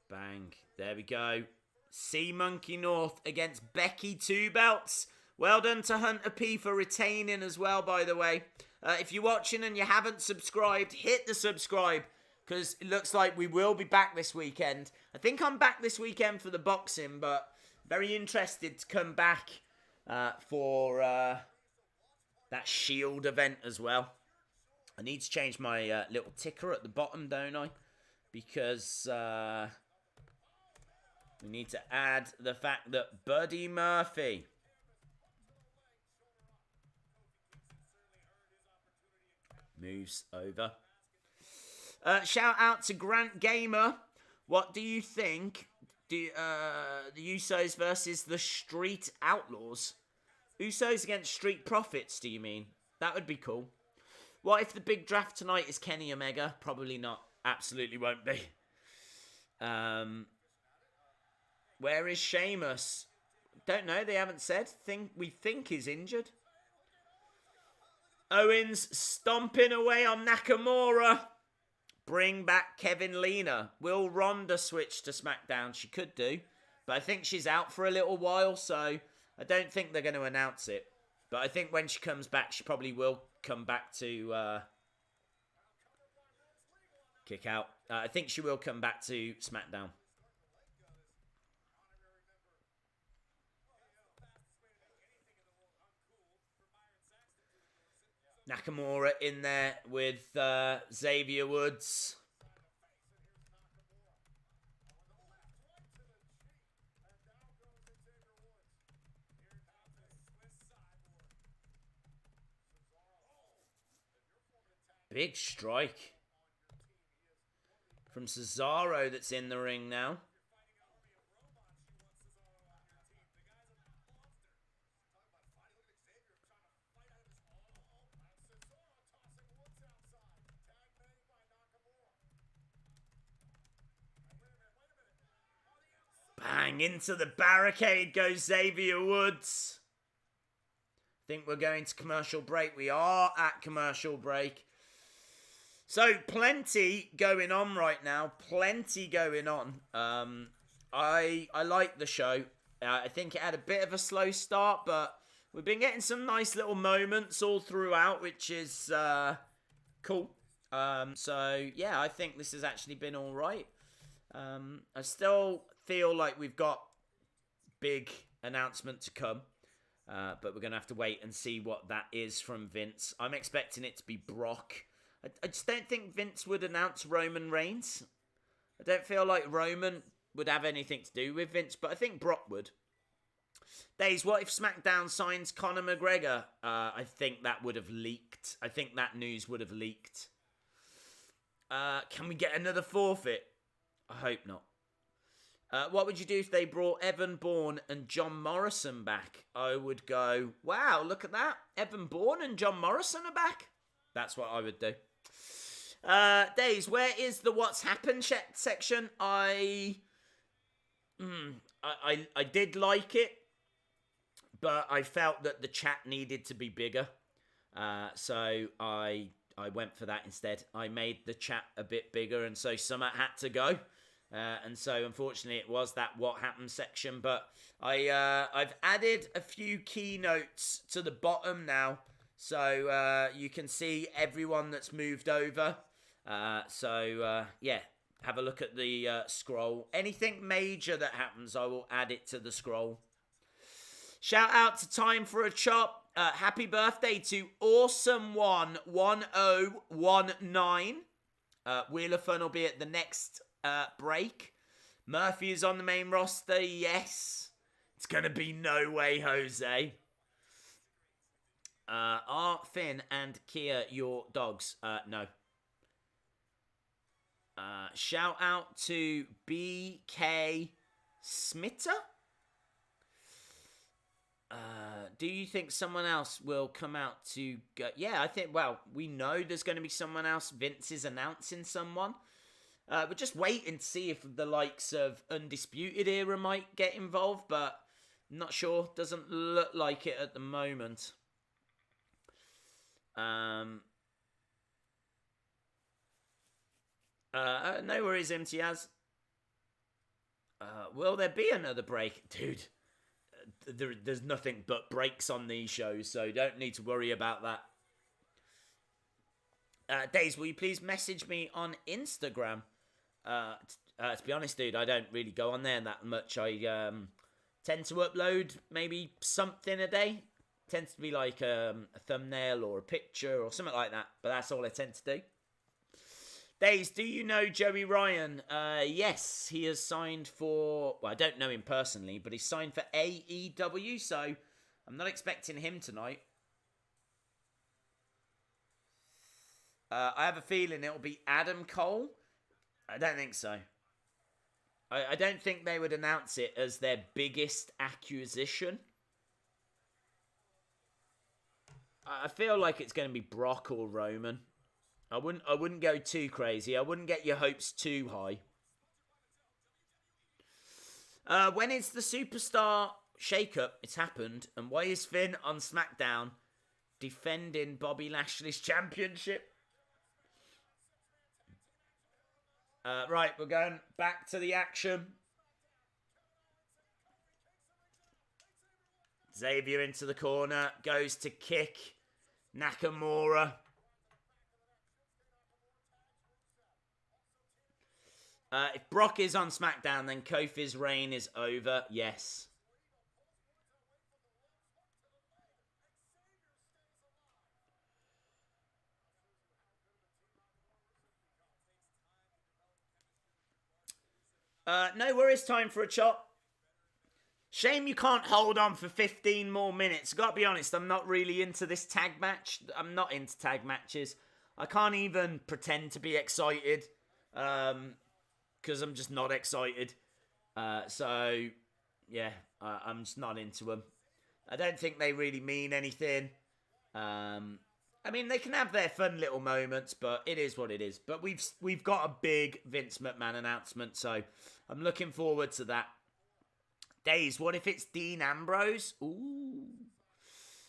Bang. There we go. Sea Monkey North against Becky 2 belts. Well done to Hunter P for retaining as well, by the way. If you're watching and you haven't subscribed, hit the subscribe. Because it looks like we will be back this weekend. I think I'm back this weekend for the boxing, but very interested to come back for that Shield event as well. I need to change my little ticker at the bottom, don't I? Because we need to add the fact that Buddy Murphy moves over. Shout out to Grant Gamer. What do you think? The Usos versus the Street Outlaws? Usos against Street Profits, do you mean? That would be cool. What if the big draft tonight is Kenny Omega? Probably not. Absolutely won't be. Where is Sheamus? Don't know. They haven't said. We think he's injured. Owens stomping away on Nakamura. Bring back Kevin Lena. Will Ronda switch to SmackDown? She could do. But I think she's out for a little while, so I don't think they're going to announce it. But I think when she comes back, she probably will come back to kick out. I think she will come back to SmackDown. Nakamura in there with Xavier Woods. Big strike from Cesaro that's in the ring now. Bang, into the barricade goes Xavier Woods. Think we're going to commercial break. We are at commercial break. So, plenty going on right now. Plenty going on. I like the show. I think it had a bit of a slow start, but we've been getting some nice little moments all throughout, which is cool. So, yeah, I think this has actually been all right. I still feel like we've got big announcement to come. But we're going to have to wait and see what that is from Vince. I'm expecting it to be Brock. I just don't think Vince would announce Roman Reigns. I don't feel like Roman would have anything to do with Vince, but I think Brock would. Days, what if SmackDown signs Conor McGregor? I think that would have leaked. I think that news would have leaked. Can we get another forfeit? I hope not. What would you do if they brought Evan Bourne and John Morrison back? I would go, wow, look at that. Evan Bourne and John Morrison are back. That's what I would do. Days, where is the what's happened section? I did like it, but I felt that the chat needed to be bigger. So I went for that instead. I made the chat a bit bigger, and so Summer had to go. And so, unfortunately, it was that what happened section. But I've added a few keynotes to the bottom now, so you can see everyone that's moved over. Yeah, have a look at the scroll. Anything major that happens, I will add it to the scroll. Shout out to Time for a Chop. Happy birthday to Awesome One 1019. Wheel of Fun will be at the next break. Murphy is on the main roster. Yes. It's going to be No Way Jose. Are Finn and Kia your dogs? No. Shout out to BK Smitter. Do you think someone else will come out to go? Yeah, I think, well, we know there's going to be someone else. Vince is announcing someone. We're just waiting to see if the likes of Undisputed Era might get involved, but not sure. Doesn't look like it at the moment. No worries, Imtiaz. Will there be another break? Dude, there's nothing but breaks on these shows, so don't need to worry about that. Days, will you please message me on Instagram? To be honest, dude, I don't really go on there that much. I tend to upload maybe something a day. Tends to be like a thumbnail or a picture or something like that. But that's all I tend to do. Days, do you know Joey Ryan? Yes, he has signed for... Well, I don't know him personally, but he's signed for AEW, so I'm not expecting him tonight. I have a feeling it'll be Adam Cole. I don't think so. I don't think they would announce it as their biggest acquisition. I feel like it's going to be Brock or Roman. I wouldn't go too crazy. I wouldn't get your hopes too high. When is the Superstar shake-up? It's happened. And why is Finn on SmackDown defending Bobby Lashley's championship? Right, we're going back to the action. Xavier into the corner, goes to kick Nakamura. If Brock is on SmackDown, then Kofi's reign is over. Yes. No worries, time for a chop. Shame you can't hold on for 15 more minutes. Gotta be honest, I'm not really into this tag match. I'm not into tag matches. I can't even pretend to be excited. Because I'm just not excited. So, yeah, I'm just not into them. I don't think they really mean anything. I mean, they can have their fun little moments, but it is what it is. But we've got a big Vince McMahon announcement, so I'm looking forward to that. Days, what if it's Dean Ambrose? Ooh.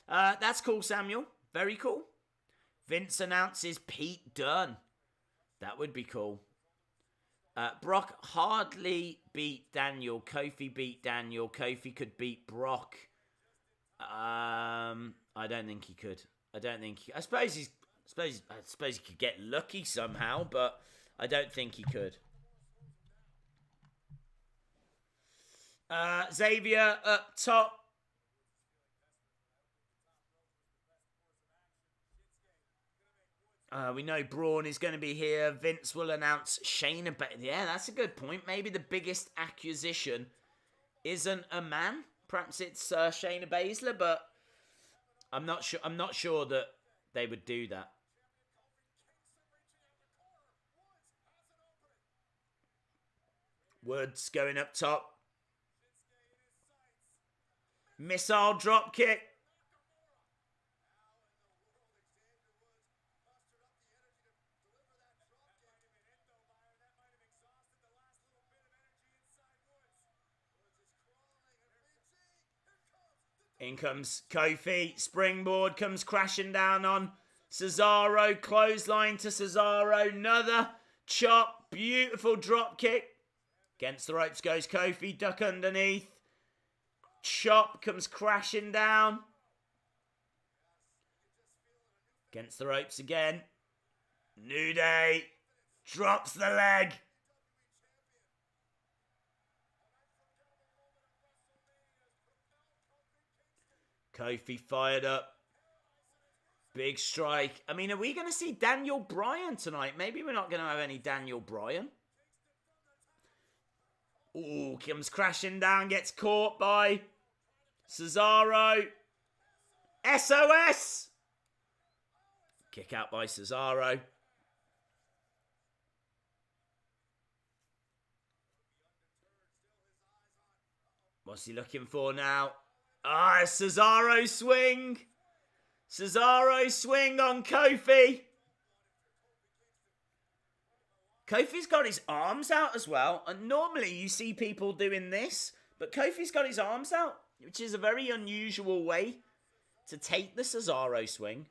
That's cool, Samuel. Very cool. Vince announces Pete Dunne. That would be cool. Brock hardly beat Daniel. Kofi beat Daniel. Kofi could beat Brock. I don't think he could. I suppose he could get lucky somehow, but I don't think he could. Xavier up top. We know Braun is going to be here. Vince will announce Shayna Baszler. Yeah, that's a good point. Maybe the biggest acquisition isn't a man. Perhaps it's Shayna Baszler, but I'm not sure. I'm not sure that they would do that. Woods going up top. Missile drop kick. In comes Kofi. Springboard comes crashing down on Cesaro. Clothesline to Cesaro. Another chop. Beautiful drop kick. Against the ropes goes Kofi. Duck underneath. Chop comes crashing down. Against the ropes again. New Day. Drops the leg. Kofi fired up. Big strike. I mean, are we going to see Daniel Bryan tonight? Maybe we're not going to have any Daniel Bryan. Ooh, comes crashing down. Gets caught by Cesaro. SOS! Kick out by Cesaro. What's he looking for now? Cesaro swing. Cesaro swing on Kofi. Kofi's got his arms out as well. And normally you see people doing this. But Kofi's got his arms out. Which is a very unusual way to take the Cesaro swing.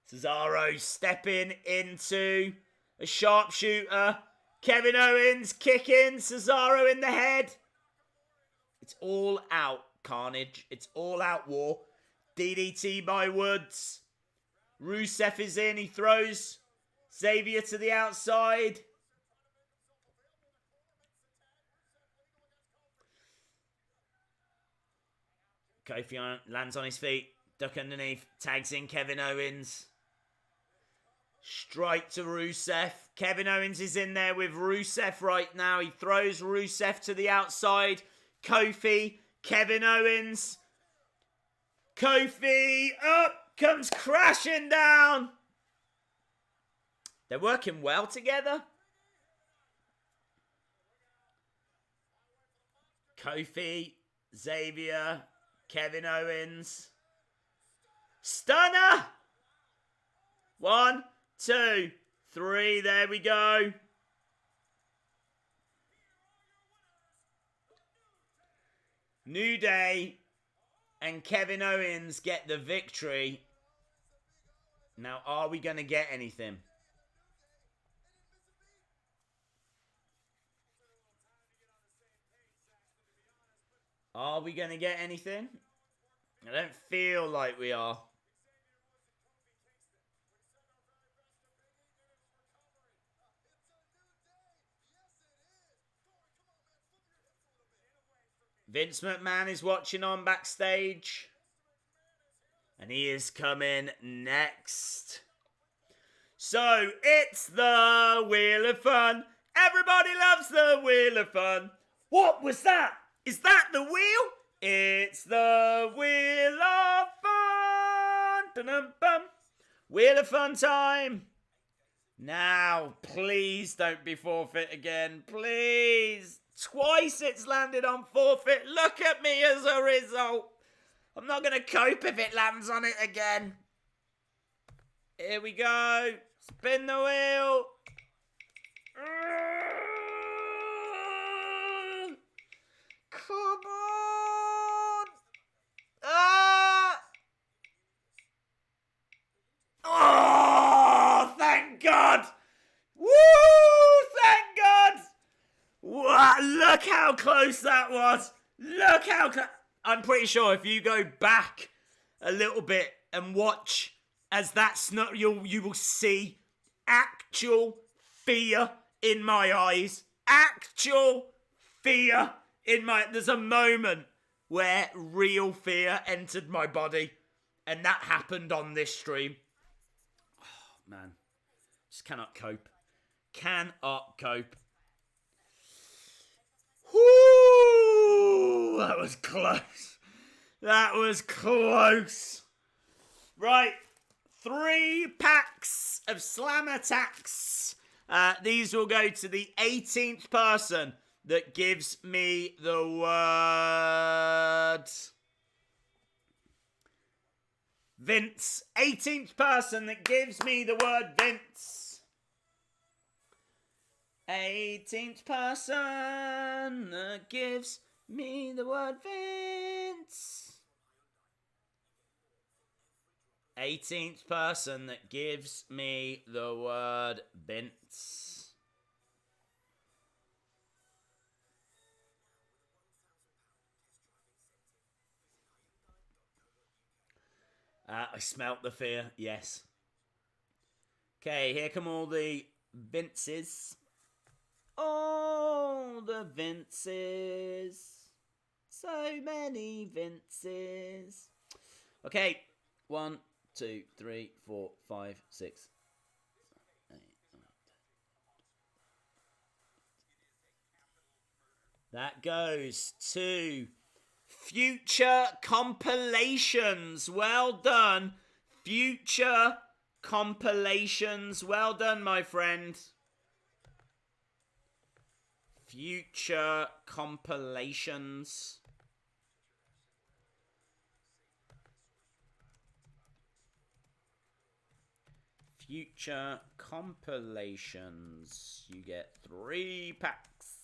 Cesaro stepping into a sharpshooter. Kevin Owens kicking Cesaro in the head. It's all out carnage. It's all out war. DDT by Woods. Rusev is in. He throws Xavier to the outside. Kofi lands on his feet. Duck underneath. Tags in Kevin Owens. Strike to Rusev. Kevin Owens is in there with Rusev right now. He throws Rusev to the outside. Kofi. Kevin Owens. Kofi up. Comes crashing down. They're working well together. Kofi. Xavier. Kevin Owens. Stunner. 1, 2, 3. There we go. New Day and Kevin Owens get the victory. Now, are we going to get anything? Are we going to get anything? I don't feel like we are. Vince McMahon is watching on backstage. And he is coming next. So, it's the Wheel of Fun. Everybody loves the Wheel of Fun. What was that? Is that the wheel? It's the Wheel of Fun. Dun-dun-bum. Wheel of Fun time. Now, please don't be forfeit again. Please. Twice it's landed on forfeit. Look at me as a result. I'm not going to cope if it lands on it again. Here we go. Spin the wheel. Come on. Oh, thank God. Woo, thank God. Wow, look how close that was. Look how close. I'm pretty sure if you go back a little bit and watch as that snot, you will see actual fear in my eyes. Actual fear in my... There's a moment where real fear entered my body. And that happened on this stream. Oh, man. Just cannot cope. Cannot cope. Whoo! That was close. That was close. Right. 3 packs of slam attacks. These will go to the 18th person that gives me the word Vince. 18th person that gives me the word Vince. 18th person that gives me the word Vince. 18th person that gives me the word Vince. I smelt the fear, yes. Okay, here come all the Vinces. All the Vinces. So many Vinces. Okay, 1, 2, 3, 4, 5, 6, 8, 9, 10. That goes to Future Compilations. Well done. Future Compilations. Well done, my friend. Future Compilations. Future Compilations. You get 3 packs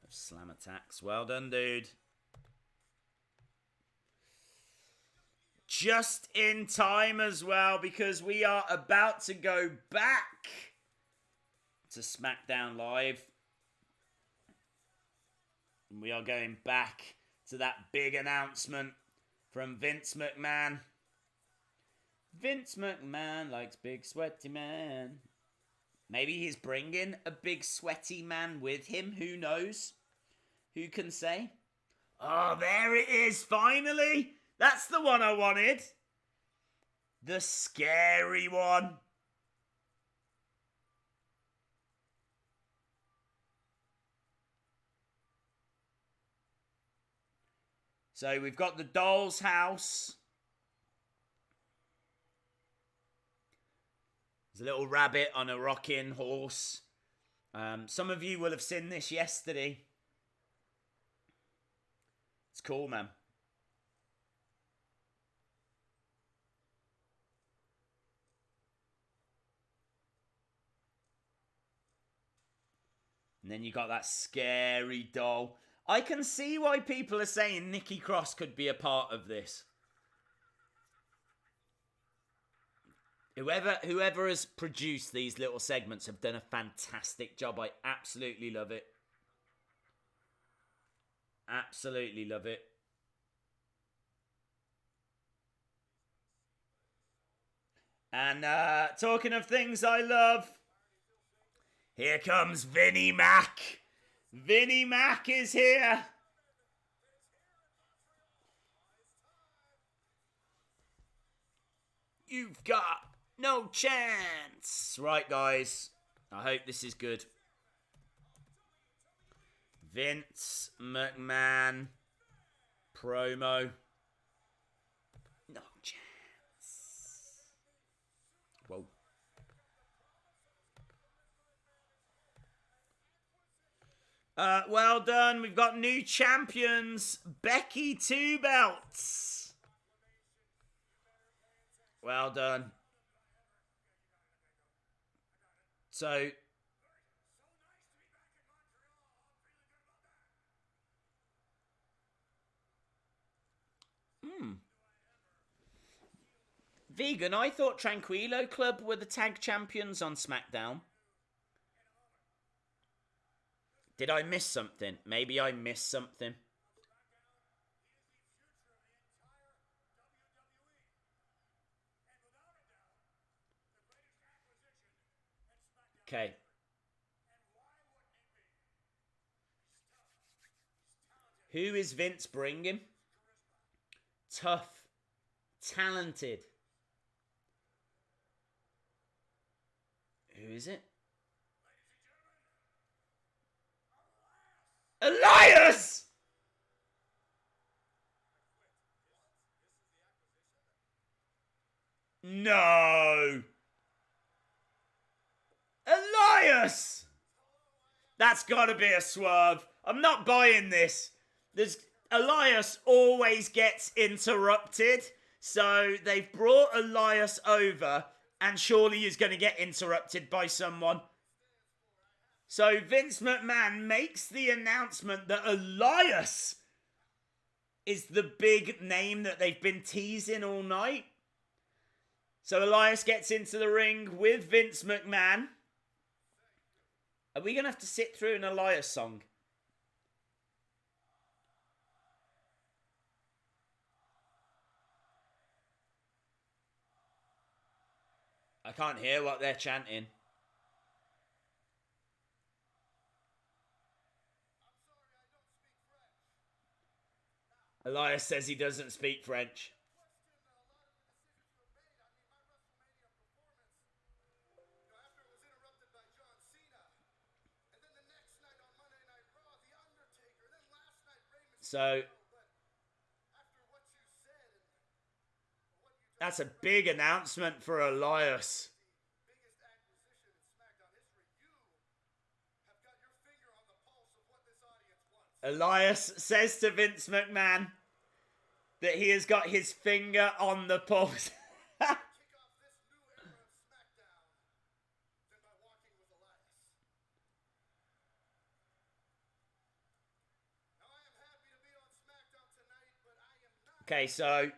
of slam attacks. Well done, dude. Just in time as well, because we are about to go back to SmackDown Live. We are going back to that big announcement from Vince McMahon. Vince McMahon likes big sweaty man. Maybe he's bringing a big sweaty man with him. Who knows? Who can say? Oh, there it is, finally. That's the one I wanted. The scary one. So we've got the doll's house. There's a little rabbit on a rocking horse. Some of you will have seen this yesterday. It's cool, man. And then you got that scary doll. I can see why people are saying Nikki Cross could be a part of this. Whoever has produced these little segments have done a fantastic job. I absolutely love it. Absolutely love it. And talking of things I love, here comes Vinnie Mac. Vinnie Mac is here. You've got no chance. Right, guys. I hope this is good. Vince McMahon promo. No chance. Whoa. Well done. We've got new champions. Becky 2 belts. Well done. So, Vegan, I thought Tranquilo Club were the tag champions on SmackDown. Did I miss something? Maybe I missed something. Okay. Who is Vince bringing? Tough. Talented. Who is it? Elias! No! Elias! That's gotta be a swerve. I'm not buying this. Elias always gets interrupted. So they've brought Elias over, and surely he's going to get interrupted by someone. So Vince McMahon makes the announcement that Elias is the big name that they've been teasing all night. So Elias gets into the ring with Vince McMahon. Are we going to have to sit through an Elias song? I can't hear what they're chanting. Elias says he doesn't speak French. So that's a big announcement for Elias. Elias says to Vince McMahon that he has got his finger on the pulse. Okay, so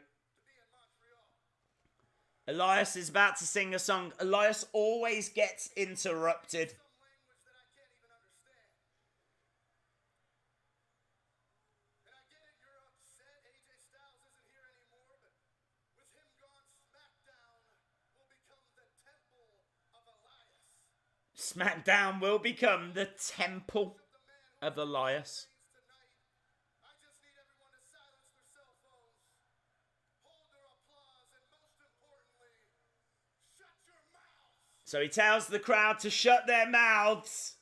Elias is about to sing a song. Elias always gets interrupted. SmackDown will become the temple of Elias. So he tells the crowd to shut their mouths.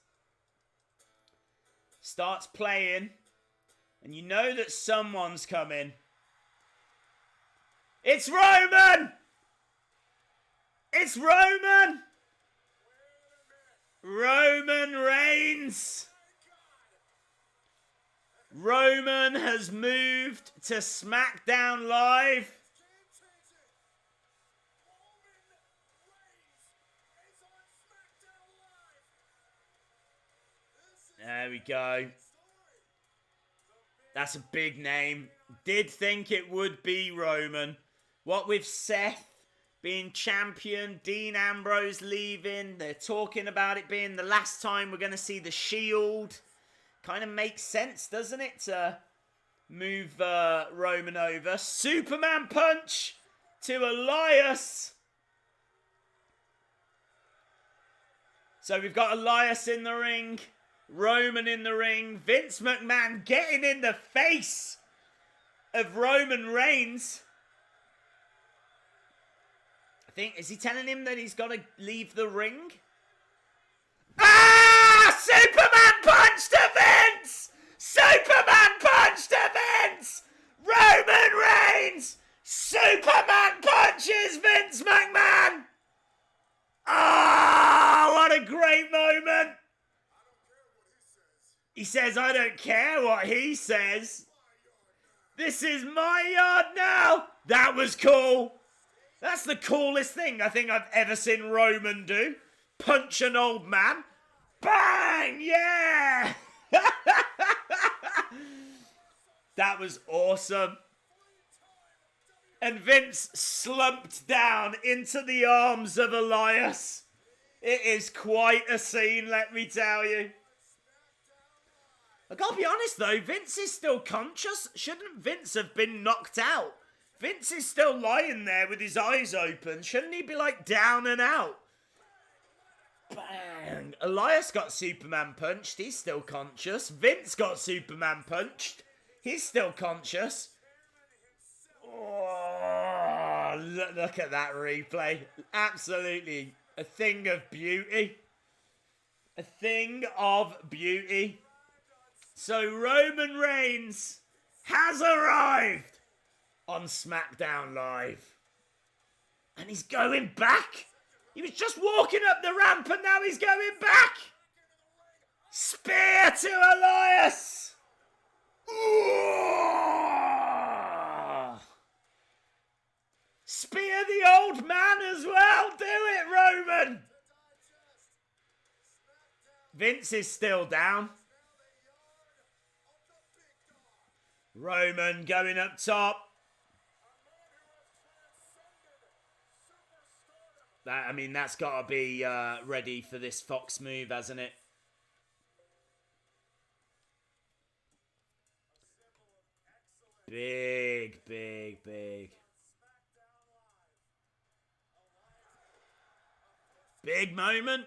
Starts playing. And you know that someone's coming. It's Roman! It's Roman! Roman Reigns! Roman has moved to SmackDown Live. There we go. That's a big name. Did think it would be Roman. What with Seth being champion, Dean Ambrose leaving, they're talking about it being the last time we're going to see the Shield. Kind of makes sense, doesn't it, to move Roman over. Superman punch to Elias. So we've got Elias in the ring, Roman in the ring, Vince McMahon getting in the face of Roman Reigns. I think, is he telling him that he's got to leave the ring? Ah! Superman punch to Vince! Superman punch to Vince! Roman Reigns! Superman punches Vince McMahon! Ah! What a great moment! He says, I don't care what he says. This is my yard now! That was cool. That's the coolest thing I think I've ever seen Roman do. Punch an old man. Bang! Yeah! That was awesome. And Vince slumped down into the arms of Elias. It is quite a scene, let me tell you. I gotta be honest though, Vince is still conscious. Shouldn't Vince have been knocked out? Vince is still lying there with his eyes open. Shouldn't he be like down and out? Bang! Elias got Superman punched. He's still conscious. Vince got Superman punched. He's still conscious. Oh, look at that replay. Absolutely a thing of beauty. A thing of beauty. So Roman Reigns has arrived on SmackDown Live. And he's going back. He was just walking up the ramp and now he's going back. Spear to Elias. Ooh. Spear the old man as well. Do it, Roman. Vince is still down. Roman going up top. That's got to be ready for this Fox move, hasn't it? Big, big, big. Big moment.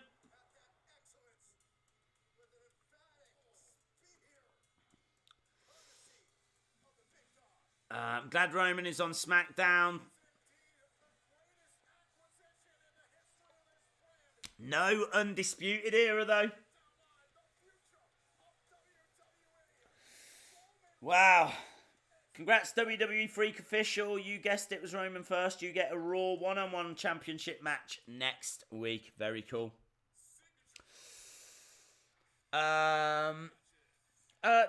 I'm glad Roman is on SmackDown. No Undisputed Era, though. Wow. Congrats, WWE Freak Official. You guessed it was Roman first. You get a Raw one-on-one championship match next week. Very cool.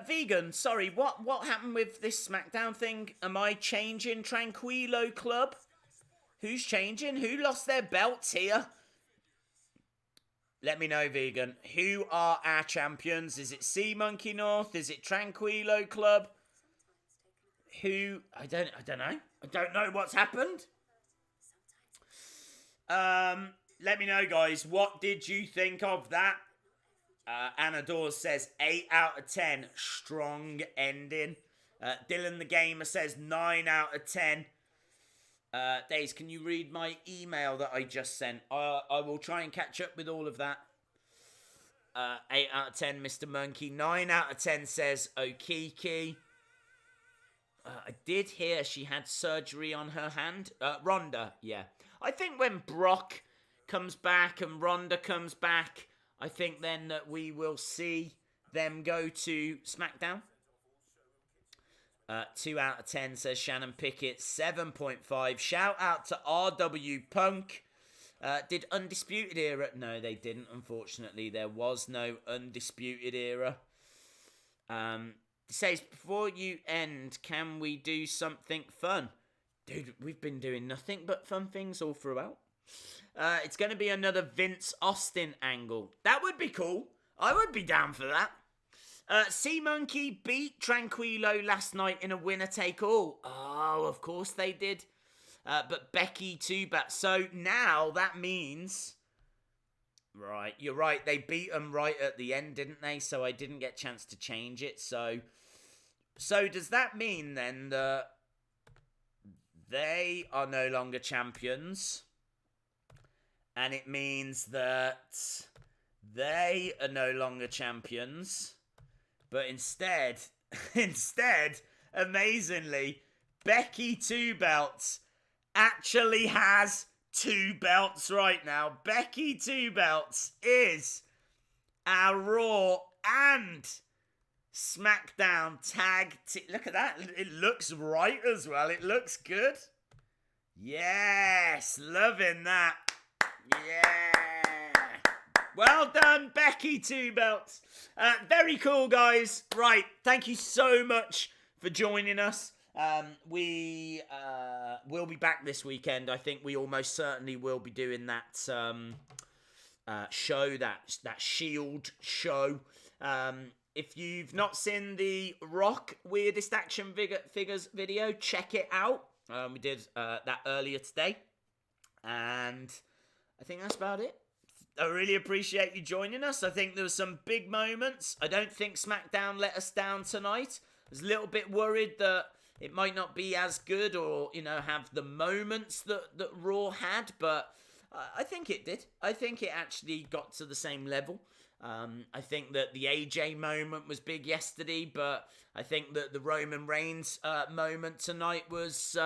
Vegan, sorry, what happened with this SmackDown thing? Am I changing Tranquilo Club? Who's changing? Who lost their belts here? Let me know, Vegan. Who are our champions? Is it Sea Monkey North? Is it Tranquilo Club? Who? I don't know. I don't know what's happened. Let me know, guys. What did you think of that? Anna Dawes says 8 out of 10. Strong ending. Dylan the Gamer says 9 out of 10. Days, can you read my email that I just sent? I will try and catch up with all of that. 8 out of 10, Mr. Monkey. 9 out of 10 says Okiki. I did hear she had surgery on her hand. Ronda, yeah. I think when Brock comes back and Ronda comes back, I think then that we will see them go to SmackDown. 2 out of 10 says Shannon Pickett. 7.5. Shout out to RW Punk. Did Undisputed Era? No, they didn't, unfortunately. There was no Undisputed Era. It says, before you end, can we do something fun? Dude, we've been doing nothing but fun things all throughout. It's going to be another Vince Austin angle. That would be cool. I would be down for that. Sea Monkey beat Tranquilo last night in a winner-take-all. Oh, of course they did. But Becky too, but so now that means... Right, you're right. They beat them right at the end, didn't they? So I didn't get a chance to change it. So does that mean then that they are no longer champions? And it means that they are no longer champions. But instead, amazingly, Becky Two Belts actually has 2 belts right now. Becky Two Belts is our Raw and SmackDown tag team. Look at that. It looks right as well. It looks good. Yes, loving that. Yeah. Well done, Becky Two Belts. Very cool, guys. Right, thank you so much for joining us. We will be back this weekend. I think we almost certainly will be doing that show, that Shield show. If you've not seen the Rock Weirdest Action Figures video, check it out. We did that earlier today. And I think that's about it. I really appreciate you joining us. I think there were some big moments. I don't think SmackDown let us down tonight. I was a little bit worried that it might not be as good or, have the moments that Raw had, but I think it did. I think it actually got to the same level. I think that the AJ moment was big yesterday, but I think that the Roman Reigns moment tonight was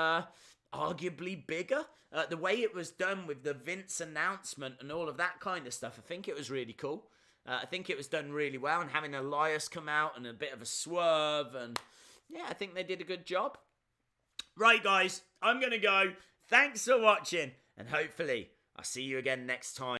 arguably bigger. The way it was done with the Vince announcement and all of that kind of stuff, I think it was really cool. I think it was done really well, and having Elias come out and a bit of a swerve, and yeah, I think they did a good job. Right, guys, I'm going to go. Thanks for watching, and hopefully I'll see you again next time.